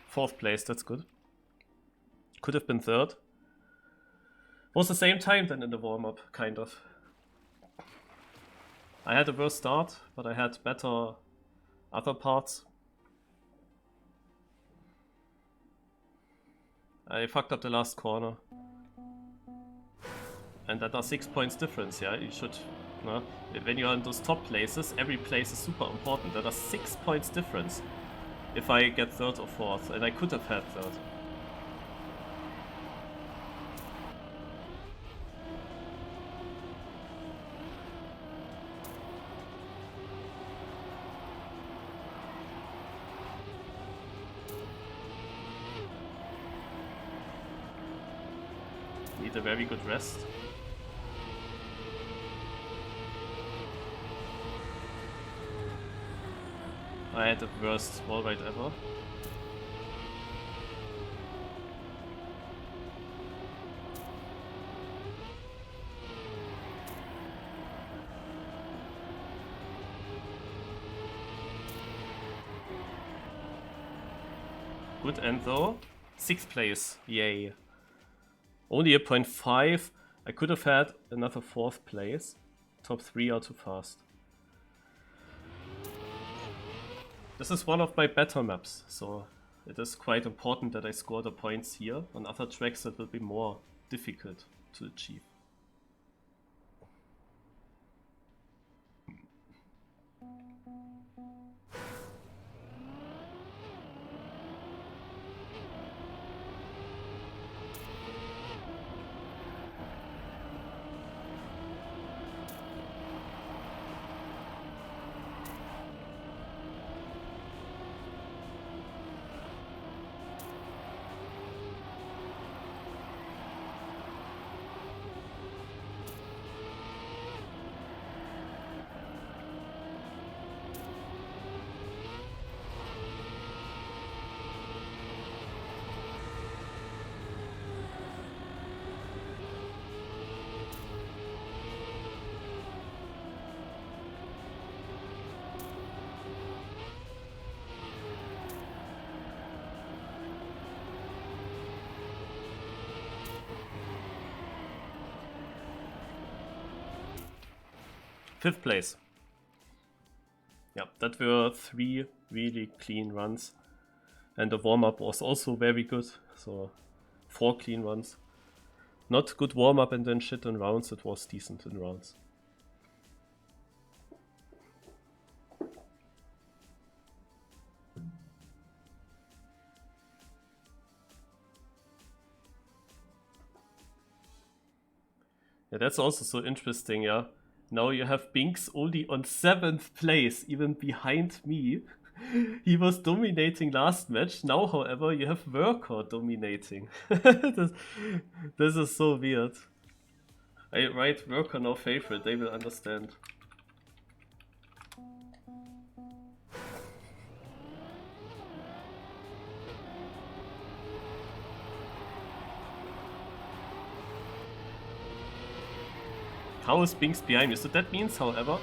Fourth place, that's good. Could have been third. Was the same time then in the warm-up, kind of. I had a worse start, but I had better other parts. I fucked up the last corner. And that are 6 points difference, yeah? You should... No? When you're in those top places, every place is super important. That are 6 points difference. If I get third or fourth, and I could have had third. Need a very good rest. I had the worst wall ride ever. Good end though. 6th place, yay. Only a 0.5. I could have had another 4th place. Top 3 are too fast. This is one of my better maps, so it is quite important that I score the points here. On other tracks it will be more difficult to achieve. Fifth place. Yeah, that were 3 really clean runs. And the warm-up was also very good. So 4 clean runs. Not good warm-up and then shit in rounds, it was decent in rounds. Yeah, that's also so interesting, yeah. Now you have Binks only on 7th place, even behind me. He was dominating last match. Now, however, you have Worker dominating. this is so weird. I write Worker no favorite, they will understand. How is Binks behind me? So that means, however,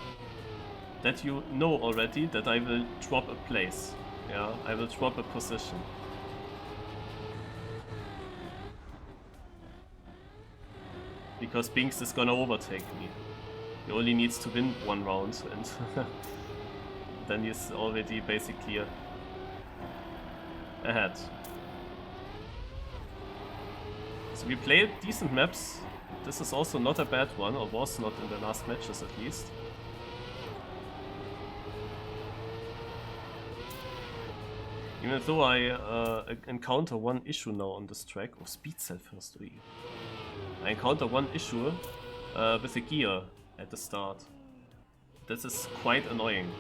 that you know already that I will drop a place. Yeah, I will drop a position. Because Binks is gonna overtake me. He only needs to win 1 round and then he's already basically ahead. So we played decent maps. This is also not a bad one, or was not in the last matches at least. Even though I encounter one issue now on this track. Oh, speed cell first. I encounter one issue with the gear at the start. This is quite annoying.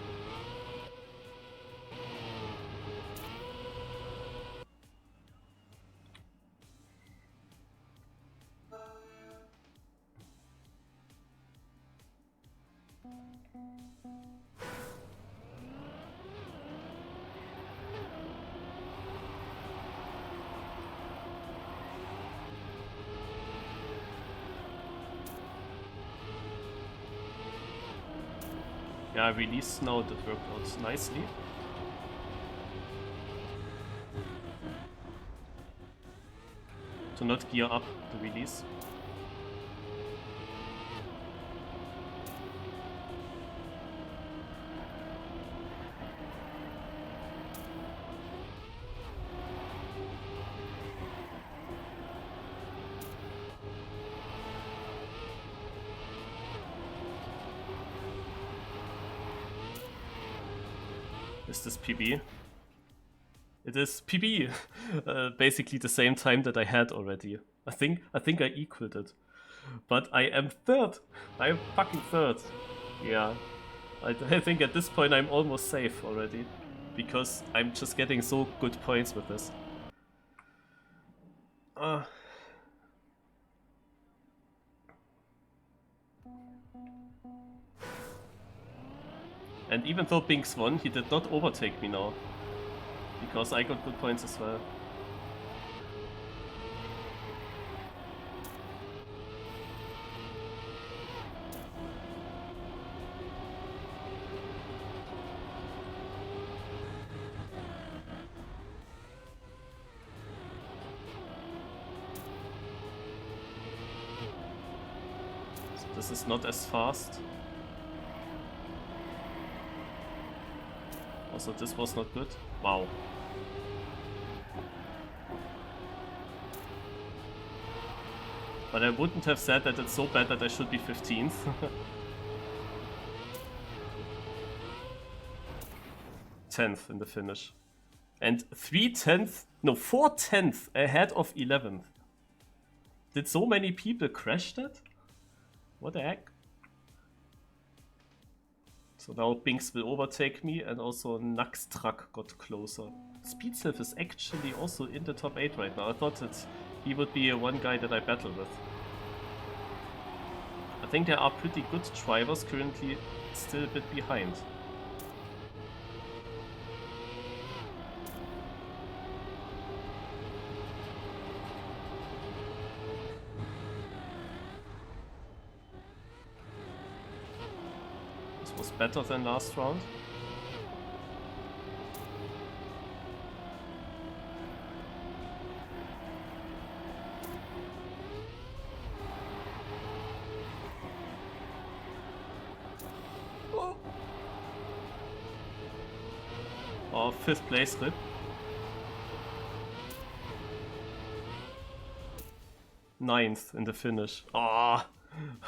Yeah, I released now, that worked out nicely. To not gear up the release. Is this PB? It is PB! Basically the same time that I had already. I think I equaled it. But I am 3rd! I am fucking 3rd! Yeah. I think at this point I'm almost safe already. Because I'm just getting so good points with this. And even though Binks won, he did not overtake me now. Because I got good points as well. So this is not as fast. Also, this was not good. Wow. But I wouldn't have said that it's so bad that I should be 15th. 10th in the finish. And 4/10 ahead of 11th. Did so many people crash that? What the heck? So now Binks will overtake me, and also Nax truck got closer. Speedself is actually also in the top 8 right now. I thought that he would be one guy that I battle with. I think there are pretty good drivers currently still a bit behind. Was better than last round. Oh, 5th place rip. 9th in the finish. Ah,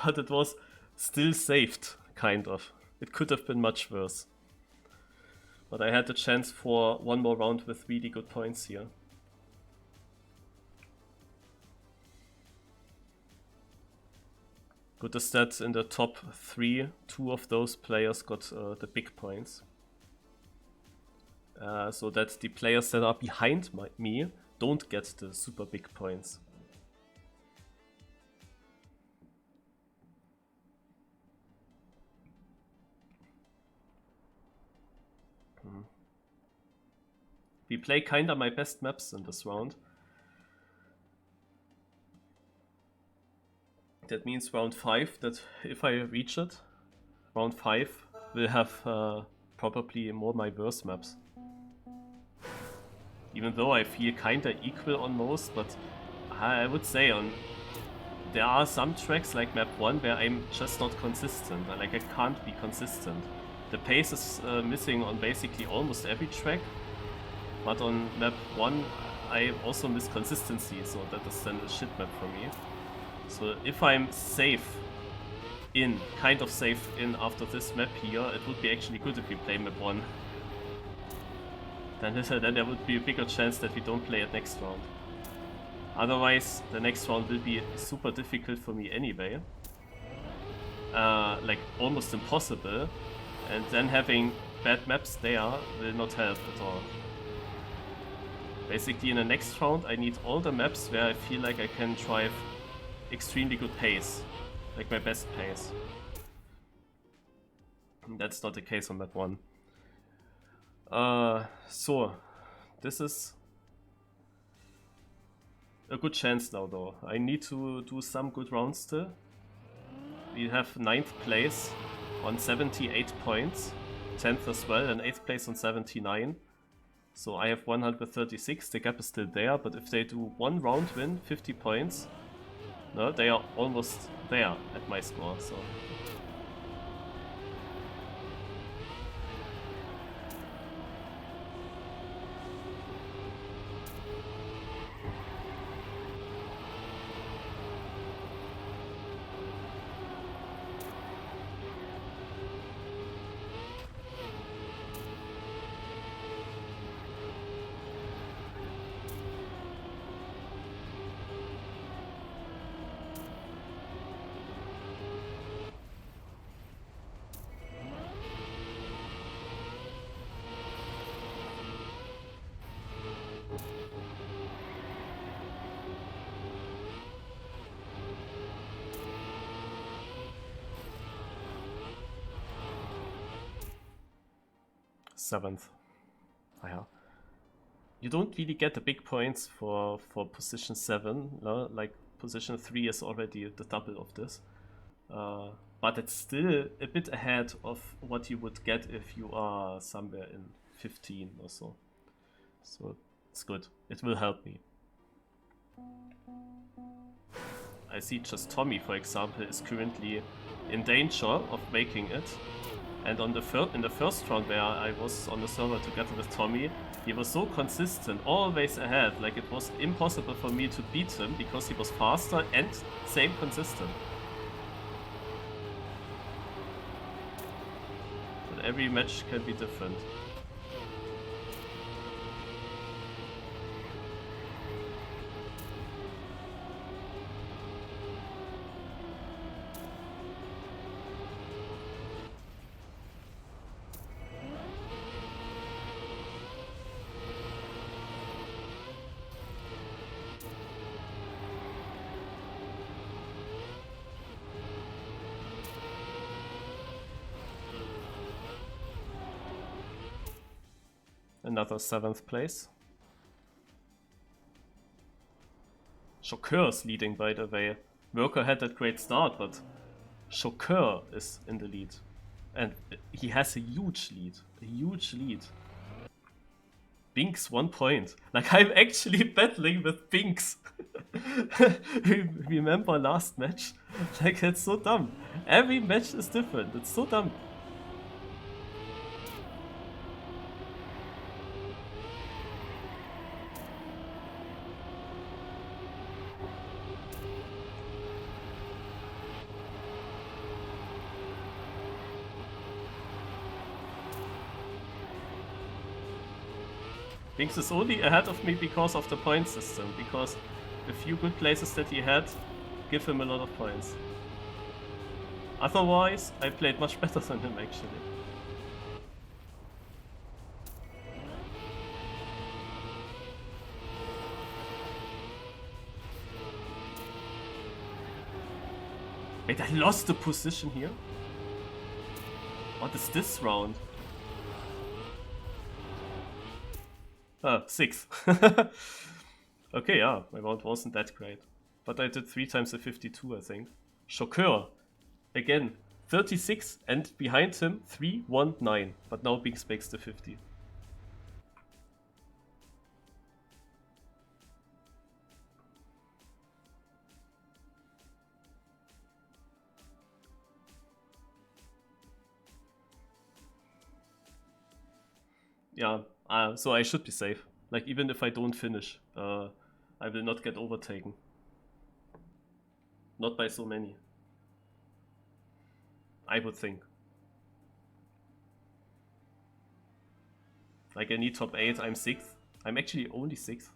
but it was still saved, kind of. It could have been much worse. But I had the chance for one more round with really good points here. Good is that in the top 3, 2 of those players got the big points. So that the players that are behind me don't get the super big points. We play kinda my best maps in this round. That means round 5, that if I reach it, round 5 will have probably more my worst maps. Even though I feel kinda equal on most, but I would say there are some tracks like map 1 where I'm just not consistent, like I can't be consistent. The pace is missing on basically almost every track, but on map 1 I also miss consistency, so that is then a shit map for me. So if I'm kind of safe in after this map here, it would be actually good if we play map 1. Then there would be a bigger chance that we don't play it next round. Otherwise, the next round will be super difficult for me anyway. Like almost impossible. And then having bad maps there will not help at all. Basically in the next round I need all the maps where I feel like I can drive extremely good pace. Like my best pace. And that's not the case on map 1. So, this is a good chance now though. I need to do some good rounds still. We have 9th place on 78 points, 10th as well, and 8th place on 79. So I have 136, the gap is still there, but if they do one round win, 50 points, no, they are almost there at my score, so... Seventh. Oh, yeah. You don't really get the big points for position 7, no? Like position 3 is already the double of this. But it's still a bit ahead of what you would get if you are somewhere in 15 or so. So it's good. It will help me. I see just Tommy, for example, is currently in danger of making it. And on in the first round where I was on the server together with Tommy, he was so consistent, always ahead, like it was impossible for me to beat him because he was faster and same consistent. But every match can be different. Another 7th place. Shocker is leading, by the way. Worker had that great start, but Shocker is in the lead. And he has a huge lead. A huge lead. Binks 1 point. Like, I'm actually battling with Binks. Remember last match? Like, it's so dumb. Every match is different. It's so dumb. Binks is only ahead of me because of the point system, because the few good places that he had give him a lot of points. Otherwise, I played much better than him actually. Wait, I lost the position here? What is this round? 6. Okay, yeah, my round wasn't that great. But I did 3 times the 52, I think. Shocker! Again, 36 and behind him 319. But now Big Specs the 50. Yeah, so I should be safe. Like, even if I don't finish, I will not get overtaken. Not by so many. I would think. Like, I need top 8, I'm 6th. I'm actually only 6th.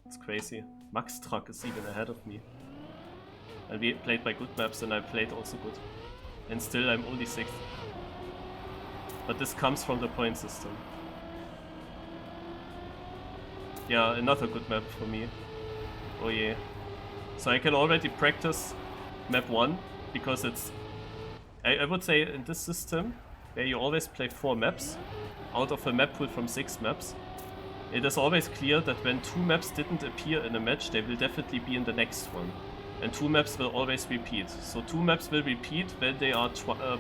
It's crazy. Max Truck is even ahead of me. And we played by good maps and I played also good. And still I'm only 6th. But this comes from the point system. Yeah, another good map for me. Oh yeah. So I can already practice map 1, because it's... I would say in this system, where you always play 4 maps, out of a map pool from 6 maps, it is always clear that when 2 maps didn't appear in a match, they will definitely be in the next one. And 2 maps will always repeat. So 2 maps will repeat when they are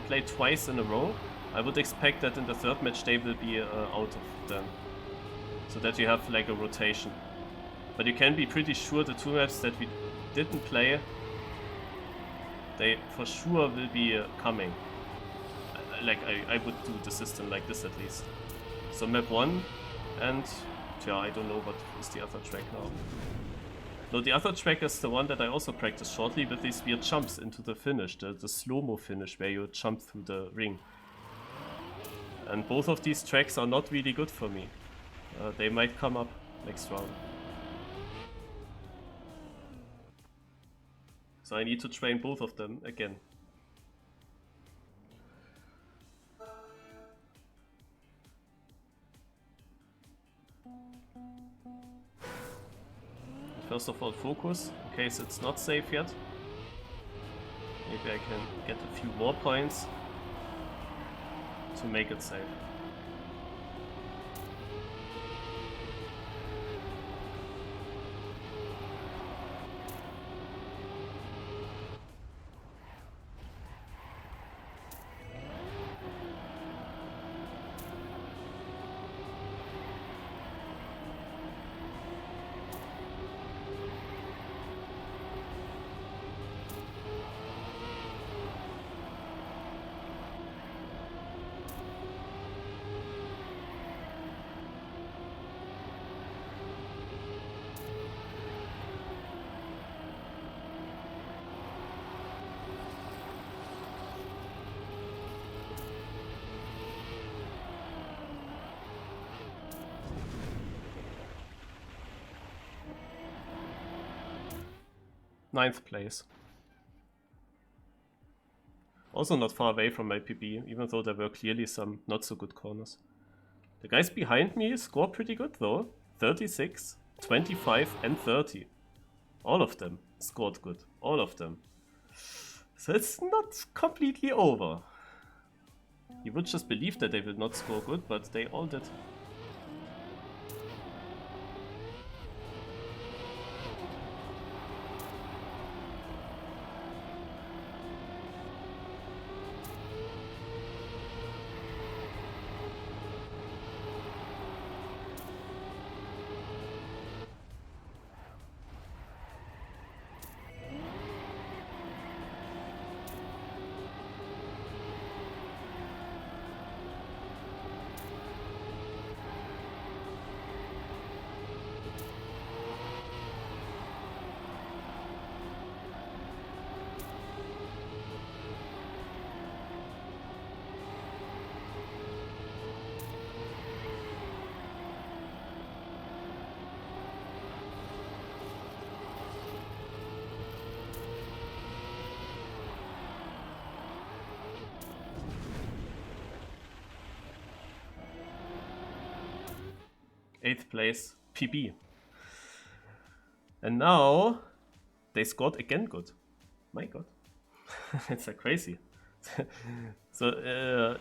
played twice in a row. I would expect that in the 3rd match they will be out of them. So that you have like a rotation. But you can be pretty sure the 2 maps that we didn't play, they for sure will be coming. I would do the system like this at least. So map 1 and... yeah, I don't know what is the other track now. No, the other track is the one that I also practiced shortly with these weird jumps into the finish, the slow-mo finish where you jump through the ring. And both of these tracks are not really good for me. They might come up next round. So I need to train both of them again. First of all, focus, in case it's not safe yet. Maybe I can get a few more points to make it safe. Ninth place. Also not far away from my PB, even though there were clearly some not so good corners. The guys behind me score pretty good though. 36, 25 and 30. All of them scored good. All of them. So it's not completely over. You would just believe that they will not score good, but they all did. 8th place PB. And now they scored again good. My god. It's like crazy. So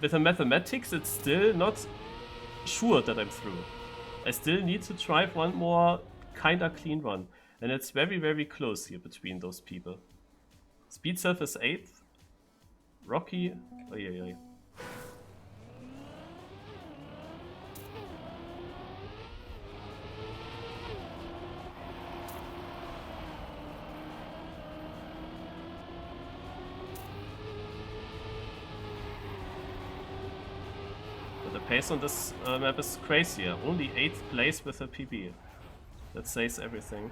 with the mathematics, it's still not sure that I'm through. I still need to drive one more kinda clean run. And it's very, very close here between those people. Speedself is 8th. Rocky... Oi. But the pace on this map is crazier. Only 8th place with a PB. That says everything.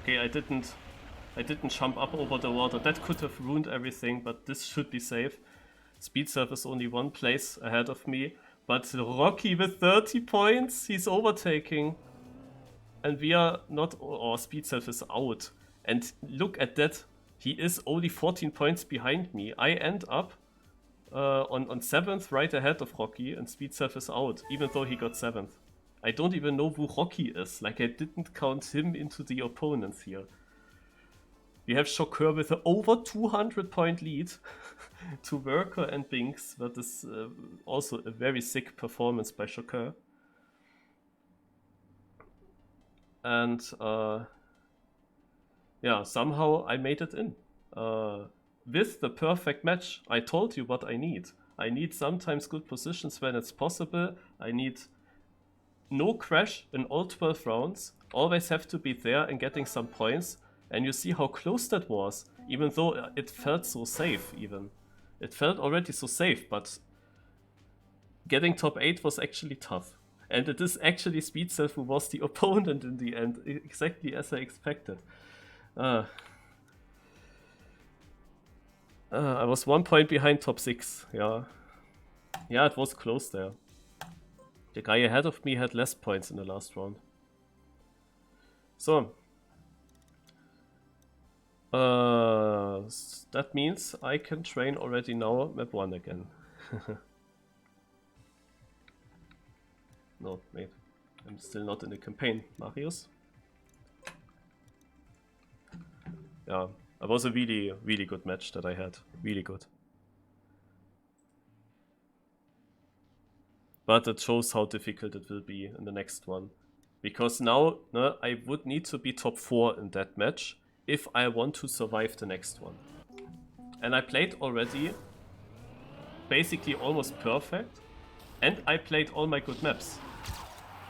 Okay, I didn't jump up over the water. That could have ruined everything, but this should be safe. Speedself is only 1 place ahead of me, but Rocky with 30 points, he's overtaking. And we are not, or Speedself is out. And look at that, he is only 14 points behind me. I end up on 7th, right ahead of Rocky, and Speedself is out, even though he got 7th. I don't even know who Rocky is, like I didn't count him into the opponents here. We have Shocker with an over 200 point lead to Worker and Binks. That is also a very sick performance by Shocker. And yeah, somehow I made it in. With the perfect match, I told you what I need. I need sometimes good positions when it's possible. I need no crash in all 12 rounds. Always have to be there and getting some points. And you see how close that was, even though it felt so safe even. It felt already so safe, but getting top 8 was actually tough. And it is actually Speedself who was the opponent in the end, exactly as I expected. I was 1 point behind TOPxx, yeah. Yeah, it was close there. The guy ahead of me had less points in the last round. So. That means I can train already now map 1 again. No, wait. I'm still not in the campaign, Marius. Yeah, it was a really, really good match that I had. Really good. But it shows how difficult it will be in the next one. Because now I would need to be top 4 in that match if I want to survive the next one. And I played already basically almost perfect. And I played all my good maps.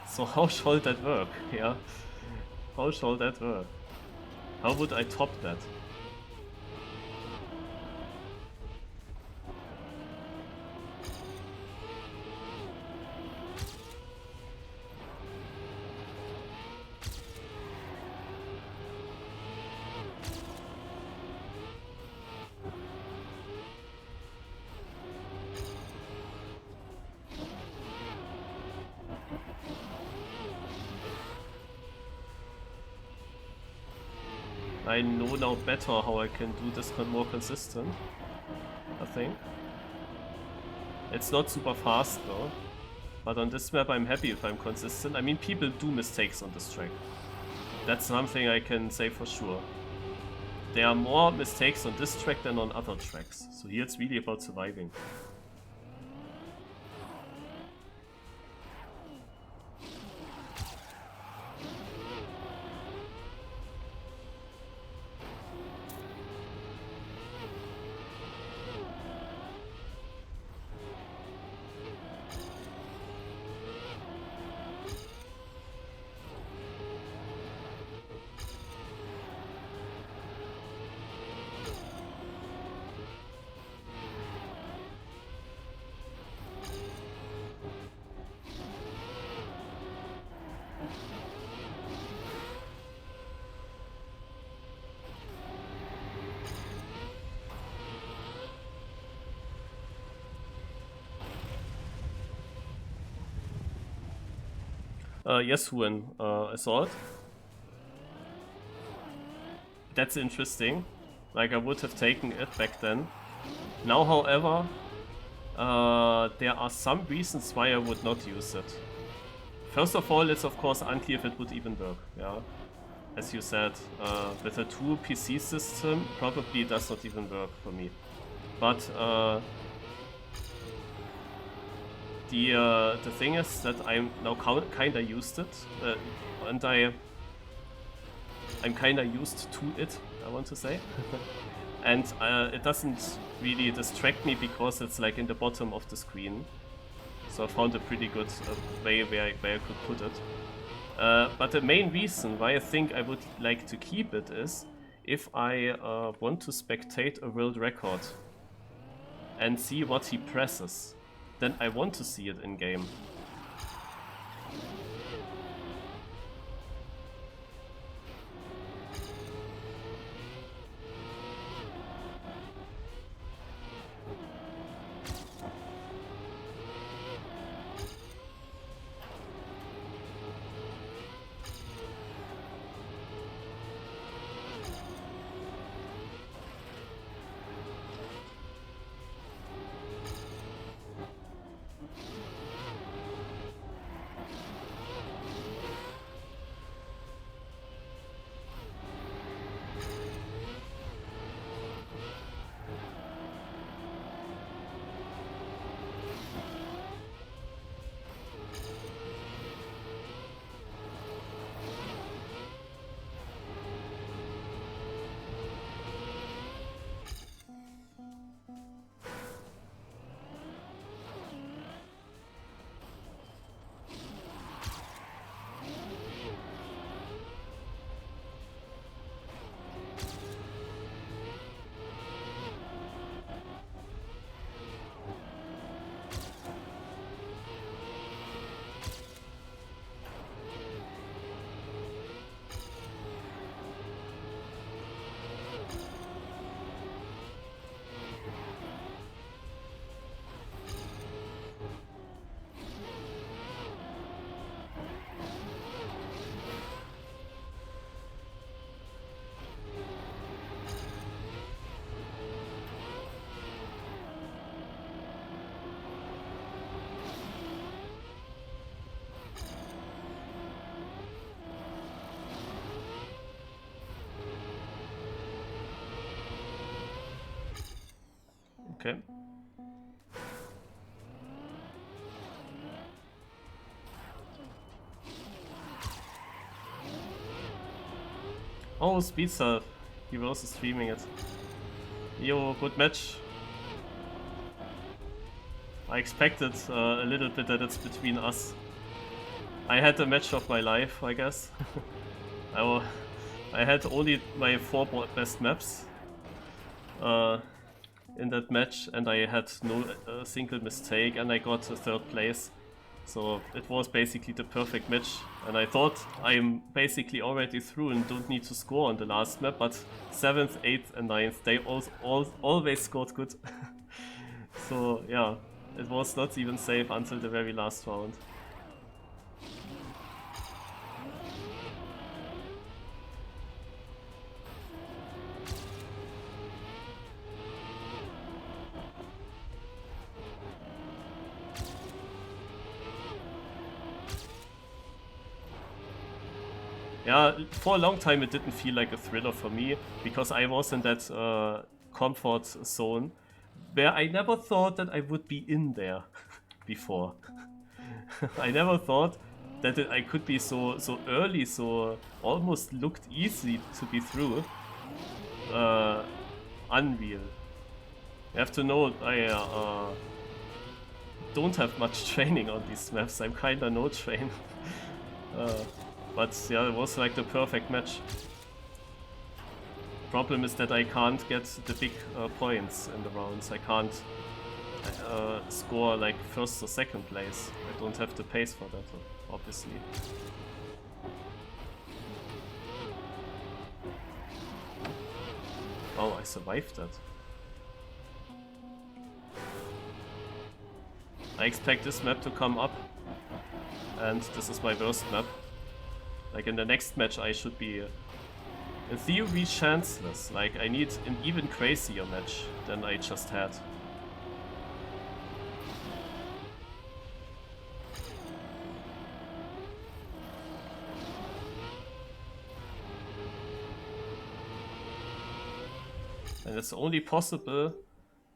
So how shall that work? Yeah. How shall that work? How would I top that? I know now better how I can do this more consistent, I think. It's not super fast though, but on this map I'm happy if I'm consistent. I mean, people do mistakes on this track. That's something I can say for sure. There are more mistakes on this track than on other tracks, so here it's really about surviving. Yasuan assault. That's interesting. Like, I would have taken it back then. Now, however, there are some reasons why I would not use it. First of all, it's of course unclear if it would even work, yeah. As you said, with a 2 PC system, probably it does not even work for me. But the thing is that I'm now kinda used it, and I'm kinda used to it, I want to say. And it doesn't really distract me because it's like in the bottom of the screen. So I found a pretty good way where I could put it. But the main reason why I think I would like to keep it is if I want to spectate a world record and see what he presses, then I want to see it in game. Okay. Oh, Speed Surf. He was also streaming it. Yo, good match. I expected a little bit that it's between us. I had the match of my life, I guess. I had only my 4 best maps in that match, and I had no single mistake, and I got a 3rd place. So it was basically the perfect match, and I thought I'm basically already through and don't need to score on the last map, but 7th, 8th and 9th, they always scored good. So yeah, it was not even safe until the very last round. Yeah, for a long time it didn't feel like a thriller for me, because I was in that comfort zone where I never thought that I would be in there before. I never thought that I could be so early, so almost looked easy to be through. Unreal. You have to know, I don't have much training on these maps, I'm kinda no train. But yeah, it was like the perfect match. Problem is that I can't get the big points in the rounds. I can't score like 1st or 2nd place. I don't have the pace for that, obviously. Oh, I survived that. I expect this map to come up. and this is my worst map. Like in the next match I should be, in theory, chanceless. Like I need an even crazier match than I just had. And it's only possible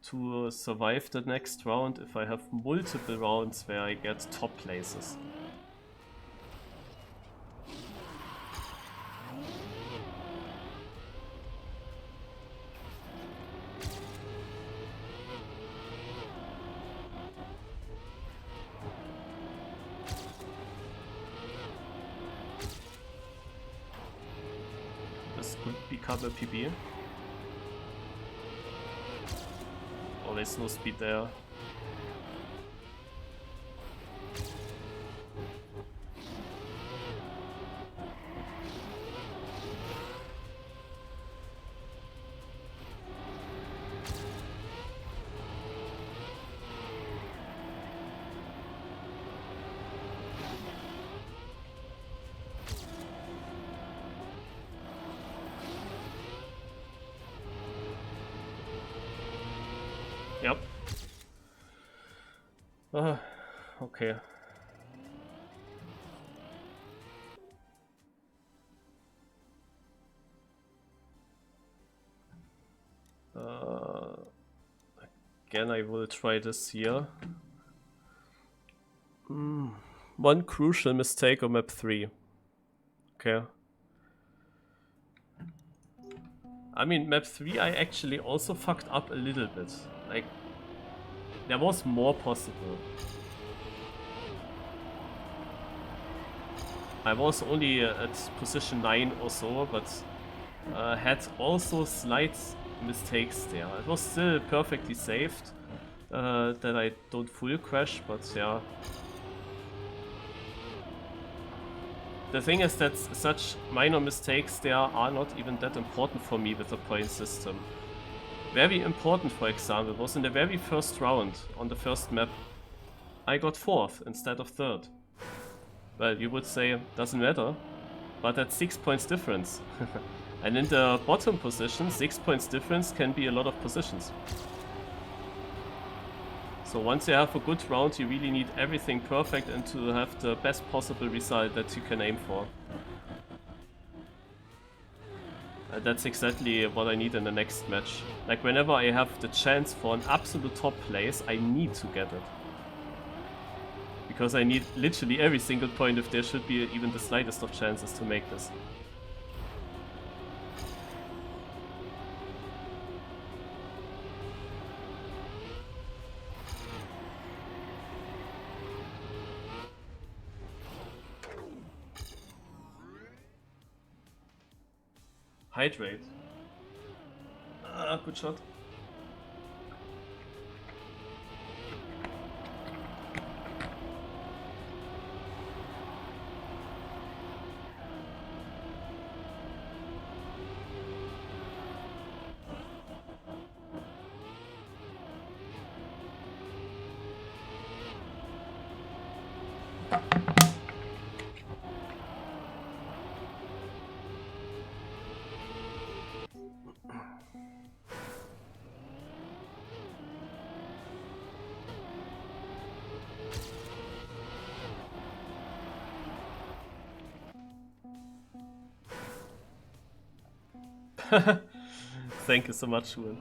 to survive the next round if I have multiple rounds where I get top places. This could become a PB. Always no speed there. Yep. Okay. Again, I will try this here. One crucial mistake on map 3. Okay. I mean, map 3 I actually also fucked up a little bit. Like, there was more possible. I was only at position 9 or so, but had also slight mistakes there. It was still perfectly saved that I don't full crash, but yeah. The thing is that such minor mistakes there are not even that important for me with the point system. Very important, for example, was in the very first round on the first map. I got 4th instead of 3rd. Well, you would say, doesn't matter, but that's 6 points difference. And in the bottom position, 6 points difference can be a lot of positions. So once you have a good round, you really need everything perfect and to have the best possible result that you can aim for. And that's exactly what I need in the next match. Like whenever I have the chance for an absolute top place, I need to get it. Because I need literally every single point if there should be even the slightest of chances to make this. Hydrate. Good shot. Thank you so much, Juan.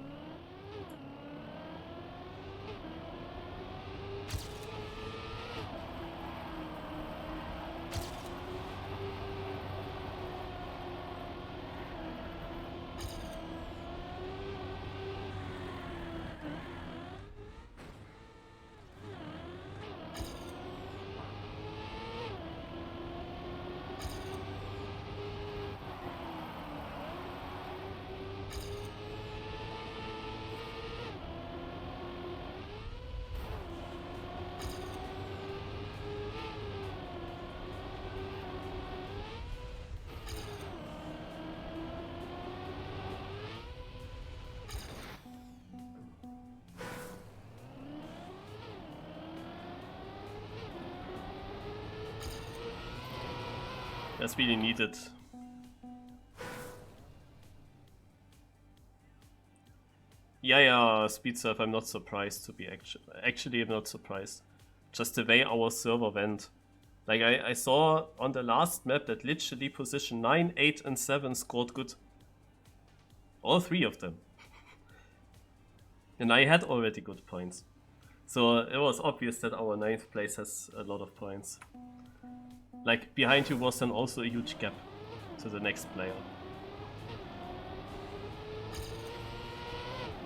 That's really needed. Yeah, speed surf, I'm not surprised to be actually I'm not surprised. Just the way our server went. Like I saw on the last map that literally position 9, 8 and 7 scored good. All 3 of them. And I had already good points. So it was obvious that our 9th place has a lot of points. Like behind you was then also a huge gap to the next player.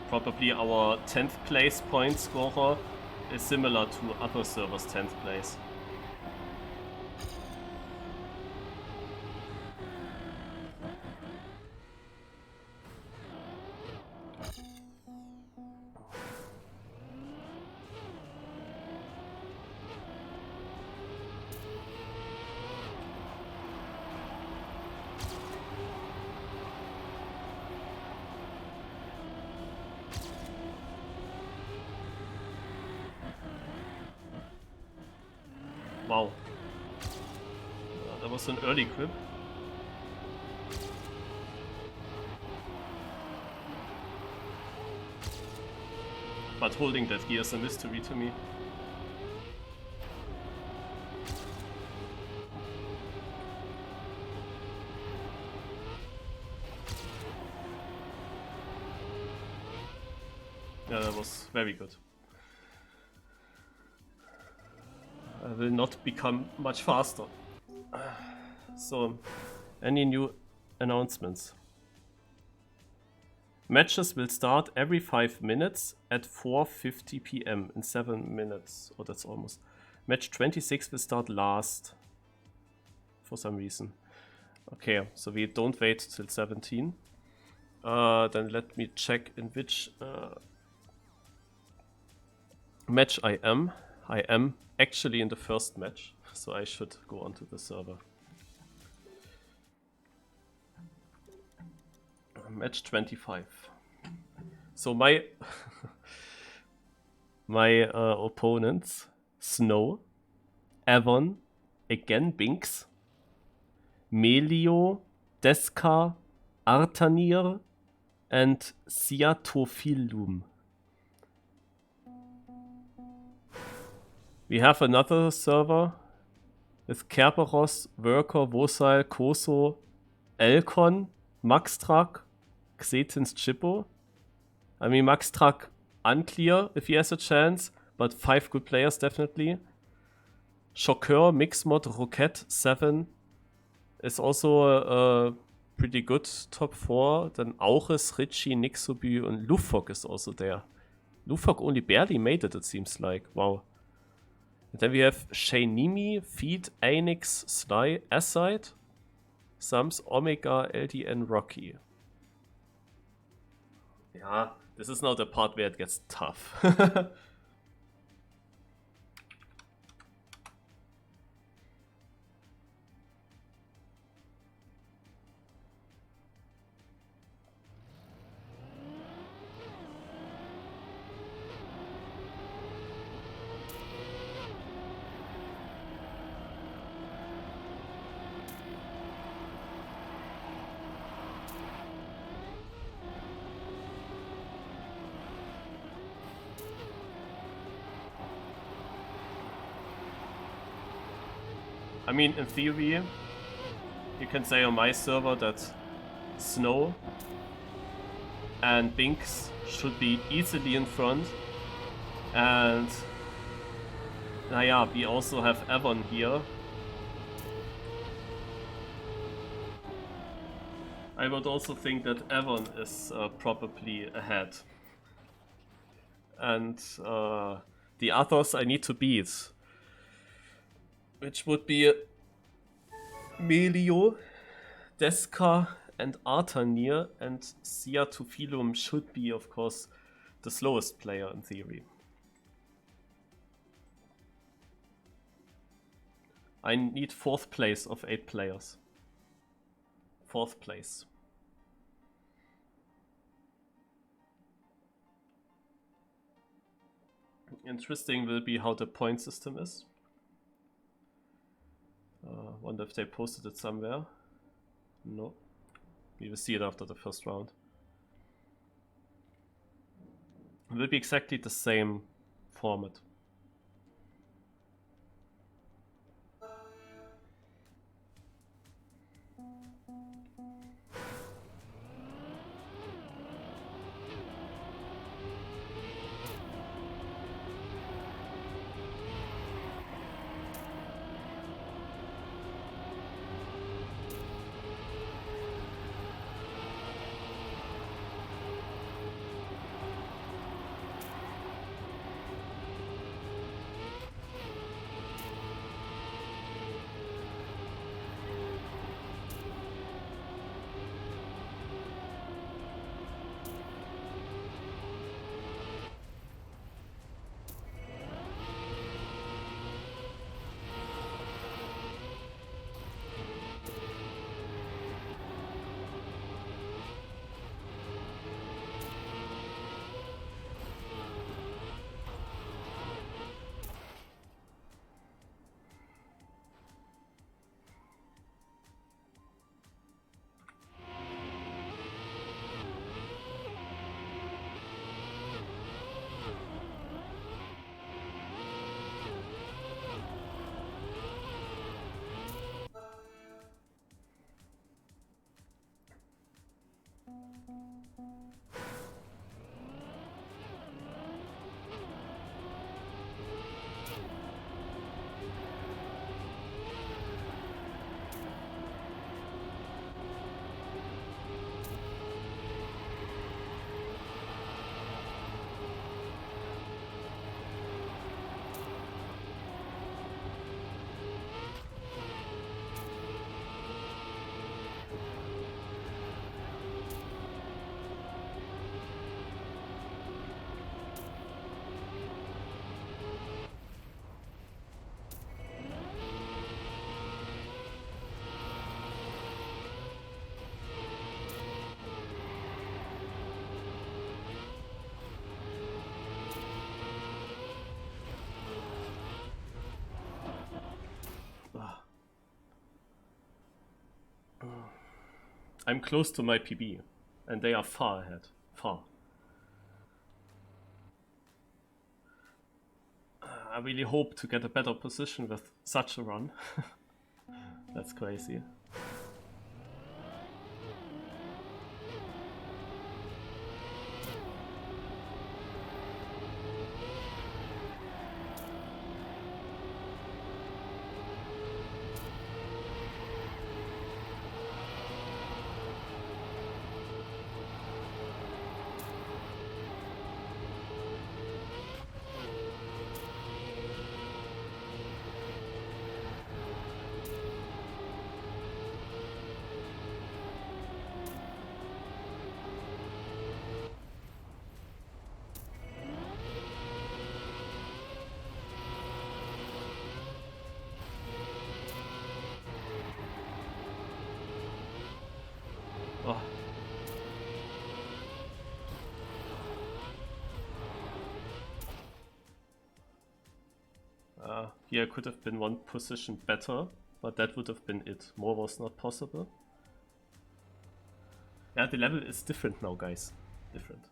Probably our 10th place point scorer is similar to other servers' 10th place. Wow. That was an early grip. But holding that gear is a mystery to me. Yeah, that was very good. I will not become much faster. So, any new announcements? Matches will start every 5 minutes at 4:50 PM in 7 minutes. Oh, that's almost. Match 26 will start last. For some reason. Okay, so we don't wait till 17. Then let me check in which match I am. I am actually in the first match, so I should go onto the server. Match 25. So my my opponents: Snow, Avon, again Binks, Melio, Deska, Artanir, and Siatofilum. We have another server with Kerberos, Worker, Vosal, Koso, Elkon, Maxtrak, Xetins, Chippo. I mean, Maxtrak, unclear if he has a chance, but 5 good players definitely. Shocker, Mixmod, Rocket, 7 is also a pretty good top 4. Then Auris, Richie, Nixoby, and Lufok is also there. Lufok only barely made it seems like. Wow. And then we have Shainimi, Feed, Anix, Sly, Aside, Sums, Omega, LDN, Rocky. Yeah, this is now the part where it gets tough. I mean, in theory, you can say on my server that Snow and Binks should be easily in front. And naja, we also have Avon here. I would also think that Avon is probably ahead. And the others I need to beat. Which would be Melio, Deska, and Artanir, and Siatofilum should be, of course, the slowest player in theory. I need 4th place of 8 players. 4th place. Interesting will be how the point system is. Wonder if they posted it somewhere. No. We will see it after the first round. It will be exactly the same format. I'm close to my PB, and they are far ahead. Far. I really hope to get a better position with such a run. That's crazy. Oh. Here could have been one position better, but that would have been it. More was not possible. Yeah, the level is different now, guys. Different.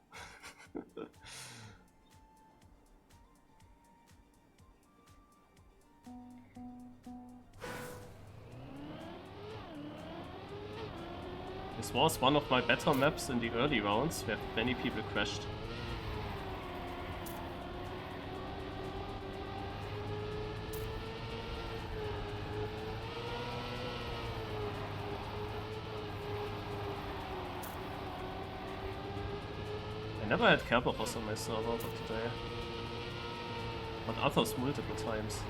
This was one of my better maps in the early rounds, where many people crashed. I never had Kerberos on my server, but today. But others multiple times.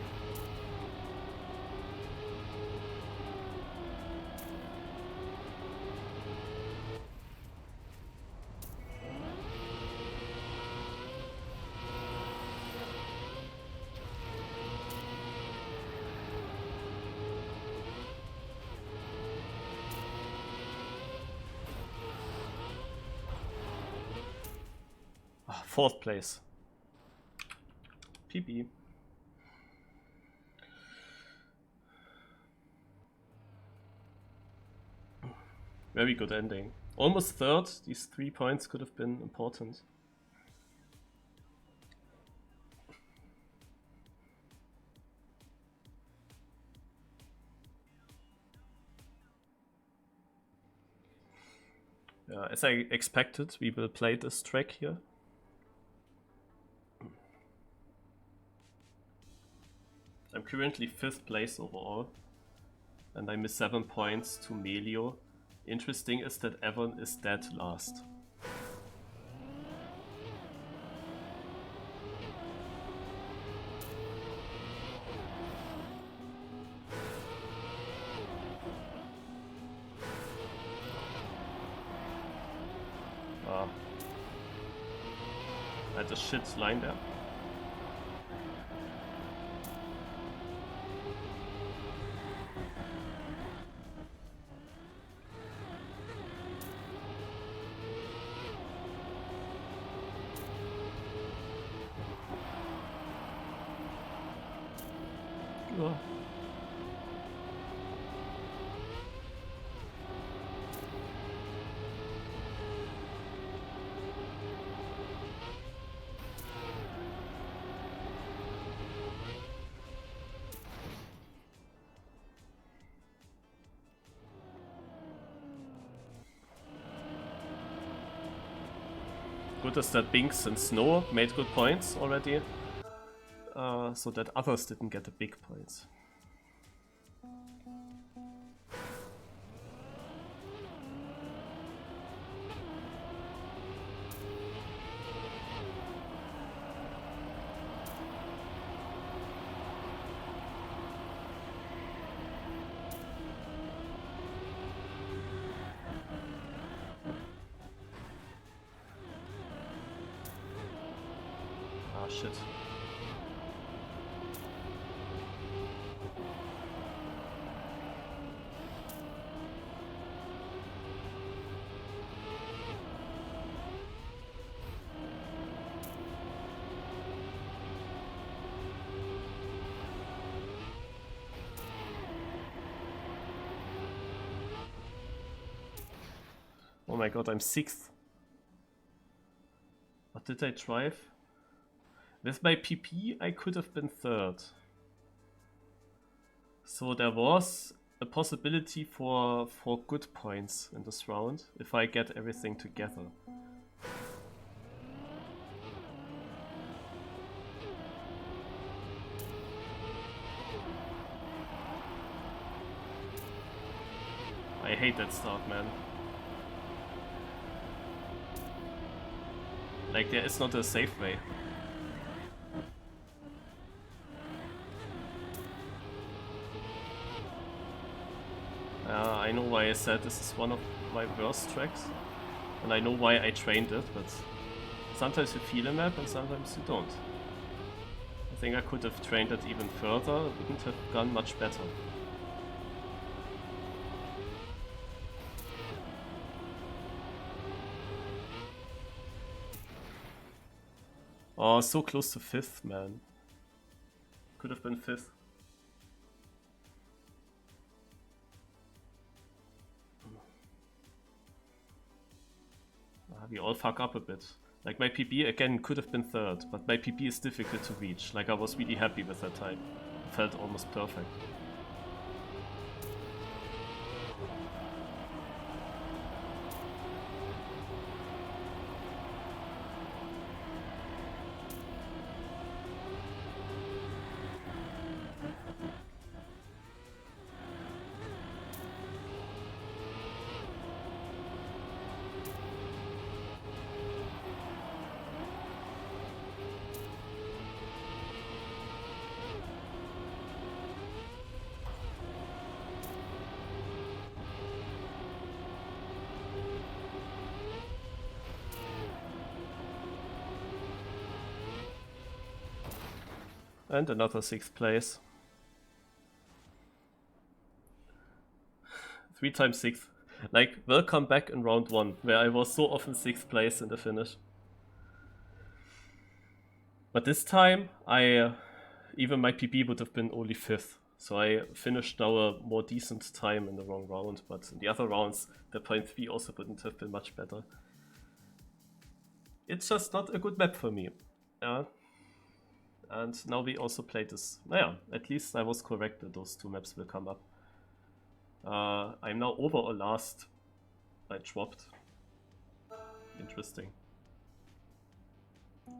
Fourth place. PB. Very good ending. Almost third. These 3 points could have been important. As I expected, we will play this track here. I'm currently 5th place overall, and I miss 7 points to Melio. Interesting is that Evan is dead last. I had a shit line there. Oh. Good is that Binks and Snow made good points already, so that others didn't get the big points. Ah, shit. Oh my god, I'm 6th. What did I drive? With my PP, I could have been 3rd. So there was a possibility for good points in this round, if I get everything together. I hate that start, man. Like, there is not a safe way. I know why I said this is one of my worst tracks, and I know why I trained it, but sometimes you feel a map and sometimes you don't. I think I could have trained it even further, it wouldn't have gone much better. Oh, so close to 5th, man. Could have been 5th. We all fuck up a bit. Like, my PB again could have been 3rd, but my PB is difficult to reach. Like, I was really happy with that time. It felt almost perfect. And another 6th place. 3 times 6th. Like, welcome back in round 1, where I was so often 6th place in the finish. But this time, even my PB would have been only 5th. So I finished now a more decent time in the wrong round, but in the other rounds, the point 3 also wouldn't have been much better. It's just not a good map for me. Yeah. And now we also play this. Naja, at least I was correct that those 2 maps will come up. I'm now over or last. I dropped. Interesting.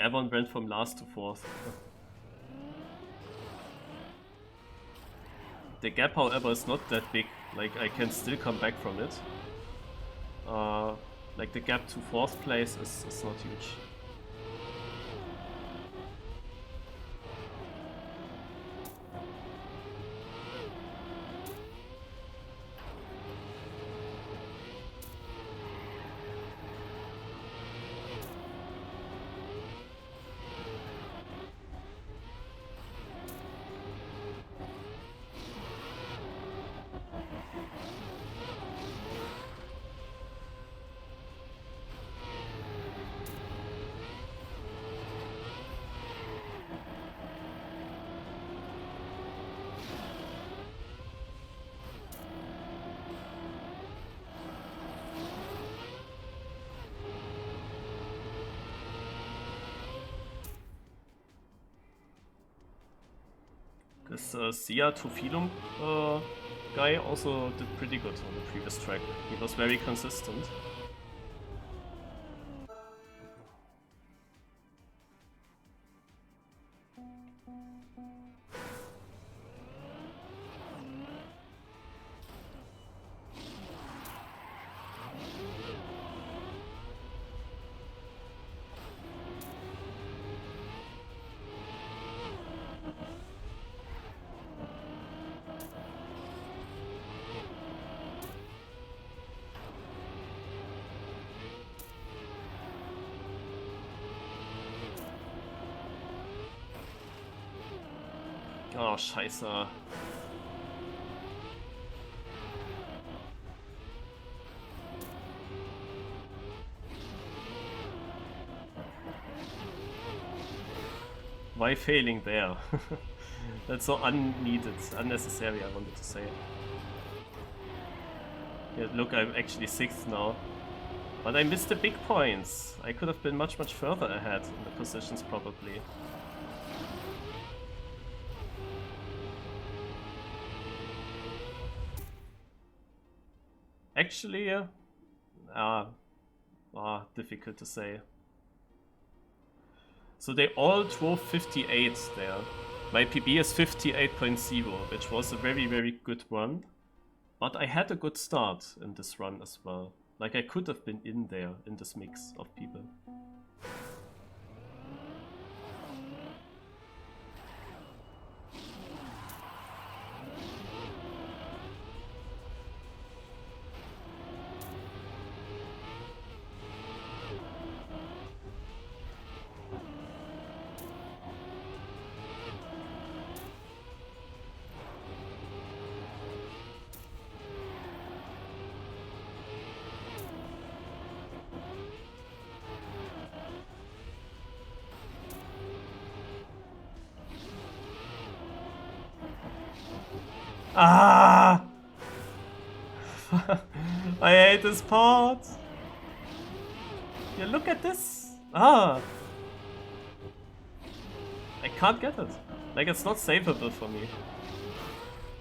Everyone went from last to 4th. The gap, however, is not that big. Like, I can still come back from it. Like, the gap to 4th place is not huge. This Sia Tufilum guy also did pretty good on the previous track. He was very consistent. Oh, scheiße. Why failing there? That's so unneeded, unnecessary, I wanted to say. Yeah, look, I'm actually 6th now. But I missed the big points. I could have been much further ahead in the positions, probably. Actually, difficult to say. So they all drove 58 there. My PB is 58.0, which was a very good run. But I had a good start in this run as well. Like, I could have been in there, in this mix of people. Ah! I hate this part. Yeah, look at this. Ah! I can't get it. Like, it's not savable for me.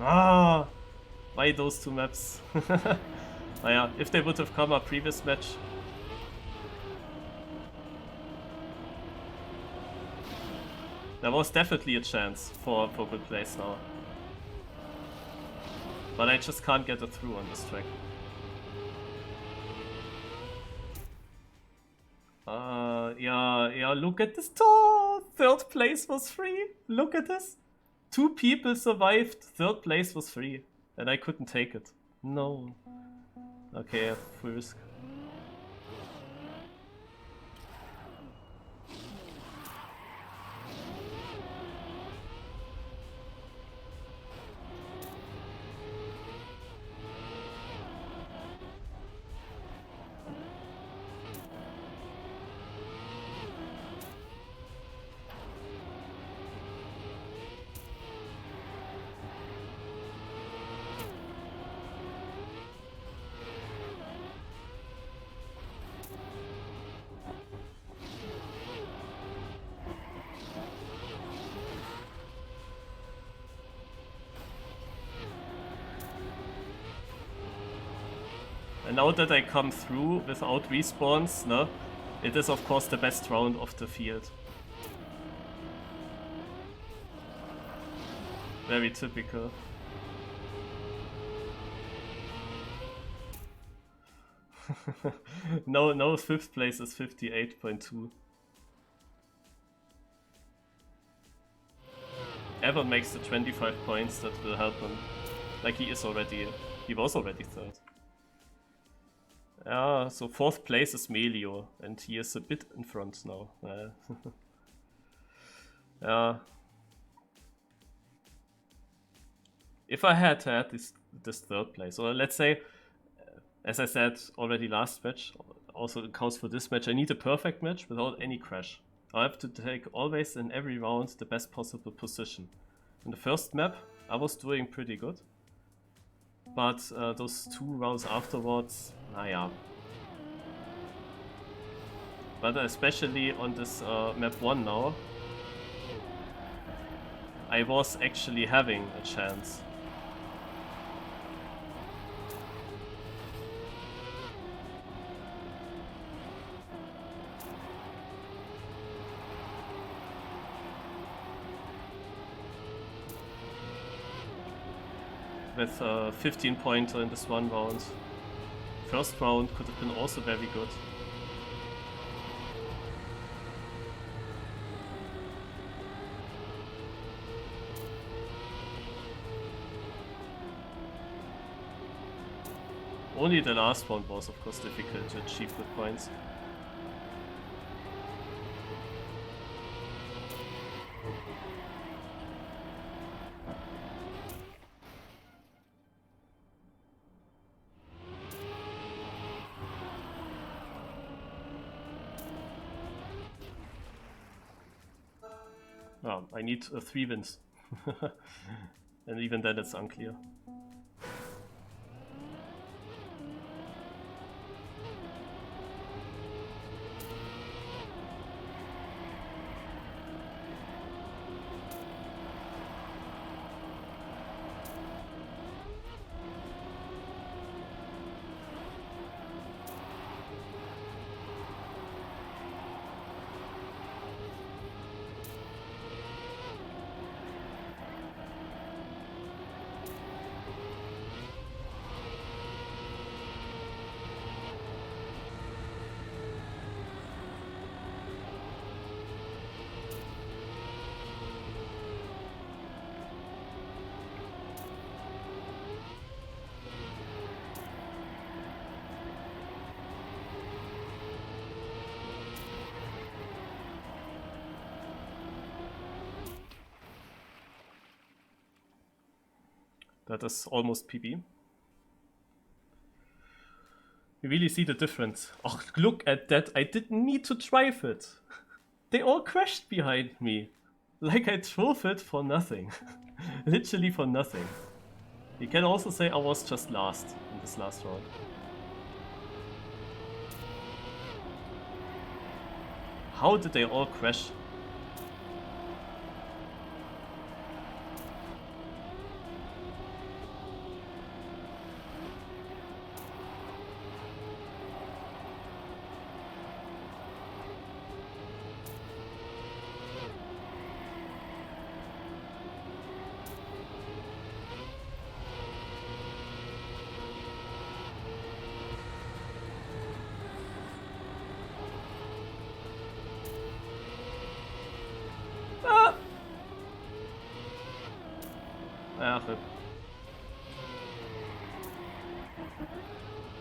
Ah! Why those 2 maps? Naja, if they would have come up previous match. There was definitely a chance for good plays now. But I just can't get it through on this track. Yeah, look at this. Oh, 3rd place was free. Look at this. 2 people survived. 3rd place was free. And I couldn't take it. No. Okay, full risk. And now that I come through without respawns, no, it is of course the best round of the field. Very typical. No, 5th place is 58.2. Evan makes the 25 points, that will help him. Like he was already 3rd. Yeah, so 4th place is Melio, and he is a bit in front now. Yeah. If I had this 3rd place, or let's say, as I said already last match, also it counts for this match, I need a perfect match without any crash. I have to take always in every round the best possible position. In the first map, I was doing pretty good. But those 2 rounds afterwards, yeah. But especially on this map 1 now, I was actually having a chance. With 15 pointer in this 1 round. First round could have been also very good. Only the last one was of course difficult to achieve with points. Oh, I need 3 wins. And even then it's unclear. That is almost PB. You really see the difference. Oh, look at that. I didn't need to drive it. They all crashed behind me. Like I drove it for nothing. Literally for nothing. You can also say I was just last in this last round. How did they all crash?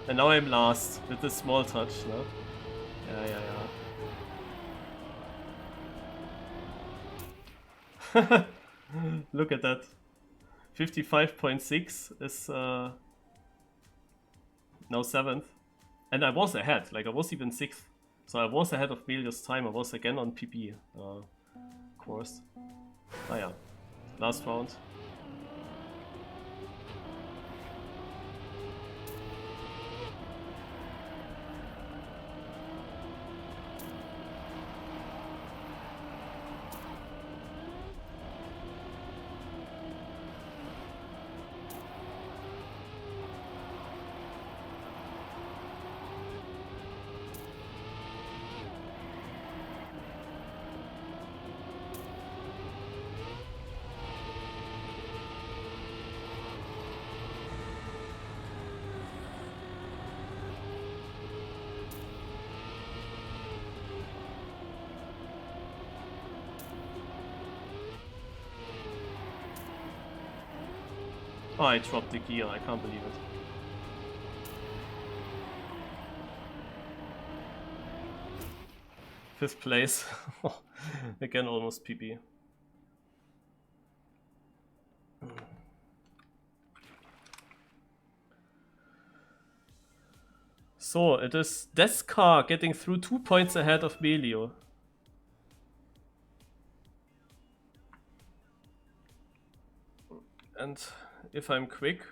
And now I'm last with a small touch, no? Yeah. Look at that. 55.6 is now 7th. And I was ahead, like I was even 6th. So I was ahead of Melios time, I was again on PB course. Ah yeah, last round. Oh, I dropped the gear, I can't believe it. Fifth place. Again, almost PB. So, it is Deskar getting through 2 points ahead of Melio. And if I'm quick,